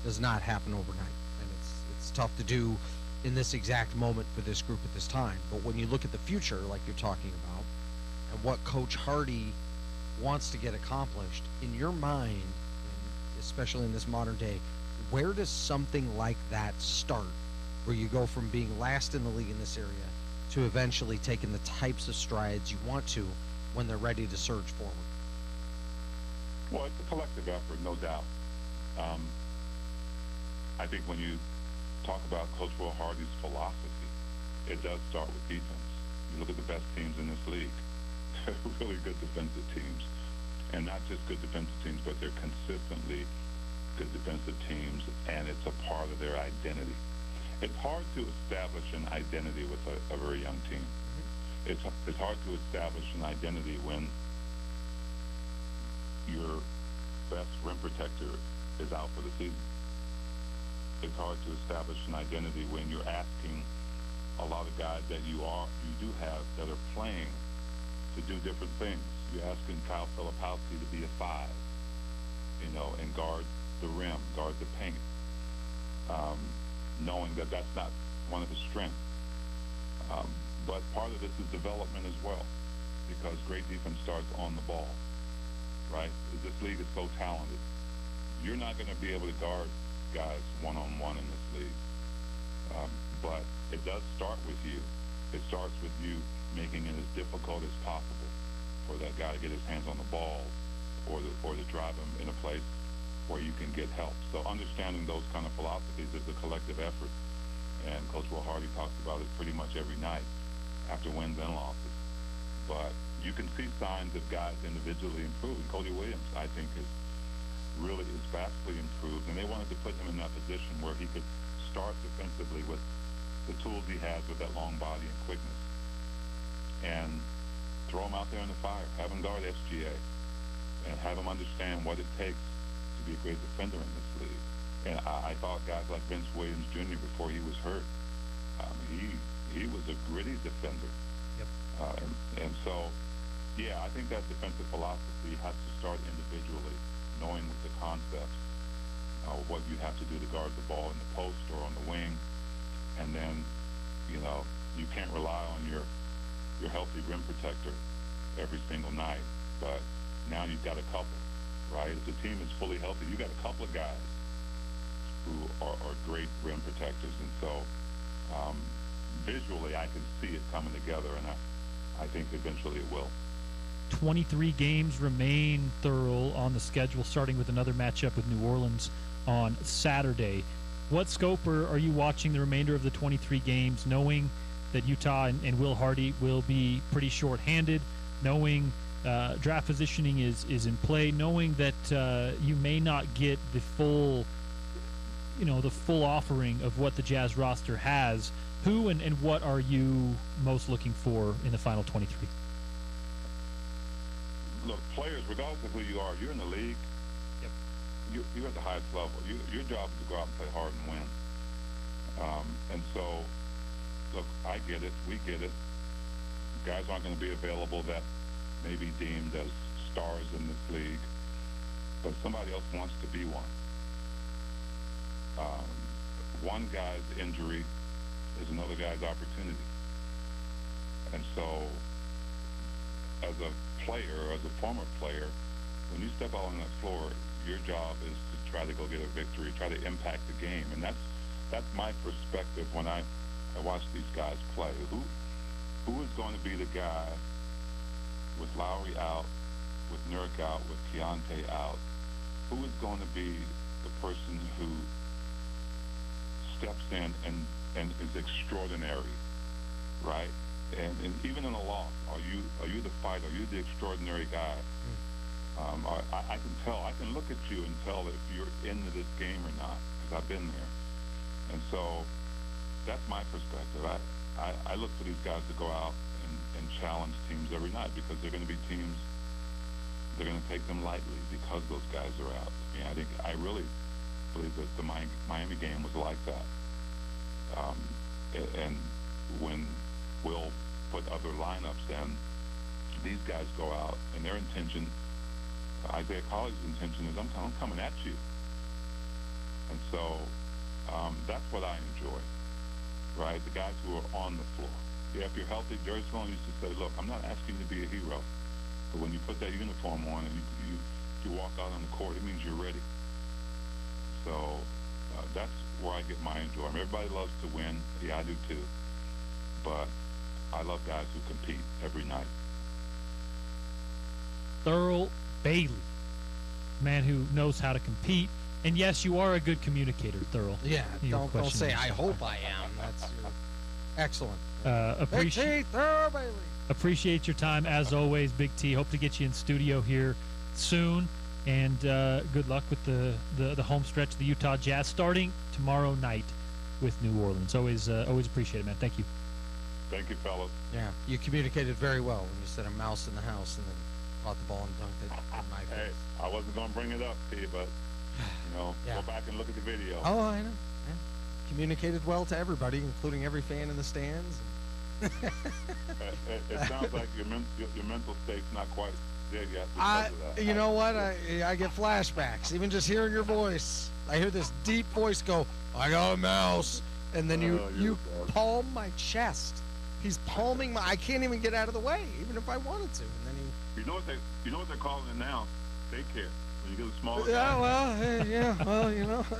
does not happen overnight, and it's tough to do in this exact moment for this group at this time. But when you look at the future, like you're talking about, and what Coach Hardy wants to get accomplished, in your mind, and especially in this modern day, where does something like that start, where you go from being last in the league in this area to eventually taking the types of strides you want to when they're ready to surge forward? Well, it's a collective effort, no doubt. I think when you talk about Coach Will Hardy's philosophy, it does start with defense. You look at the best teams in this league. They're really good defensive teams. And not just good defensive teams, but they're consistently good defensive teams, and it's a part of their identity. It's hard to establish an identity with a very young team. It's hard to establish an identity when your best rim protector is out for the season. It's hard to establish an identity when you're asking a lot of guys that you do have that are playing to do different things. You're asking Kyle Filipowski to be a 5, and guard the rim, guard the paint, knowing that that's not one of his strengths. But part of this is development as well, because great defense starts on the ball, right? This league is so talented. You're not going to be able to guard guys one-on-one in this league. But it does start with you. It starts with you making it as difficult as possible for that guy to get his hands on the ball or to drive him in a place where you can get help. So understanding those kind of philosophies is a collective effort. And Coach Will Hardy talks about it pretty much every night after wins and losses. But you can see signs of guys individually improving. Cody Williams, I think, is vastly improved. And they wanted to put him in that position where he could start defensively with the tools he has with that long body and quickness. And throw him out there in the fire. Have him guard SGA. And have him understand what it takes to be a great defender in this league. And I thought guys like Vince Williams Jr., before he was hurt, he was a gritty defender. Yep. And so, yeah, I think that defensive philosophy has to start individually, knowing the concepts, what you have to do to guard the ball in the post or on the wing. And then, you can't rely on your healthy rim protector every single night. But now you've got a couple, right? If the team is fully healthy, you've got a couple of guys who are great rim protectors. And so visually I can see it coming together, and I think eventually it will. 23 games remain, Thurl, on the schedule, starting with another matchup with New Orleans on Saturday. What scope are you watching the remainder of the 23 games, knowing that Utah and Will Hardy will be pretty short-handed, knowing draft positioning is in play, knowing that you may not get the full offering of what the Jazz roster has? Who and what are you most looking for in the final 23? Look, players, regardless of who you are, you're in the league. Yep. You're at the highest level. Your job is to go out and play hard and win. And so, look, I get it. We get it. Guys aren't going to be available that may be deemed as stars in this league, but somebody else wants to be one. One guy's injury is another guy's opportunity. And so, as a player, as a former player, when you step out on that floor, your job is to try to go get a victory, try to impact the game. And that's my perspective when I watch these guys play. Who is going to be the guy with Lowry out, with Nurk out, with Keontae out? Who is going to be the person who steps in and is extraordinary, right? And even in a loss, are you the fighter? Are you the extraordinary guy? I can tell. I can look at you and tell if you're into this game or not, because I've been there. And so that's my perspective. I look for these guys to go out and challenge teams every night, because they're going to be teams, they're going to take them lightly because those guys are out. I really believe that the Miami game was like that. And when Will put other lineups in, these guys go out, and their intention, Isaiah Colley's intention is, I'm coming at you. And so that's what I enjoy, right? The guys who are on the floor. Yeah, if you're healthy, Jerry Sloan used to say, look, I'm not asking you to be a hero, but when you put that uniform on and you walk out on the court, it means you're ready. So that's where I get my enjoyment. Everybody loves to win. Yeah, I do too. But I love guys who compete every night. Thurl Bailey, man who knows how to compete. And yes, you are a good communicator, Thurl. Yeah, don't say I hope I am. That's excellent. Appreciate Thurl Bailey. Appreciate your time as always, Big T. Hope to get you in studio here soon. And good luck with the home stretch of the Utah Jazz starting tomorrow night with New Orleans. Always appreciate it, man. Thank you. Thank you, fellas. Yeah, you communicated very well when you said a mouse in the house and then caught the ball and dunked it in my face. Hey, I wasn't going to bring it up, P, but, yeah. Go back and look at the video. Oh, I know. Yeah. Communicated well to everybody, including every fan in the stands. It sounds like your mental state's not quite there yet. You know what? I get flashbacks. Even just hearing your voice. I hear this deep voice go, I got a mouse. And then you palm my chest. He's palming I can't even get out of the way, even if I wanted to. And then You know what they're calling it now? Daycare. When you get a smaller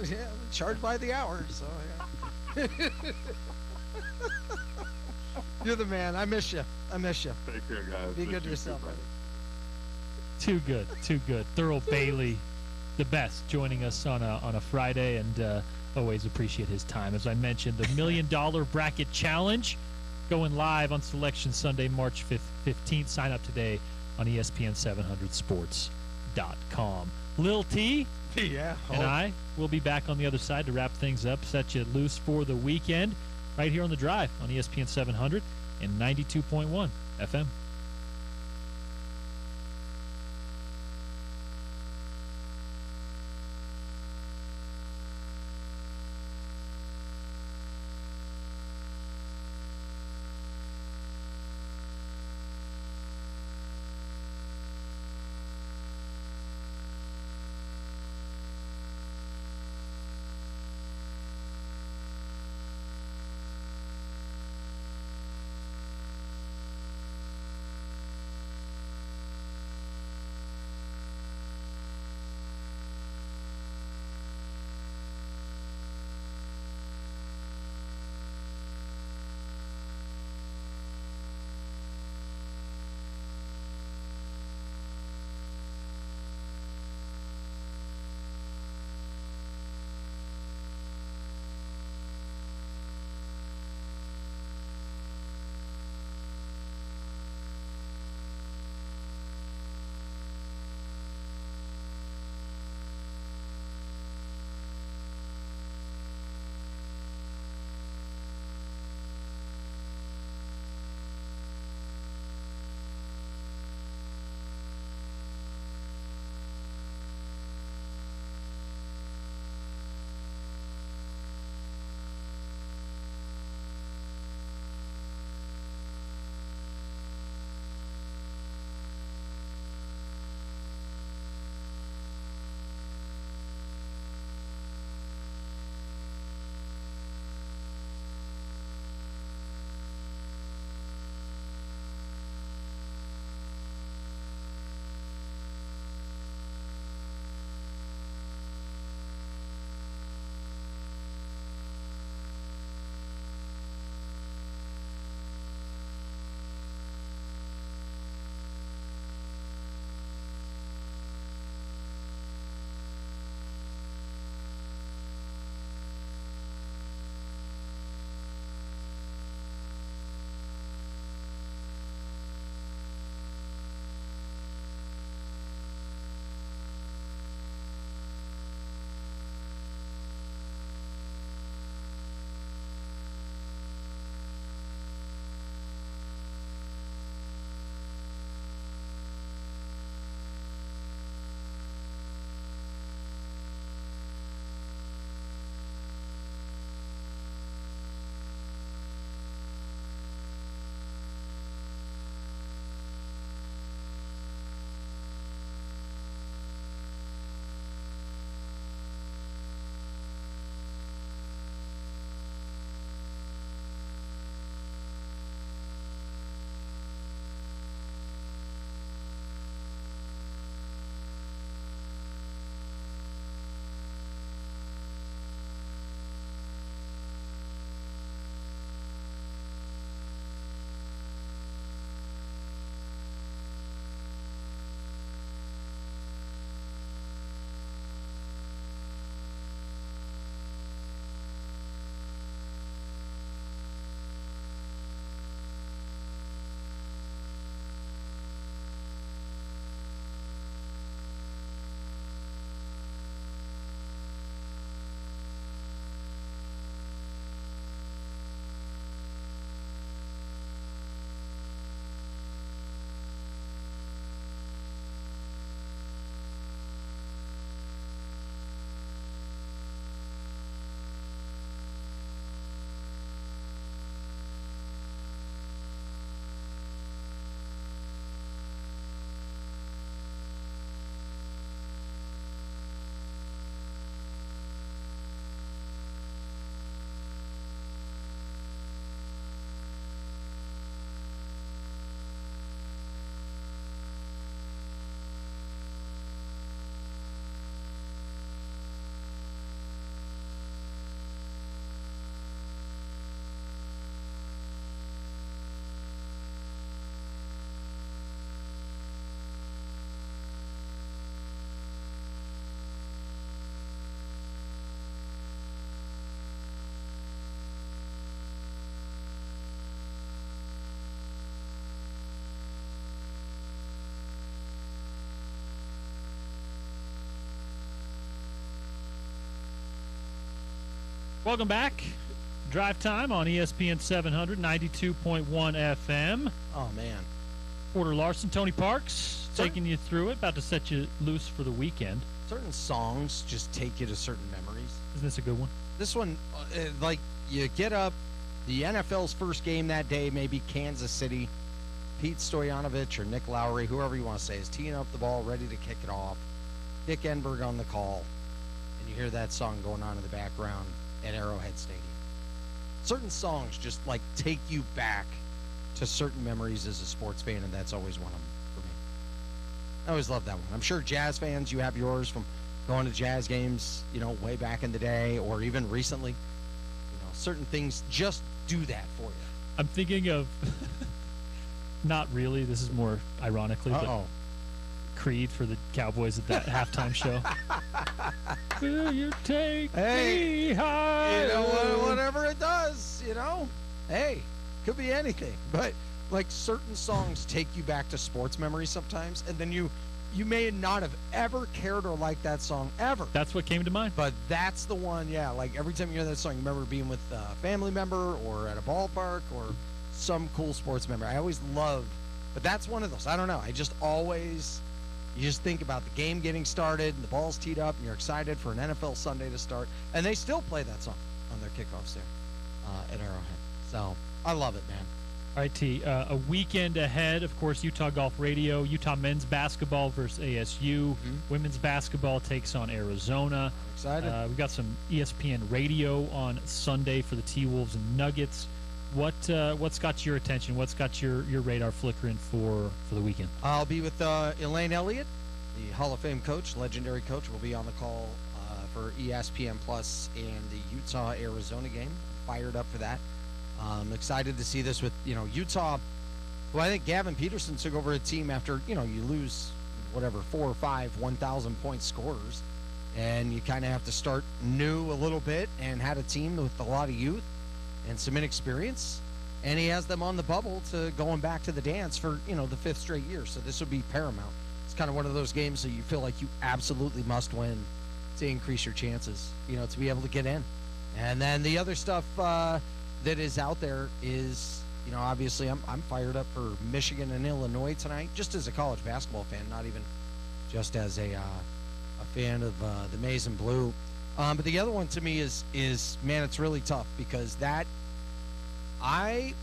guy. Charged by the hour, so yeah. You're the man. I miss you. Take care, guys. Be good to yourself, buddy. Too good. Thurl Bailey, the best, joining us on a Friday, and always appreciate his time. As I mentioned, the $1 Million Bracket Challenge going live on Selection Sunday, March 15th. Sign up today on ESPN700sports.com. Lil T and I will be back on the other side to wrap things up, set you loose for the weekend, right here on The Drive on ESPN 700 and 92.1 FM. Welcome back. Drive Time on ESPN 700, 92.1 FM. Oh, man. Porter Larson, Tony Parks, taking you through it, about to set you loose for the weekend. Certain songs just take you to certain memories. Isn't this a good one? This one, like, you get up, the NFL's first game that day, maybe Kansas City, Pete Stoyanovich or Nick Lowry, whoever you want to say, is teeing up the ball, ready to kick it off. Dick Enberg on the call, and you hear that song going on in the background at Arrowhead Stadium. Certain songs just, like, take you back to certain memories as a sports fan, and that's always one of them for me. I always love that one. I'm sure Jazz fans, you have yours from going to Jazz games, way back in the day or even recently. Certain things just do that for you. I'm thinking of, not really, this is more ironically, but Creed for the Cowboys at that halftime show. Will you take me high? Whatever it does, Hey, could be anything. But, like, certain songs take you back to sports memories sometimes, and then you may not have ever cared or liked that song ever. That's what came to mind. But that's the one, yeah. Like, every time you hear that song, you remember being with a family member or at a ballpark or some cool sports member. I always love, but that's one of those. I don't know. I just always, you just think about the game getting started and the ball's teed up and you're excited for an NFL Sunday to start. And they still play that song on their kickoffs there at Arrowhead. So I love it, man. All right, T. A weekend ahead, of course, Utah Golf Radio, Utah men's basketball versus ASU. Women's basketball takes on Arizona. I'm excited. We've got some ESPN radio on Sunday for the T-Wolves and Nuggets. What's got your attention? What's got your radar flickering for the weekend? I'll be with Elaine Elliott, the Hall of Fame coach, legendary coach. Will be on the call for ESPN Plus and the Utah-Arizona game. Fired up for that. I'm excited to see this with, Utah, who I think Gavin Peterson took over a team after, you lose, 4 or 5 1,000-point scorers, and you kind of have to start new a little bit, and had a team with a lot of youth and some inexperience, and he has them on the bubble to going back to the dance for, the 5th straight year, so this would be paramount. It's kind of one of those games that you feel like you absolutely must win to increase your chances, to be able to get in. And then the other stuff that is out there is, obviously I'm fired up for Michigan and Illinois tonight, just as a college basketball fan, not even just as a fan of the maize and blue. But the other one to me is man, it's really tough because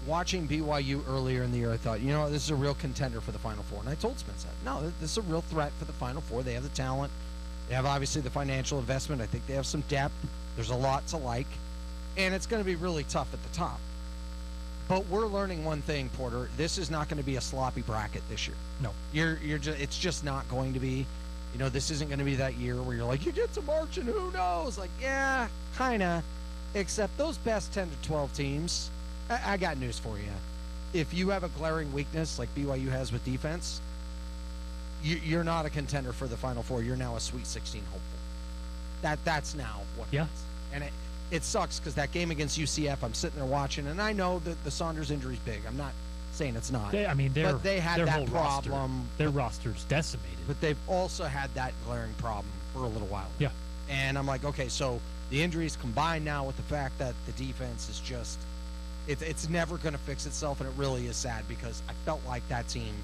watching BYU earlier in the year, I thought, this is a real contender for the Final Four. And I told Spence that, no, this is a real threat for the Final Four. They have the talent. They have, obviously, the financial investment. I think they have some depth. There's a lot to like. And it's going to be really tough at the top. But we're learning one thing, Porter. This is not going to be a sloppy bracket this year. No. It's just not going to be. This isn't going to be that year where you're like, you get to March and who knows? Like, yeah, kind of. Except those best 10 to 12 teams, I got news for you. If you have a glaring weakness like BYU has with defense, you're not a contender for the Final Four. You're now a Sweet 16 hopeful. That's now what it is. And it sucks because that game against UCF, I'm sitting there watching, and I know that the Saunders injury is big. I'm not saying it's not. But they had that problem. Their roster's decimated. But they've also had that glaring problem for a little while. Yeah. And I'm like, okay, so the injuries combined now with the fact that the defense is just, it's never going to fix itself, and it really is sad because I felt like that team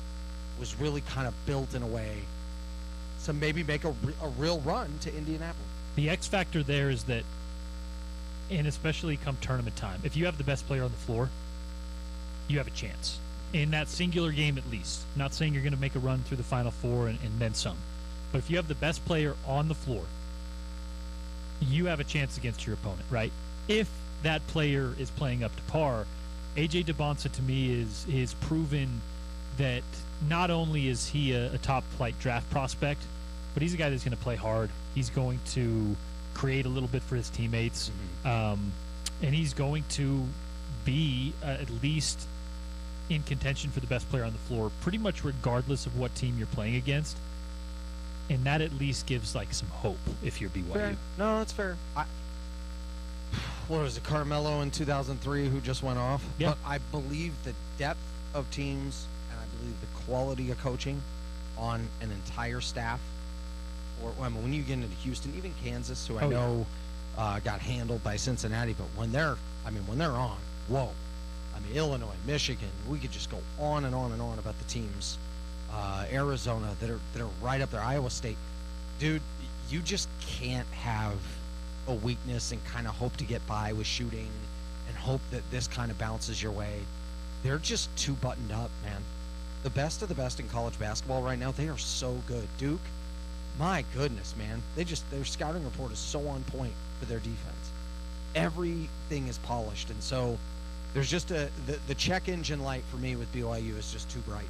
was really kind of built in a way to maybe make a real run to Indianapolis. The X factor there is that, and especially come tournament time, if you have the best player on the floor, you have a chance. In that singular game at least. I'm not saying you're going to make a run through the Final Four and then some. But if you have the best player on the floor, you have a chance against your opponent, right? If that player is playing up to par, A.J. DeBonsa to me is proven that not only is he a top flight draft prospect, but he's a guy that's going to play hard. He's going to create a little bit for his teammates, and he's going to be at least in contention for the best player on the floor pretty much regardless of what team you're playing against, and that at least gives like some hope if you're BYU. Fair. No, that's fair. What was it, Carmelo in 2003 who just went off? Yeah. But I believe the depth of teams and I believe the quality of coaching on an entire staff, or when you get into Houston, even Kansas, who I know got handled by Cincinnati. But when they're on, whoa. I mean, Illinois, Michigan, we could just go on and on and on about the teams. Arizona that are right up there. Iowa State. Dude, you just can't have a weakness and kind of hope to get by with shooting and hope that this kind of bounces your way. They're just too buttoned up, man. The best of the best in college basketball right now, they are so good. Duke, my goodness, man. Their scouting report is so on point for their defense. Everything is polished, and so there's just the check engine light for me with BYU is just too bright.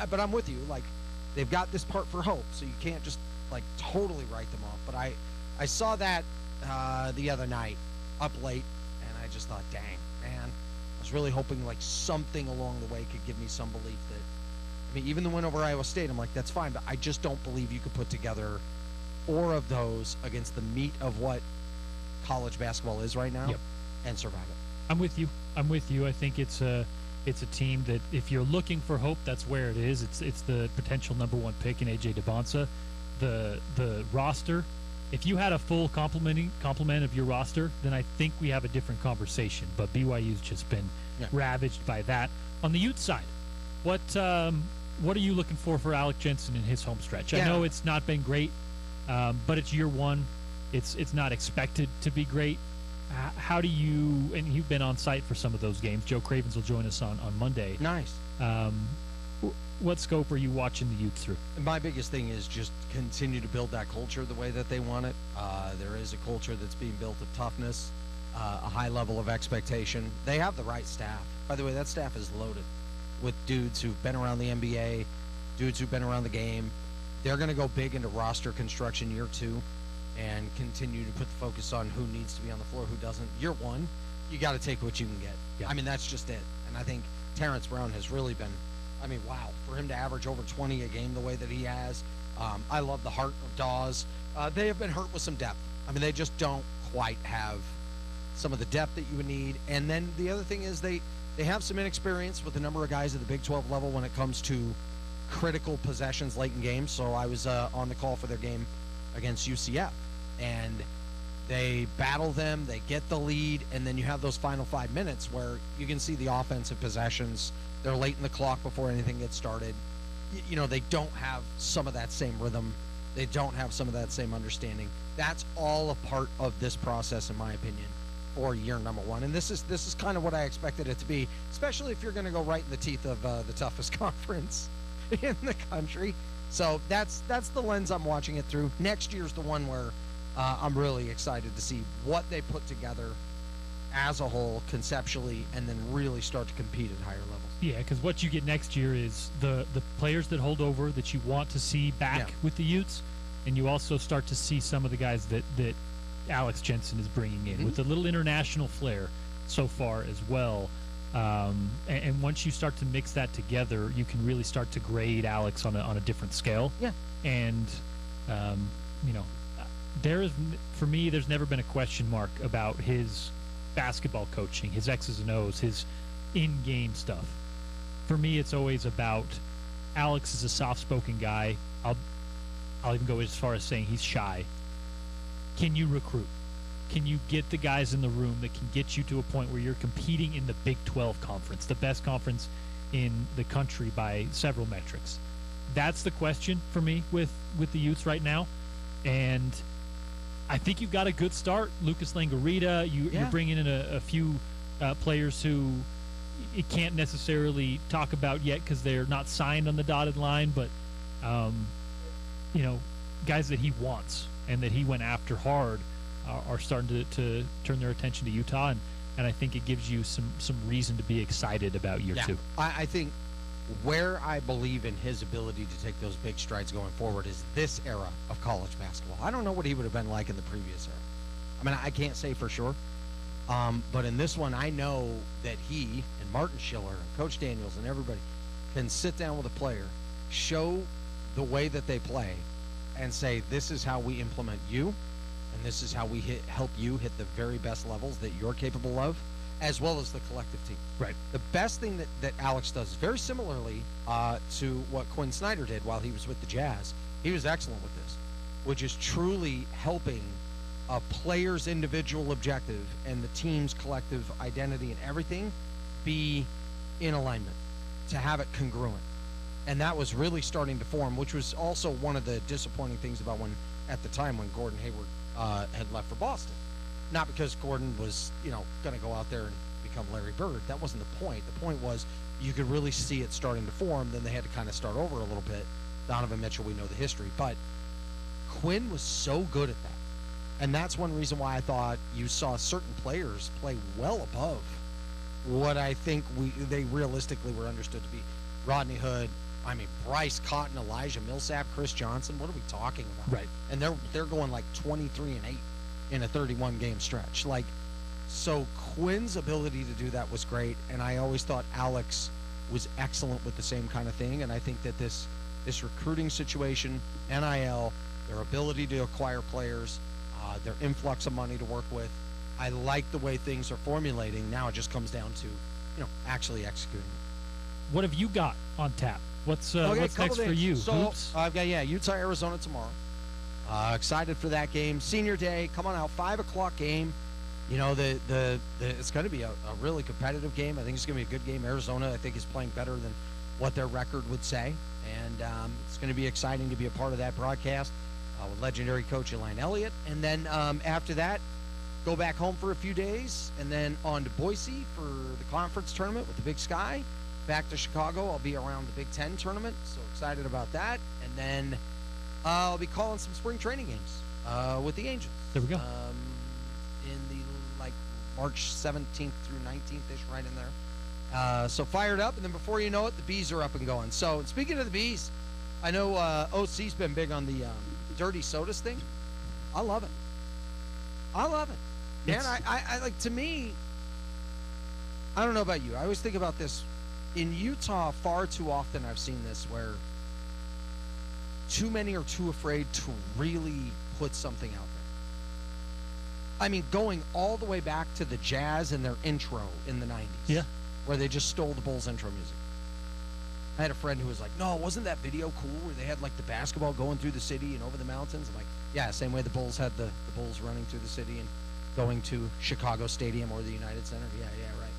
But I'm with you. Like, they've got this part for hope, so you can't just like totally write them off. But I saw that the other night up late, and I just thought, dang, man, I was really hoping like something along the way could give me some belief that. I mean, even the win over Iowa State, I'm like, that's fine, but I just don't believe you could put together 4 of those against the meat of what college basketball is right now and survive it. I'm with you. I think it's a team that if you're looking for hope, that's where it is. It's the potential number 1 pick in AJ DeBonsa. The roster, if you had a full complement of your roster, then I think we have a different conversation. But BYU's just been ravaged by that. On the Ute side, what are you looking for Alec Jensen in his home stretch? I know it's not been great, but it's year 1. It's not expected to be great. How do you, and you've been on site for some of those games. Joe Cravens will join us on Monday. Nice. What scope are you watching the Utes through? My biggest thing is just continue to build that culture the way that they want it. There is a culture that's being built of toughness, a high level of expectation. They have the right staff. By the way, that staff is loaded with dudes who've been around the NBA, dudes who've been around the game. They're going to go big into roster construction year 2 and continue to put the focus on who needs to be on the floor, who doesn't. Year 1, you got to take what you can get. Yeah. I mean, that's just it. And I think Terrence Brown has really been, I mean, wow, for him to average over 20 a game the way that he has. I love the heart of Dawes. They have been hurt with some depth. I mean, they just don't quite have some of the depth that you would need. And then the other thing is they have some inexperience with a number of guys at the Big 12 level when it comes to critical possessions late in games. So I was on the call for their game against UCF, and they battle them, they get the lead, and then you have those final 5 minutes where you can see the offensive possessions. They're late in the clock before anything gets started. You know, they don't have some of that same rhythm. They don't have some of that same understanding. That's all a part of this process, in my opinion, for year number 1. And this is kind of what I expected it to be, especially if you're going to go right in the teeth of the toughest conference in the country. So that's the lens I'm watching it through. Next year's the one where I'm really excited to see what they put together as a whole conceptually, and then really start to compete at higher levels. Yeah, because what you get next year is the players that hold over that you want to see back with the Utes, and you also start to see some of the guys that Alex Jensen is bringing in with a little international flair so far as well. And once you start to mix that together, you can really start to grade Alex on a different scale. Yeah. And, you know, for me, there's never been a question mark about his basketball coaching, his X's and O's, his in-game stuff. For me, it's always about Alex is a soft-spoken guy. I'll even go as far as saying he's shy. Can you recruit? Can you get the guys in the room that can get you to a point where you're competing in the Big 12 conference, the best conference in the country by several metrics? That's the question for me with the Utes right now. And I think you've got a good start. Lucas Langarita, you're bringing in a few players who you can't necessarily talk about yet because they're not signed on the dotted line, but, you know, guys that he wants and that he went after hard are starting to turn their attention to Utah, and I think it gives you some reason to be excited about year 2. I think where I believe in his ability to take those big strides going forward is this era of college basketball. I don't know what he would have been like in the previous era. I mean, I can't say for sure, but in this one, I know that he and Martin Schiller and Coach Daniels and everybody can sit down with a player, show the way that they play, and say, this is how we implement you, and this is how we help you hit the very best levels that you're capable of, as well as the collective team. Right. The best thing that Alex does, very similarly to what Quinn Snyder did while he was with the Jazz, he was excellent with this, which is truly helping a player's individual objective and the team's collective identity and everything be in alignment, to have it congruent. And that was really starting to form, which was also one of the disappointing things about at the time when Gordon Hayward had left for Boston. Not because Gordon was, going to go out there and become Larry Bird. That wasn't the point. The point was you could really see it starting to form. Then they had to kind of start over a little bit. Donovan Mitchell, we know the history. But Quinn was so good at that. And that's one reason why I thought you saw certain players play well above what I think they realistically were understood to be. Rodney Hood, Bryce Cotton, Elijah Millsap, Chris Johnson. What are we talking about? Right. And they're going like 23-8 in a 31-game stretch. So Quinn's ability to do that was great, and I always thought Alex was excellent with the same kind of thing. And I think that this recruiting situation, NIL, their ability to acquire players, their influx of money to work with, I like the way things are formulating. Now it just comes down to, actually executing. What have you got on tap? What's next for you? So I've got Utah, Arizona tomorrow. Excited for that game. Senior day, come on out, 5:00 game. It's going to be a really competitive game. I think it's going to be a good game. Arizona, I think, is playing better than what their record would say, and it's going to be exciting to be a part of that broadcast with legendary coach Elaine Elliott. And then after that, go back home for a few days, and then on to Boise for the conference tournament with the Big Sky. Back to Chicago. I'll be around the Big Ten tournament, so excited about that. And then I'll be calling some spring training games with the Angels. There we go. In the March 17th through 19th-ish, right in there. So fired up, and then before you know it, the Bees are up and going. So speaking of the Bees, I know OC's been big on the dirty sodas thing. I love it. Man, I like, to me, I don't know about you. I always think about this. In Utah, far too often I've seen this where too many are too afraid to really put something out there. Going all the way back to the Jazz and their intro in the 90s. Yeah. Where they just stole the Bulls intro music. I had a friend who was like, no, wasn't that video cool where they had the basketball going through the city and over the mountains? I'm like, yeah, same way the Bulls had the Bulls running through the city and going to Chicago Stadium or the United Center. Yeah, right.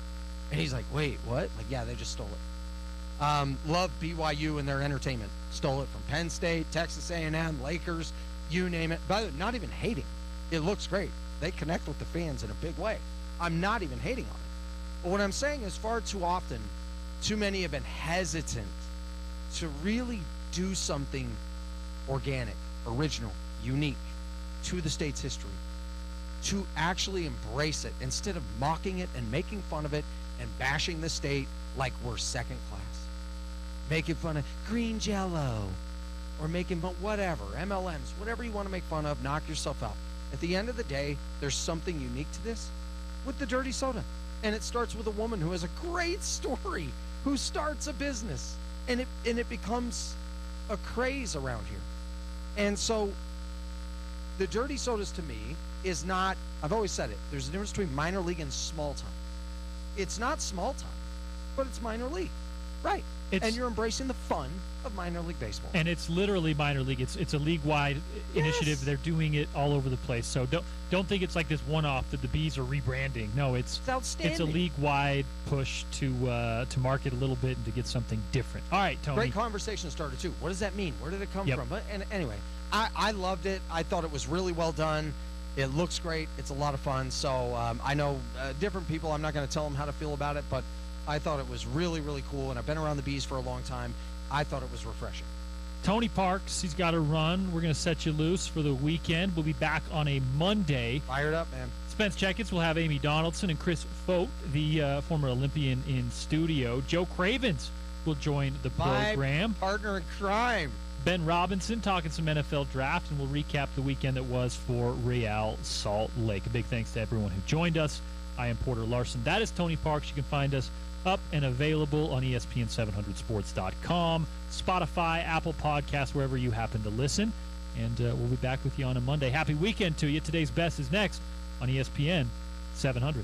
And he's like, wait, what? Yeah, they just stole it. Love BYU and their entertainment. Stole it from Penn State, Texas A&M, Lakers, you name it. By the way, not even hating. It looks great. They connect with the fans in a big way. I'm not even hating on it. But what I'm saying is far too often, too many have been hesitant to really do something organic, original, unique to the state's history, to actually embrace it instead of mocking it and making fun of it and bashing the state like we're second class. Making fun of green jello or making fun, whatever, MLMs, whatever you want to make fun of, knock yourself out. At the end of the day, there's something unique to this with the dirty soda. And it starts with a woman who has a great story, who starts a business, and it becomes a craze around here. And so the dirty sodas to me is not, I've always said it, there's a difference between minor league and small time. It's not small time, but it's minor league. Right. And you're embracing the fun of minor league baseball. And it's literally minor league. It's a league-wide initiative. They're doing it all over the place. So don't think it's like this one-off that the Bees are rebranding. No, it's outstanding. It's a league-wide push to market a little bit and to get something different. All right, Tony. Great conversation started too. What does that mean? Where did it come from? But anyway, I loved it. I thought it was really well done. It looks great. It's a lot of fun. So I know different people. I'm not going to tell them how to feel about it, but I thought it was really, really cool, and I've been around the Bees for a long time. I thought it was refreshing. Tony Parks, he's got to run. We're going to set you loose for the weekend. We'll be back on a Monday. Fired up, man. Spence Checketts will have Amy Donaldson and Chris Fote, the former Olympian, in studio. Joe Cravens will join the program. My partner in crime. Ben Robinson talking some NFL draft, and we'll recap the weekend that was for Real Salt Lake. A big thanks to everyone who joined us. I am Porter Larson. That is Tony Parks. You can find us up and available on ESPN700sports.com, Spotify, Apple Podcasts, wherever you happen to listen. And we'll be back with you on a Monday. Happy weekend to you. Today's Best is next on ESPN 700.